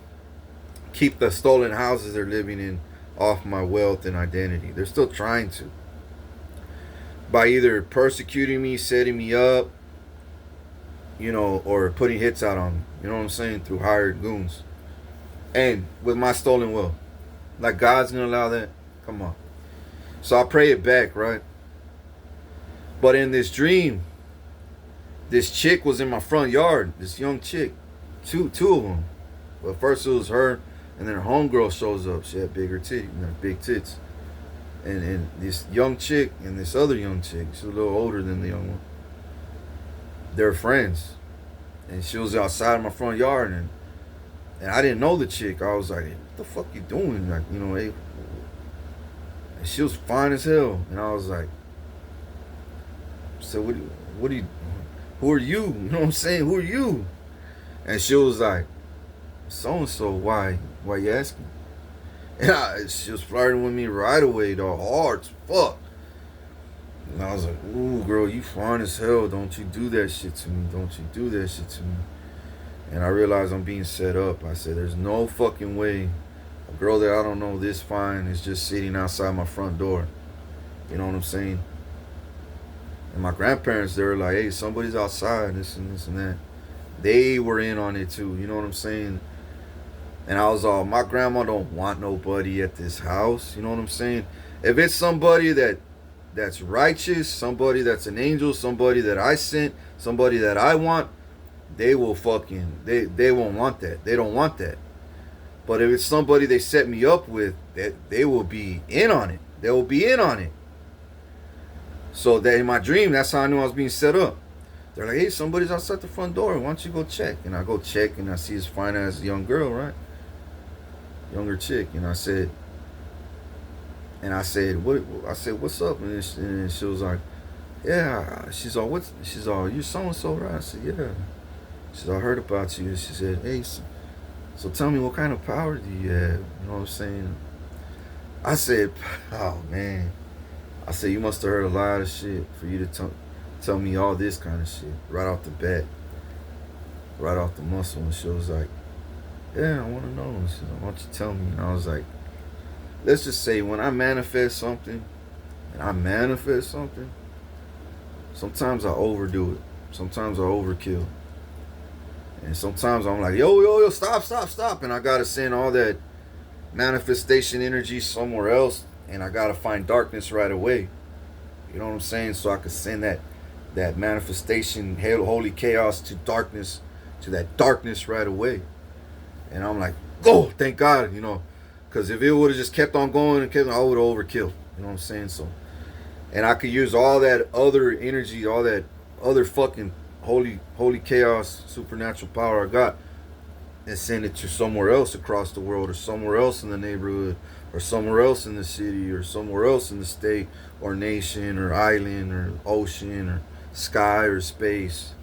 keep the stolen houses they're living in off my wealth and identity. They're still trying to. By either persecuting me, setting me up, or putting hits out on me. You know what I'm saying? Through hired goons. And with my stolen wealth. Like God's gonna allow that? Come on. So I pray it back, right? But in this dream, this chick was in my front yard. This young chick. Two of them. Well, first it was her, and then her homegirl shows up. She had big tits. And this young chick and this other young chick, she's a little older than the young one. They're friends. And she was outside of my front yard, and I didn't know the chick. I was like, hey, what the fuck you doing? Like, hey. And she was fine as hell. And I was like, so who are you? You know what I'm saying? Who are you? And she was like, so-and-so, why you asking? And she was flirting with me right away, though, hard as fuck. And I was like, ooh, girl, you fine as hell. Don't you do that shit to me. And I realized I'm being set up. I said, there's no fucking way a girl that I don't know this fine is just sitting outside my front door. You know what I'm saying? And my grandparents, they were like, hey, somebody's outside, this and that. They were in on it too. You know what I'm saying? And I was all, my grandma don't want nobody at this house. You know what I'm saying? If it's somebody that's righteous, somebody that's an angel, somebody that I sent, somebody that I want, they will fucking they won't want that. They don't want that. But if it's somebody they set me up with, that they will be in on it. They will be in on it. So that in my dream, that's how I knew I was being set up. They're like, hey, somebody's outside the front door. Why don't you go check? And I go check, and I see this fine ass young girl, right? Younger chick. And I said, what? I said, what's up? And she was like, yeah. She's all, what's? She's all, you so and so, right? I said, yeah. She's all, I heard about you. And she said, hey, so tell me, what kind of power do you have? You know what I'm saying? I said, oh man. I said, you must have heard a lot of shit for you to tell me all this kind of shit right off the bat, right off the muscle. And she was like, yeah, I want to know. She said, why don't you tell me? And I was like, let's just say when I manifest something, sometimes I overdo it. Sometimes I overkill. And sometimes I'm like, yo, stop. And I got to send all that manifestation energy somewhere else. And I got to find darkness right away. You know what I'm saying? So I could send that manifestation, holy chaos to darkness, to that darkness right away. And I'm like, go, thank God, you know. Because if it would have just kept on going and kept on, I would have overkilled. You know what I'm saying? So, and I could use all that other energy, all that other fucking holy chaos, supernatural power I got, and send it to somewhere else across the world, or somewhere else in the neighborhood, or somewhere else in the city, or somewhere else in the state, or nation, or island, or ocean, or sky, or space.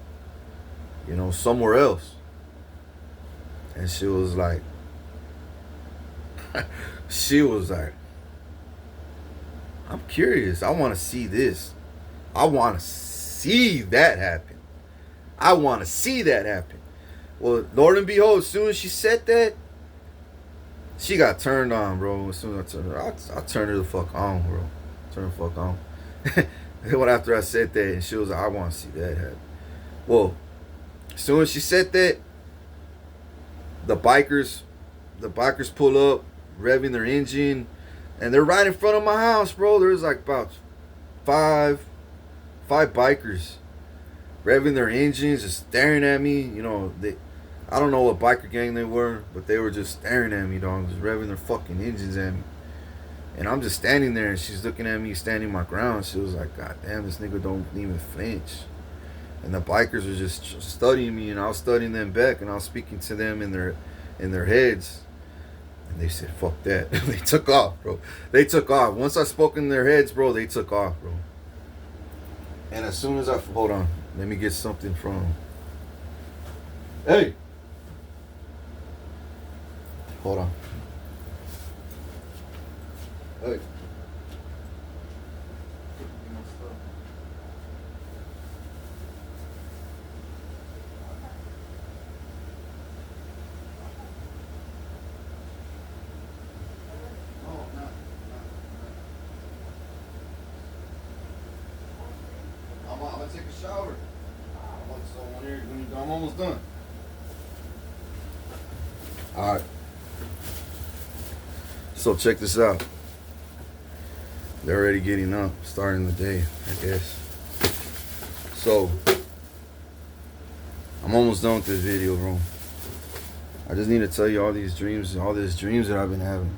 You know, somewhere else. And she was like, I'm curious. I want to see this. I want to see that happen. Well, Lord and behold, as soon as she said that, she got turned on, bro. As soon as I turned her, I turned her the fuck on, bro. Turn the fuck on. Then after I said that, and she was like, I want to see that happen. Well, as soon as she said that, the bikers pull up, revving their engine, and they're right in front of my house, bro. There's like about five bikers revving their engines, just staring at me. You know, I don't know what biker gang they were, but they were just staring at me, dog, just revving their fucking engines at me. And I'm just standing there, and she's looking at me, standing my ground. She was like, God damn, this nigga don't even flinch. And the bikers were just studying me, and I was studying them back, and I was speaking to them in their heads. And they said, fuck that. They took off, bro. They took off. Once I spoke in their heads, bro, they took off, bro. And as soon as hold on, let me get something from, hey, hold on. Hey. I'm gonna take a shower. I'm almost done. Alright. So check this out. They're already getting up, starting the day, I guess. So I'm almost done with this video, bro. I just need to tell you all these dreams that I've been having.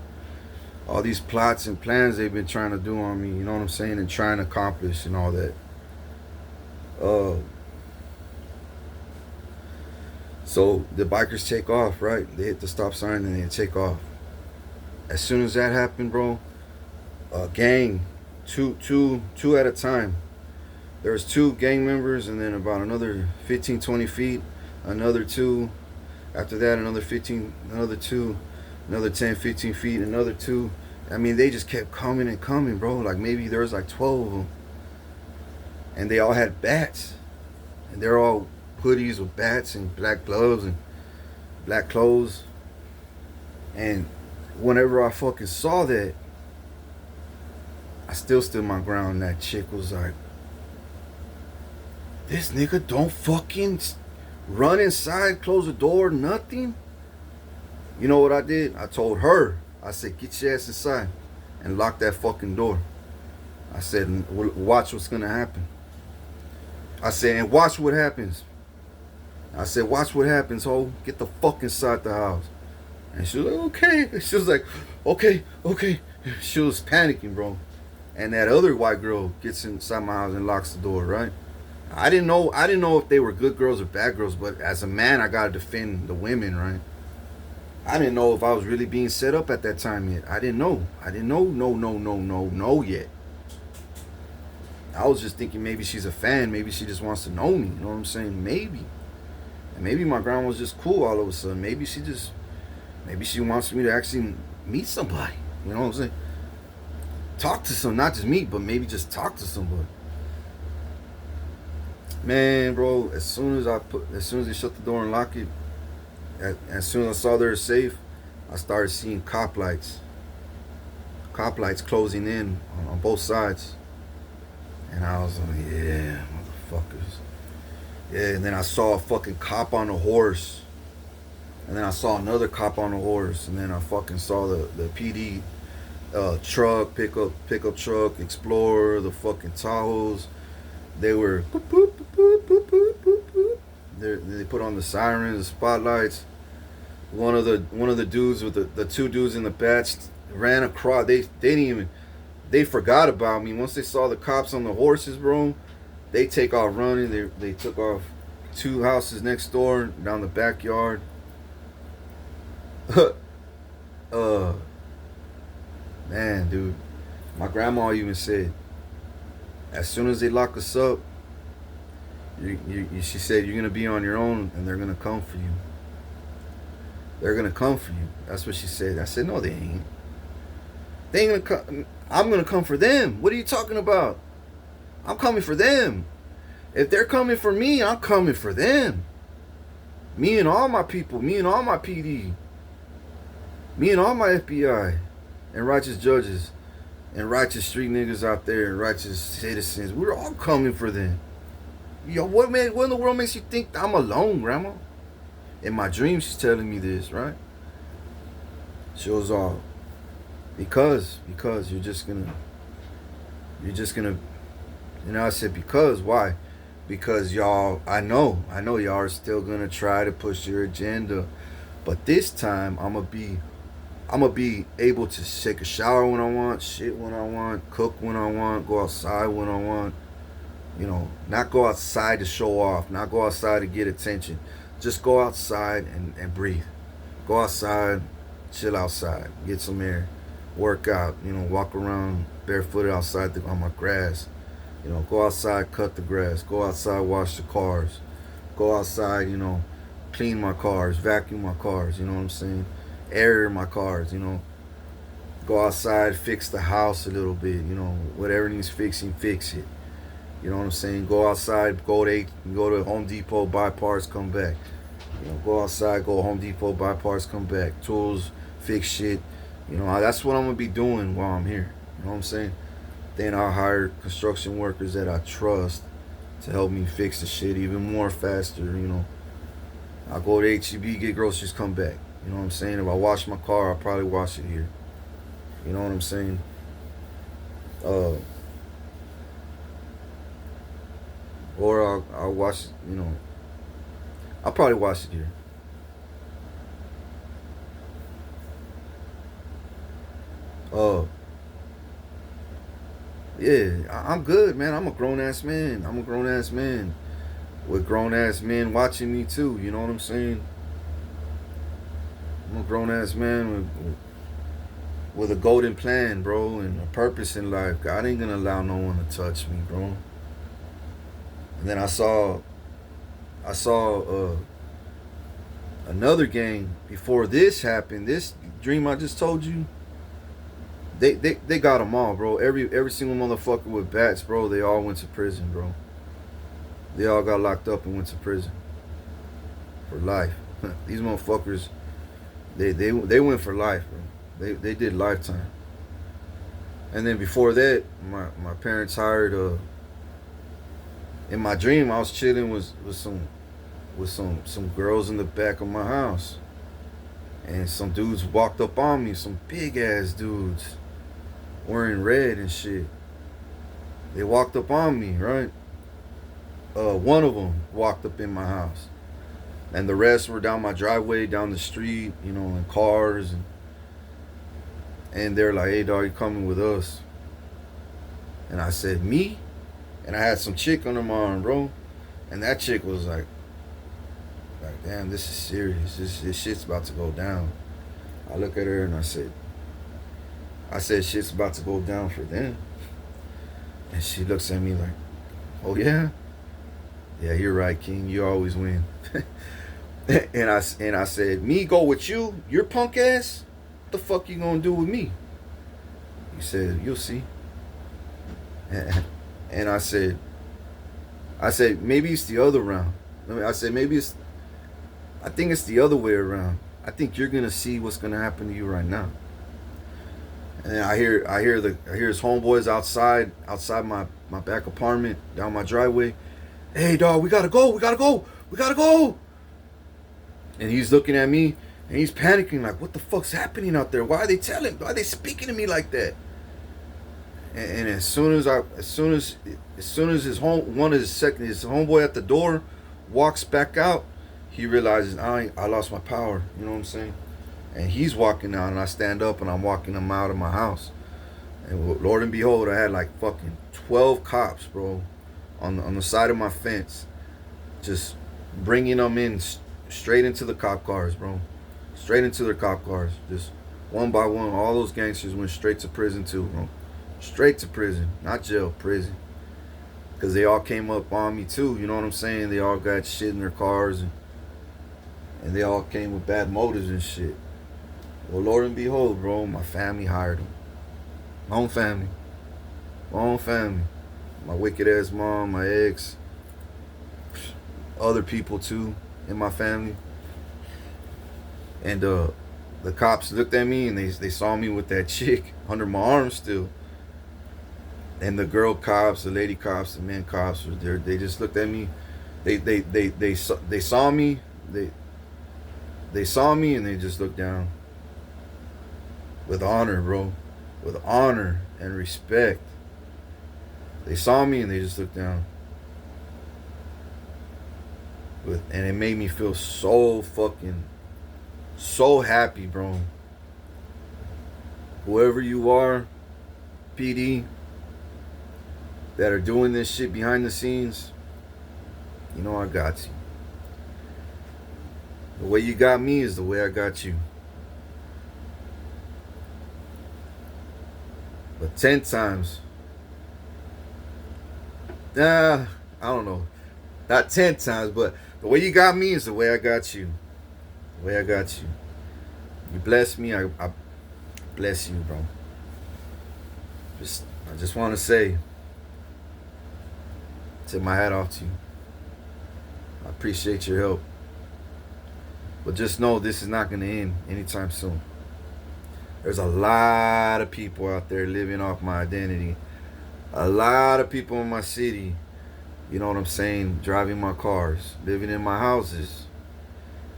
All these plots and plans they've been trying to do on me, you know what I'm saying, and trying to accomplish and all that. So the bikers take off, right? They hit the stop sign and they take off. As soon as that happened, bro, a gang, two at a time. There was 2 gang members, and then about another 15, 20 feet, another 2. After that, another 15, another 2, another 10, 15 feet, another 2. I mean, they just kept coming and coming, bro. Like maybe there was like 12 of them. And they all had bats. And they're all hoodies with bats and black gloves and black clothes. And whenever I fucking saw that, I still stood my ground. That chick was like, this nigga don't fucking Run inside, close the door, nothing. You know what I did? I told her, I said, get your ass inside and lock that fucking door. I said, watch what's gonna happen. I said, and watch what happens. I said, watch what happens, ho. Get the fuck inside the house. And she was like, okay. She was like, okay, okay. She was panicking, bro. And that other white girl gets inside my house and locks the door, right? I didn't know if they were good girls or bad girls, but as a man, I gotta defend the women, right? I didn't know if I was really being set up at that time yet. I didn't know. No yet. I was just thinking maybe she's a fan. Maybe she just wants to know me. You know what I'm saying? Maybe. And maybe my grandma was just cool all of a sudden. Maybe she wants me to actually meet somebody. You know what I'm saying? Talk to some, not just me, but maybe just talk to somebody. Man, bro, as soon as they shut the door and lock it, as soon as I saw they were safe, I started seeing cop lights closing in on both sides. And I was like, yeah, motherfuckers. Yeah, and then I saw a fucking cop on a horse. And then I saw another cop on a horse. And then I fucking saw the PD truck, pickup truck, Explorer, the fucking Tahoes. They were boop, boop, boop, boop, boop, boop, boop. They put on the sirens, the spotlights. One of the dudes with the two dudes in the batch ran across. They forgot about me. Once they saw the cops on the horses, bro, they take off running. They took off 2 houses next door down the backyard. Man, dude, my grandma even said, as soon as they lock us up, she said, you're gonna be on your own, and they're gonna come for you. They're gonna come for you. That's what she said. I said, no, they ain't. They ain't gonna come. I'm gonna come for them. What are you talking about? I'm coming for them. If they're coming for me, I'm coming for them. Me and all my people. Me and all my PD. Me and all my FBI and righteous judges and righteous street niggas out there and righteous citizens. We're all coming for them. Yo, what in the world makes you think I'm alone, Grandma? In my dreams, she's telling me this, right? She was all, because you're just gonna, you know, I said, because, why? Because y'all, I know y'all are still gonna try to push your agenda, but this time I'm gonna be able to take a shower when I want, shit when I want, cook when I want, go outside when I want. You know, not go outside to show off, not go outside to get attention. Just go outside and breathe. Go outside, chill outside, get some air, work out, you know, walk around barefooted outside on my grass. You know, go outside, cut the grass. Go outside, wash the cars. Go outside, you know, clean my cars, vacuum my cars, you know what I'm saying? Air my cars, you know. Go outside, fix the house a little bit, you know, whatever needs fixing, fix it. You know what I'm saying? Go outside, go to Home Depot, buy parts, come back. You know, go outside, go to Home Depot, buy parts, come back. Tools, fix shit. You know, that's what I'm gonna be doing while I'm here. You know what I'm saying? Then I'll hire construction workers that I trust to help me fix the shit even more faster, you know. I'll go to HEB, get groceries, come back. You know what I'm saying? If I wash my car, I'll probably wash it here. You know what I'm saying? Or I'll wash, you know, I'll probably wash it here. Yeah, I'm good, man. I'm a grown ass man. I'm a grown ass man with grown ass men watching me too. You know what I'm saying? I'm a grown ass man with a golden plan, bro, and a purpose in life. God ain't gonna allow no one to touch me, bro. And then I saw another gang before this happened. This dream I just told you. They got them all, bro. Every single motherfucker with bats, bro. They all went to prison, bro. They all got locked up and went to prison for life. These motherfuckers, they went for life, bro. They did lifetime. And then before that, my parents hired in my dream I was chilling with with some girls in the back of my house, and some dudes walked up on me, some big ass dudes wearing red and shit. They walked up on me, right? One of them walked up in my house, and the rest were down my driveway, down the street, in cars, and they're like, "Hey, dog, you coming with us?" And I said, "Me?" And I had some chick under my arm, bro, and that chick was like, "Damn, this is serious. This shit's about to go down." I look at her and I said, "Shit's about to go down for them." And she looks at me like, "Oh yeah, yeah, you're right, King. You always win." and I said, "Me go with you? Your punk ass? What the fuck you gonna do with me?" He said, "You'll see." And I said, "Maybe it's the other round." I said, I think it's the other way around. I think you're gonna see what's gonna happen to you right now. And then I hear his homeboys outside my back apartment, down my driveway. "Hey, dog, we gotta go. And he's looking at me and he's panicking like, "What the fuck's happening out there? Why are they speaking to me like that?" And as soon as his his homeboy at the door walks back out, he realizes I lost my power. You know what I'm saying? And he's walking out, and I stand up and I'm walking him out of my house. And Lord and behold, I had like fucking 12 cops, bro, on the side of my fence, just bringing them in straight into the cop cars, bro, straight into their cop cars, just one by one. All those gangsters went straight to prison too, bro. Straight to prison, not jail, prison. Because they all came up on me too, you know what I'm saying? They all got shit in their cars, and they all came with bad motives and shit. Well, Lord and behold, bro, my family hired them. My own family. My wicked ass mom, my ex, other people too in my family. And the cops looked at me and they saw me with that chick under my arm still. And the girl cops, the lady cops, the men cops were there. They just looked at me. They saw me. They saw me and they just looked down. With honor, bro. With honor and respect. They saw me and they just looked down. And it made me feel so happy, bro. Whoever you are, PD, that are doing this shit behind the scenes, you know I got you. The way you got me is the way I got you. But 10 times. I don't know. Not 10 times, but the way you got me is the way I got you. The way I got you. You bless me, I bless you, bro. I just want to say, tip my hat off to you. I appreciate your help. But just know this is not going to end anytime soon. There's a lot of people out there living off my identity. A lot of people in my city, you know what I'm saying, driving my cars, living in my houses.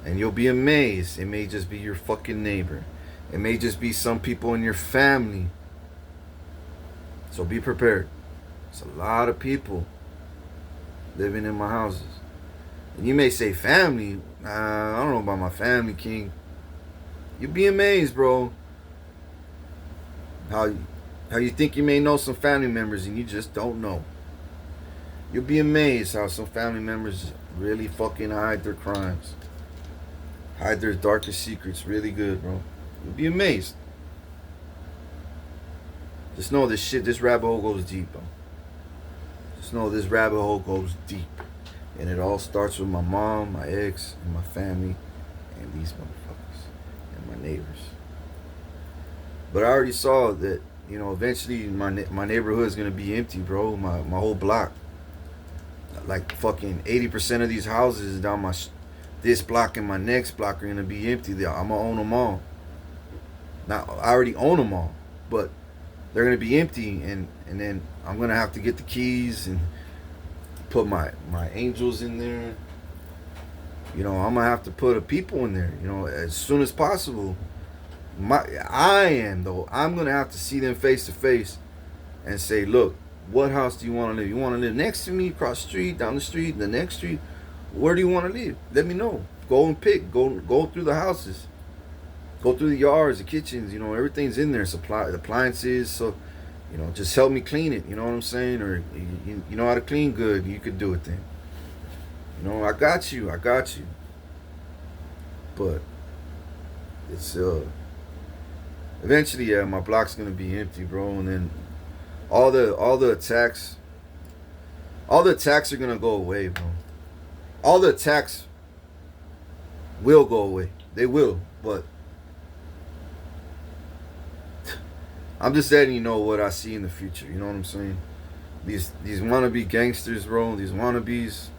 And you'll be amazed. It may just be your fucking neighbor. It may just be some people in your family. So be prepared. It's a lot of people living in my houses. And you may say family. I don't know about my family, King. You'll be amazed, bro. How you think you may know some family members and you just don't know. You'll be amazed how some family members really fucking hide their crimes. Hide their darkest secrets really good, bro. You'll be amazed. Just know this rabbit hole goes deep, bro. Just know this rabbit hole goes deep. And it all starts with my mom, my ex, and my family, and these motherfuckers, and my neighbors. But I already saw that, eventually my neighborhood is going to be empty, bro. My whole block. Like fucking 80% of these houses down this block and my next block are going to be empty. I'm going to own them all. Now, I already own them all, but they're going to be empty, and then I'm going to have to get the keys and put my angels in there You know, I'm gonna have to put a people in there. You know, as soon as possible. I'm gonna have to see them face to face and say, look, what house do you want to live? You want to live next to me, across the street, down the street, the next street? Where do you want to live? Let me know. Go and pick. Go through the houses. Go through the yards, the kitchens. You know, everything's in there. Supply the appliances. So, you know, just help me clean it. You know what I'm saying? Or you know how to clean good. You could do it then. You know, I got you. I got you. But it's eventually, yeah, my block's gonna be empty, bro, and then all the attacks are gonna go away, bro. All the attacks will go away. They will, but I'm just letting you know what I see in the future. You know what I'm saying? These wannabe gangsters, bro. These wannabes.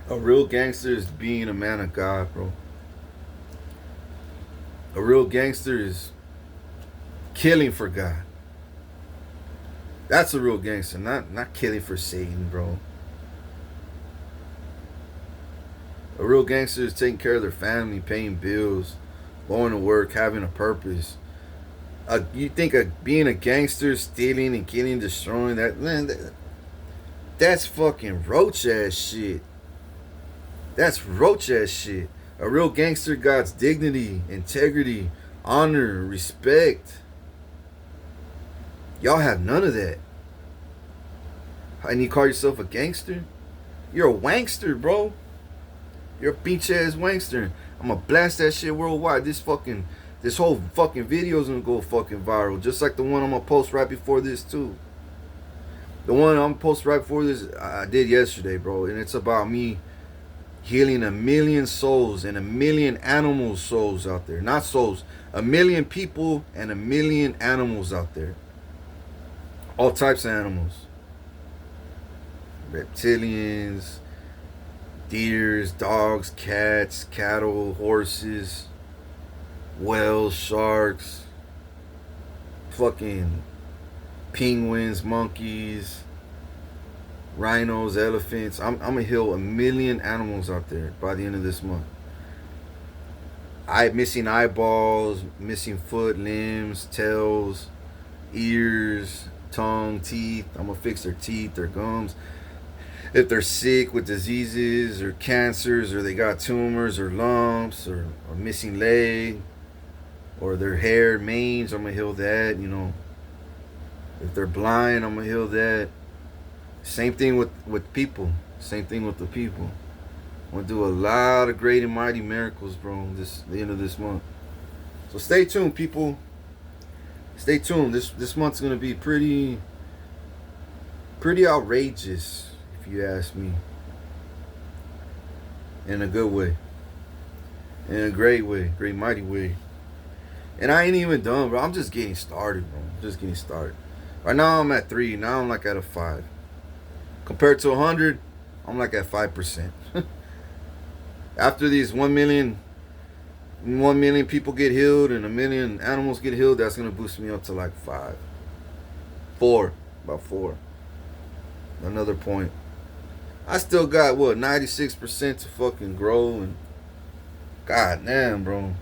A real gangster is being a man of God, bro. A real gangster is killing for God. That's a real gangster, not killing for Satan, bro. A real gangster is taking care of their family, paying bills, going to work, having a purpose. You think of being a gangster, stealing and killing, destroying that, man? That's fucking roach ass shit. That's roach ass shit. A real gangster got dignity, integrity, honor, respect. Y'all have none of that. And you call yourself a gangster? You're a wankster, bro. You're a bitch ass wankster. I'm gonna blast that shit worldwide. This whole fucking video is gonna go fucking viral. Just like the one I'm gonna post right before this too. The one I'm gonna post right before this I did yesterday, bro. And it's about me healing 1,000,000 souls and 1,000,000 animal souls out there. Not souls. 1,000,000 people and 1,000,000 animals out there. All types of animals. Reptilians, deers, dogs, cats, cattle, horses, whales, sharks, fucking penguins, monkeys, rhinos, elephants. I'm gonna heal 1,000,000 animals out there by the end of this month. Missing eyeballs, missing foot, limbs, tails, ears, tongue, teeth. I'm gonna fix their teeth, their gums. If they're sick with diseases or cancers, or they got tumors or lumps, or missing leg, or their hair, mange, I'm gonna heal that. You know, if they're blind, I'm gonna heal that. Same thing with people. Same thing with the people. I'm gonna do a lot of great and mighty miracles, bro. The end of this month. So stay tuned, people. Stay tuned. This month's gonna be pretty outrageous, if you ask me. In a good way. In a great way, great mighty way. And I ain't even done, bro. I'm just getting started, bro. Just getting started. Right now I'm at 3. Now I'm like at a 5. Compared to 100, I'm like at 5%. After these 1,000,000 people get healed and 1,000,000 animals get healed, that's gonna boost me up to like 5. 4. About 4. Another point. I still got 96% to fucking grow, and god damn, bro.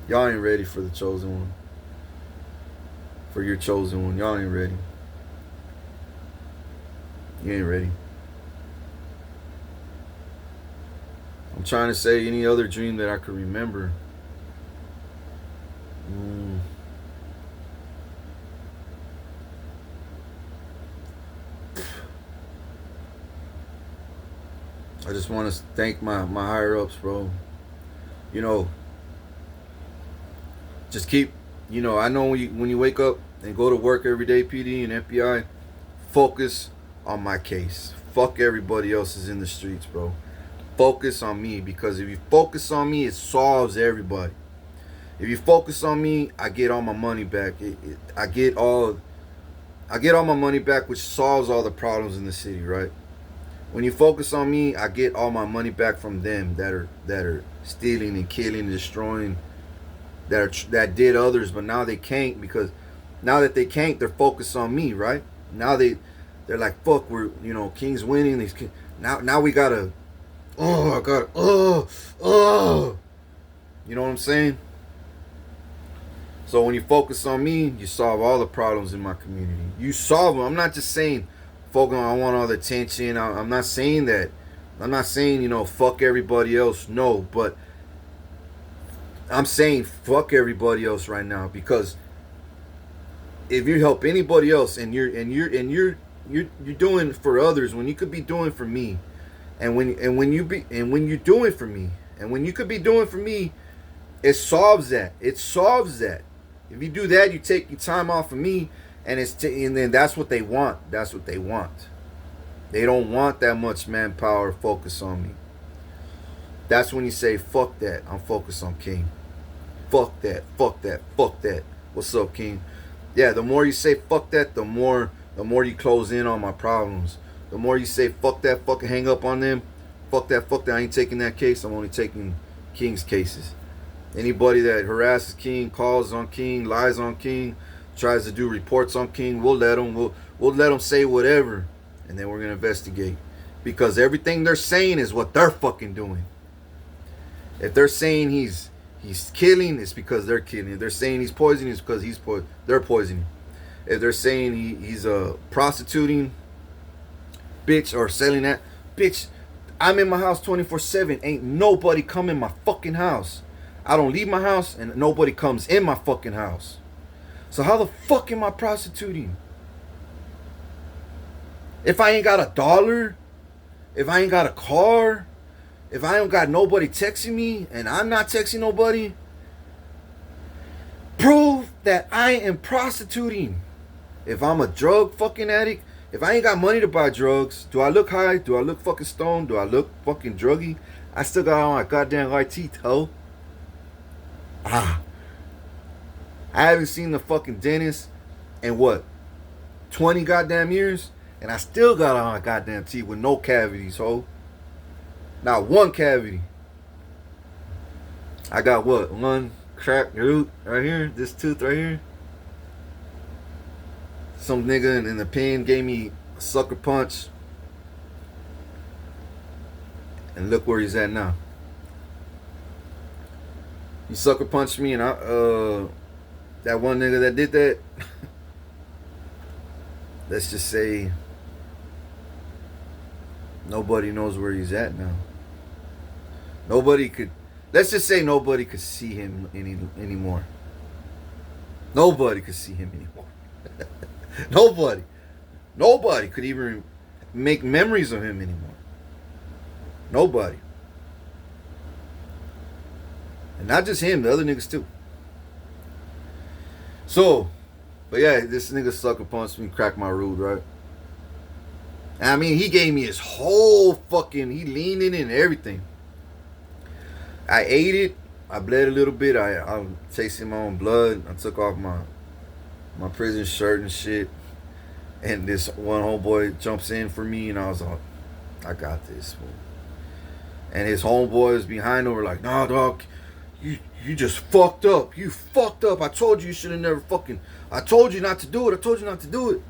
Y'all ain't ready for the chosen one. For your chosen one. Y'all ain't ready. You ain't ready. I'm trying to say any other dream that I could remember. I just want to thank my higher ups, bro. You know, just keep, you know, I know when you wake up and go to work every day, PD and FBI, focus on my case. Fuck everybody else is in the streets, bro. Focus on me, because if you focus on me, it solves everybody. If you focus on me, I get all my money back. I get all my money back, which solves all the problems in the city, right? When you focus on me, I get all my money back from them that are stealing and killing and destroying, that did others, but now they can't, because now that they can't, they're focused on me, right? Now they're like, fuck, we're, King's winning. Now we gotta, I gotta, you know what I'm saying? So when you focus on me, you solve all the problems in my community. You solve them. I'm not just saying, focus on, I want all the attention. I'm not saying that. I'm not saying, fuck everybody else. No, but I'm saying fuck everybody else right now, because if you help anybody else and you're doing for others when you could be doing for me, and when you're doing for me, and when you could be doing for me, it solves that. It solves that. If you do that, you take your time off of me, and and then that's what they want. That's what they want. They don't want that much manpower focus on me. That's when you say, fuck that. I'm focused on King. Fuck that. Fuck that. Fuck that. What's up, King? Yeah, the more you say fuck that, the more you close in on my problems. The more you say fuck that, fucking hang up on them. Fuck that, I ain't taking that case. I'm only taking King's cases. Anybody that harasses King, calls on King, lies on King, tries to do reports on King, we'll let them. We'll let them say whatever, and then we're gonna investigate, because everything they're saying is what they're fucking doing. If they're saying he's killing, it's because they're killing. If they're saying he's poisoning, it's because they're poisoning. If they're saying he's prostituting, bitch, or selling that, bitch, I'm in my house 24/7. Ain't nobody come in my fucking house. I don't leave my house, and nobody comes in my fucking house. So how the fuck am I prostituting? If I ain't got a dollar, if I ain't got a car, if I don't got nobody texting me, and I'm not texting nobody, prove that I am prostituting. If I'm a drug fucking addict, if I ain't got money to buy drugs, do I look high? Do I look fucking stoned? Do I look fucking druggy? I still got all my goddamn white teeth, ho. I haven't seen the fucking dentist in what, 20 goddamn years? And I still got all my goddamn teeth with no cavities, ho. Not one cavity. I got what? One cracked root right here. This tooth right here. Some nigga in the pen gave me a sucker punch. And look where he's at now. He sucker punched me, and that one nigga that did that, let's just say nobody knows where he's at now. Let's just say nobody could see him anymore. Nobody could see him anymore. Nobody could even make memories of him anymore. Nobody. And not just him, the other niggas too. So, but yeah, this nigga sucker punched me, cracked my root, right? I mean, he gave me his whole fucking, he leaned in and everything. I ate it. I bled a little bit. I tasted my own blood. I took off my prison shirt and shit. And this one homeboy jumps in for me, and I was like, I got this, man. And his homeboys behind him were like, nah, dog, you just fucked up. You fucked up. I told you should have never fucking, I told you not to do it. I told you not to do it.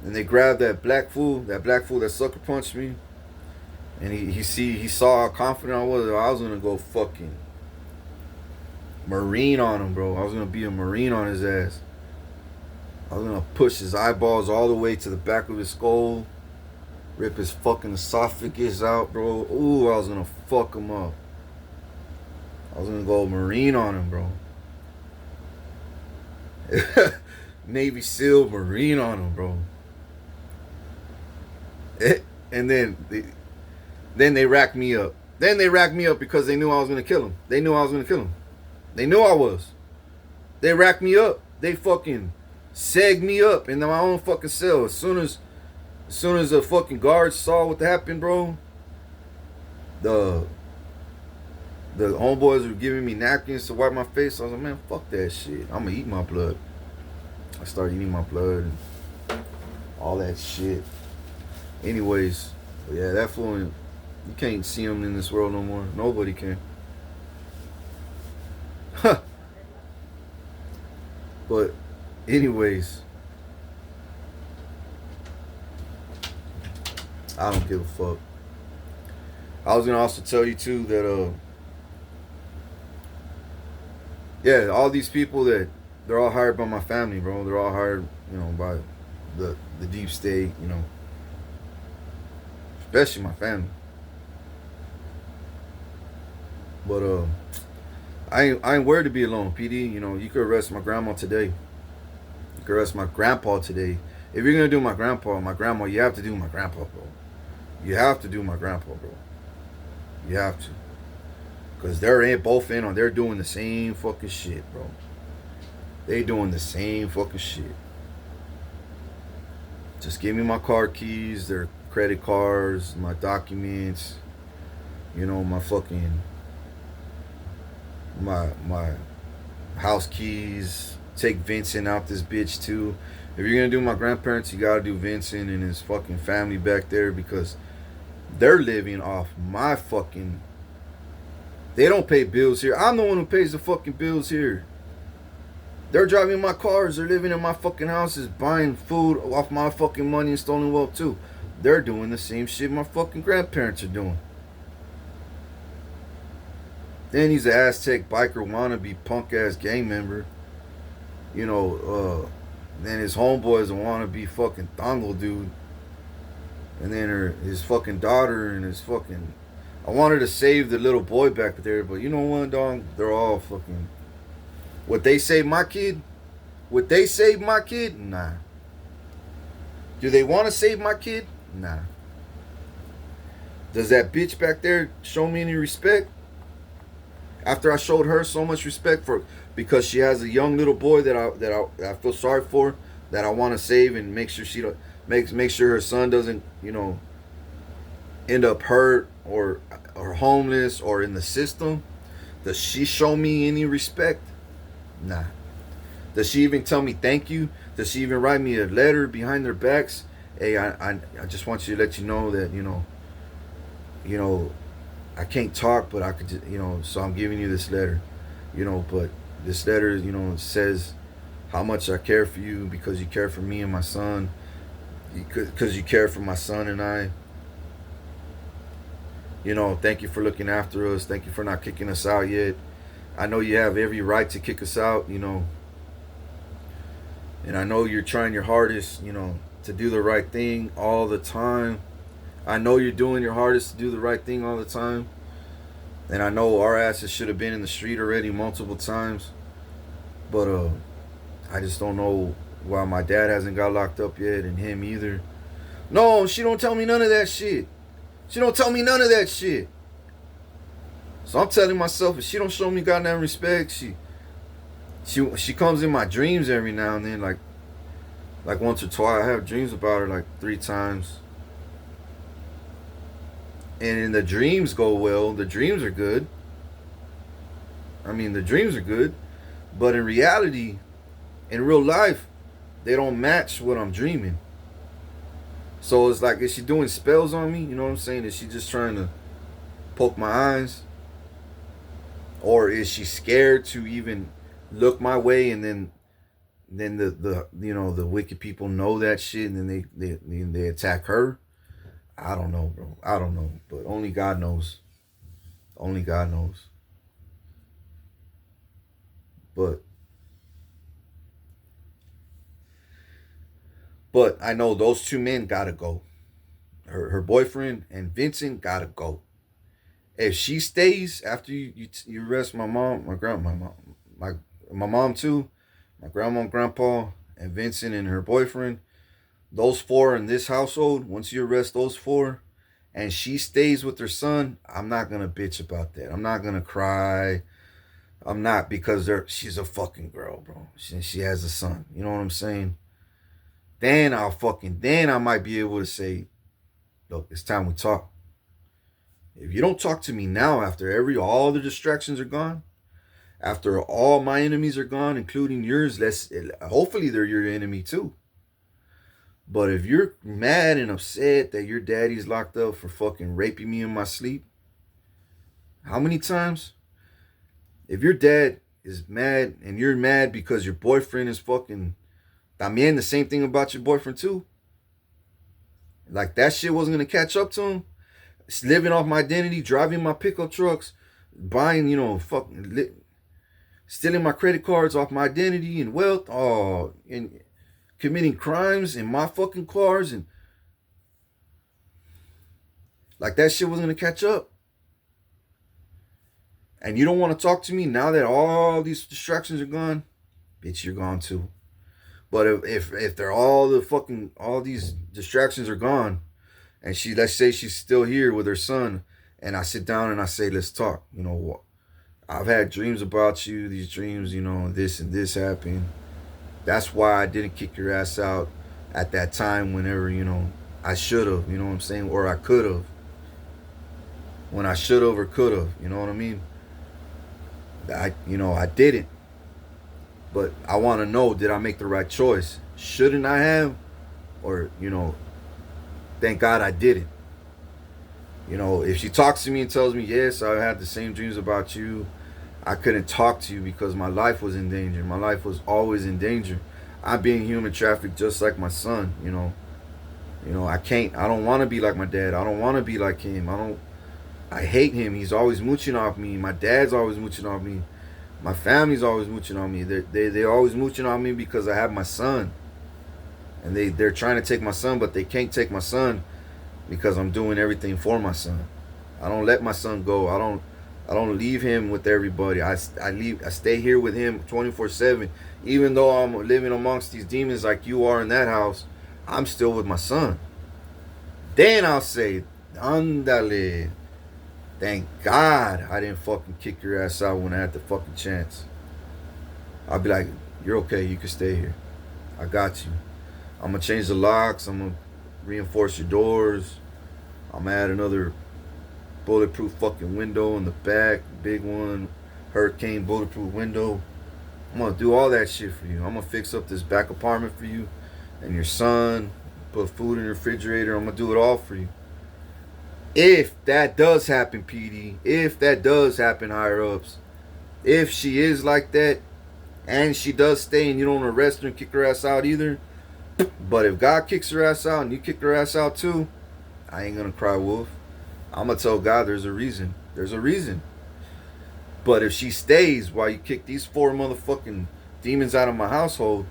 And they grabbed that black fool that sucker punched me. And he saw how confident I was gonna go fucking Marine on him, bro. I was gonna be a Marine on his ass. I was gonna push his eyeballs all the way to the back of his skull, rip his fucking esophagus out, bro. Ooh, I was gonna fuck him up. I was gonna go Marine on him, bro. Navy SEAL Marine on him, bro. And then they racked me up. Then they racked me up because they knew I was gonna kill him. They knew I was gonna kill him. They knew I was. They racked me up. They fucking segged me up in my own fucking cell. As soon as the fucking guards saw what happened, bro, the homeboys were giving me napkins to wipe my face. I was like, man, fuck that shit. I'm gonna eat my blood. I started eating my blood and all that shit. Anyways, yeah, that fool, you can't see him in this world no more. Nobody can. Huh. But anyways, I don't give a fuck. I was gonna also tell you too that yeah, all these people that they're all hired by my family, bro. They're all hired, by the deep state, especially my family. But I ain't worried to be alone, PD. You could arrest my grandma today. You could arrest my grandpa today. If you're gonna do my grandpa, my grandma, you have to do my grandpa, bro. You have to do my grandpa, bro. You have to, cause they're both in on. They're doing the same fucking shit, bro. They doing the same fucking shit. Just give me my car keys, their credit cards, my documents. My fucking my house keys. Take Vincent out this bitch too. If you're gonna do my grandparents, you gotta do Vincent and his fucking family back there because they're living off my fucking. They don't pay bills here. I'm the one who pays the fucking bills here. They're driving my cars. They're living in my fucking houses, buying food off my fucking money and stolen wealth too. They're doing the same shit my fucking grandparents are doing. Then he's an Aztec biker wannabe punk ass gang member. Then his homeboy is a wannabe fucking thongle dude. And then his fucking daughter and his fucking. I wanted to save the little boy back there, but you know what, dog? They're all fucking. Would they save my kid? Would they save my kid? Nah. Do they want to save my kid? Nah. Does that bitch back there show me any respect? After I showed her so much respect because she has a young little boy that I feel sorry for, that I want to save and make sure she don't make sure her son doesn't end up hurt or homeless or in the system. Does she show me any respect? Nah. Does she even tell me thank you? Does she even write me a letter behind their backs? Hey, I just want you to let you know that I can't talk, but I could just, so I'm giving you this letter, but this letter, says how much I care for you because you care for me and my son, because you care for my son and I. Thank you for looking after us. Thank you for not kicking us out yet. I know you have every right to kick us out, and I know you're trying your hardest, to do the right thing all the time. I know you're doing your hardest to do the right thing all the time. And I know our asses should have been in the street already multiple times. But I just don't know why my dad hasn't got locked up yet and him either. No, she don't tell me none of that shit. She don't tell me none of that shit. So I'm telling myself, if she don't show me goddamn respect, she comes in my dreams every now and then, like once or twice. I have dreams about her like 3 times. And in the dreams go well. The dreams are good. I mean, the dreams are good. But in reality, in real life, they don't match what I'm dreaming. So it's like, is she doing spells on me? You know what I'm saying? Is she just trying to poke my eyes? Or is she scared to even look my way, and then the wicked people know that shit, and then they attack her? I don't know, bro. I don't know. But only God knows. Only God knows. But I know those 2 men gotta go. Her boyfriend and Vincent gotta go. If she stays after you arrest my mom, my mom too, my grandma and grandpa, and Vincent and her boyfriend, those 4 in this household, once you arrest those 4, and she stays with her son, I'm not gonna bitch about that. I'm not gonna cry. I'm not, because she's a fucking girl, bro. She has a son. You know what I'm saying? Then I might be able to say, look, it's time we talk. If you don't talk to me now, after all the distractions are gone, after all my enemies are gone, including yours, hopefully they're your enemy too. But if you're mad and upset that your daddy's locked up for fucking raping me in my sleep, how many times? If your dad is mad and you're mad because your boyfriend is fucking, también the same thing about your boyfriend too, Like that shit wasn't gonna catch up to him. Living off my identity, driving my pickup trucks, buying, stealing my credit cards off my identity and wealth, and committing crimes in my fucking cars, and like that shit wasn't gonna catch up. And you don't want to talk to me now that all these distractions are gone, bitch, you're gone too. But if they're all these distractions are gone, and let's say she's still here with her son, and I sit down and I say, let's talk. I've had dreams about you. These dreams, this and this happened. That's why I didn't kick your ass out at that time. Whenever I should have. You know what I'm saying? Or I could have. When I should have or could have. You know what I mean? I didn't. But I want to know, did I make the right choice? Shouldn't I have? Or, thank God I didn't. If she talks to me and tells me, yes, I had the same dreams about you, I couldn't talk to you because my life was in danger. My life was always in danger. I'm being human trafficked just like my son, I can't, I don't want to be like my dad. I don't want to be like him. I hate him. He's always mooching off me. My dad's always mooching off me. My family's always mooching on me. They're always mooching on me because I have my son. And they're trying to take my son, but they can't take my son because I'm doing everything for my son. I don't let my son go. I don't leave him with everybody. I stay here with him 24/7. Even though I'm living amongst these demons like you are in that house, I'm still with my son. Then I'll say, Andale. Thank God I didn't fucking kick your ass out when I had the fucking chance. I'll be like, you're okay, you can stay here. I got you. I'm gonna change the locks, I'm gonna reinforce your doors. I'm gonna add another bulletproof fucking window in the back, big one, hurricane bulletproof window. I'm gonna do all that shit for you. I'm gonna fix up this back apartment for you and your son, put food in the refrigerator. I'm gonna do it all for you. If that does happen, PD, if that does happen, higher ups, if she is like that and she does stay and you don't arrest her and kick her ass out either, but if God kicks her ass out and you kick her ass out too, I ain't gonna cry wolf. I'm gonna tell God there's a reason. There's a reason. But if she stays while you kick these 4 motherfucking demons out of my household,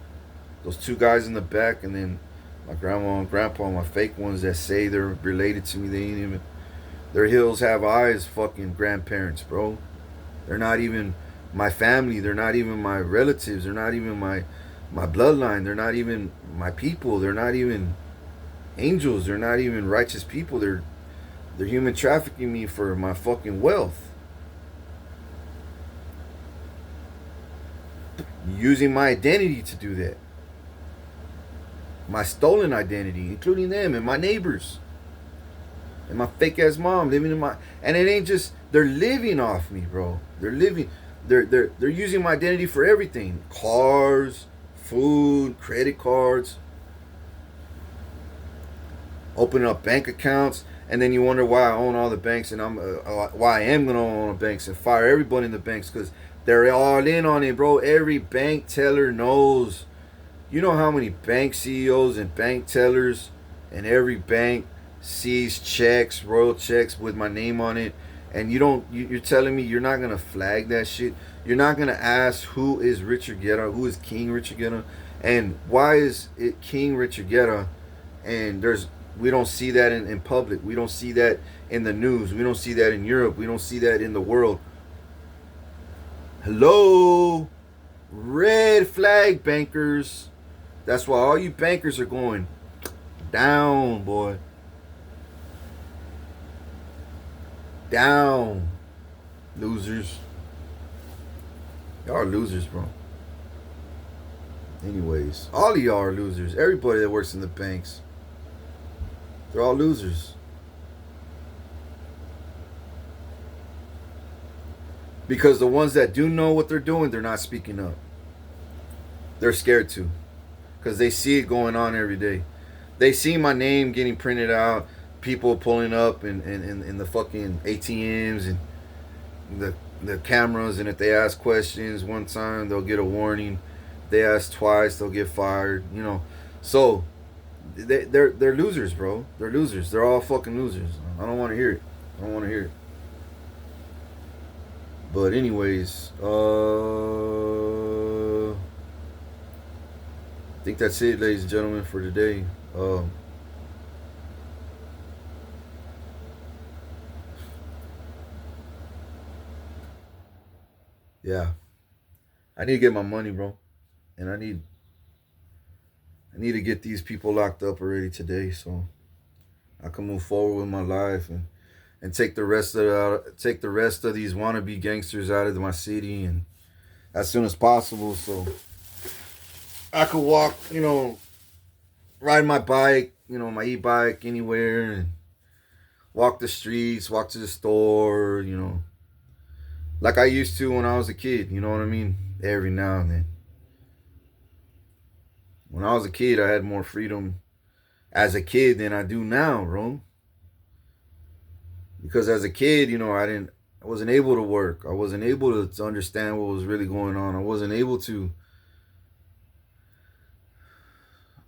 those 2 guys in the back, and then my grandma and grandpa, my fake ones that say they're related to me, they ain't even, their hills have eyes fucking grandparents, bro. They're not even my family. They're not even my relatives. They're not even my bloodline. They're not even my people. They're not even angels. They're not even righteous people. They're human trafficking me for my fucking wealth. Using my identity to do that. My stolen identity, including them and my neighbors. And my fake ass mom living in my, and it ain't just, they're living off me, bro. They're using my identity for everything. Cars, food, credit cards, opening up bank accounts, and then you wonder why I own all the banks, and why I am gonna own all the banks and fire everybody in the banks, because they're all in on it, bro. Every bank teller knows. You know how many bank CEOs and bank tellers and every bank sees checks, royal checks with my name on it, and you're telling me you're not gonna flag that shit? You're not gonna ask who is Richard Guerra, who is King Richard Guerra, and why is it King Richard Guerra? And we don't see that in public. We don't see that in the news. We don't see that in Europe. We don't see that in the world. Hello, red flag bankers. That's why all you bankers are going down, boy. Down. Losers. Y'all are losers, bro. Anyways, all of y'all are losers. Everybody that works in the banks, they're all losers. Because the ones that do know what they're doing, they're not speaking up. They're scared to. Because they see it going on every day. They see my name getting printed out, people pulling up in the fucking ATMs and the cameras, and if they ask questions one time, they'll get a warning. If they ask twice, they'll get fired. So they're losers, bro. They're losers. They're all fucking losers. I don't want to hear it. I don't want to hear it. But anyways, I think that's it, ladies and gentlemen, for today. Yeah, I need to get my money, bro, and I need to get these people locked up already today, so I can move forward with my life and take the rest of these wannabe gangsters out of my city and as soon as possible, so I could walk, ride my bike, my e-bike anywhere and walk the streets, walk to the store, like I used to when I was a kid. You know what I mean? Every now and then. When I was a kid, I had more freedom as a kid than I do now, bro. Because as a kid, I wasn't able to work. I wasn't able to understand what was really going on. I wasn't able to.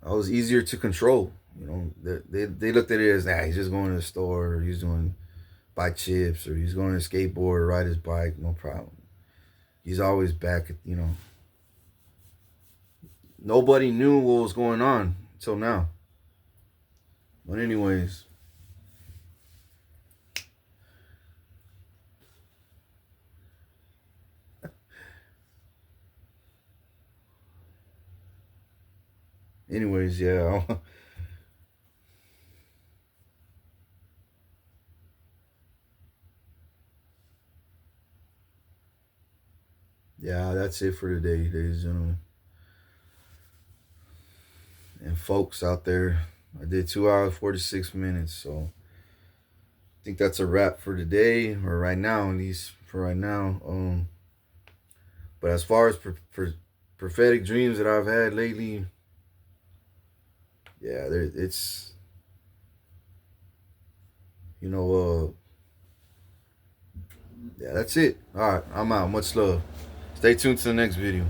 I was easier to control. They looked at it as, he's just going to the store, or he's doing buy chips, or he's going to skateboard, or ride his bike, no problem. He's always back. Nobody knew what was going on until now. But anyways, yeah. Yeah, that's it for today, ladies and gentlemen. And folks out there, I did 2 hours 46 minutes, so I think that's a wrap for today, or right now, at least for right now. But as far as prophetic dreams that I've had lately, yeah, it's you know, yeah, that's it. All right, I'm out. Much love. Stay tuned to the next video.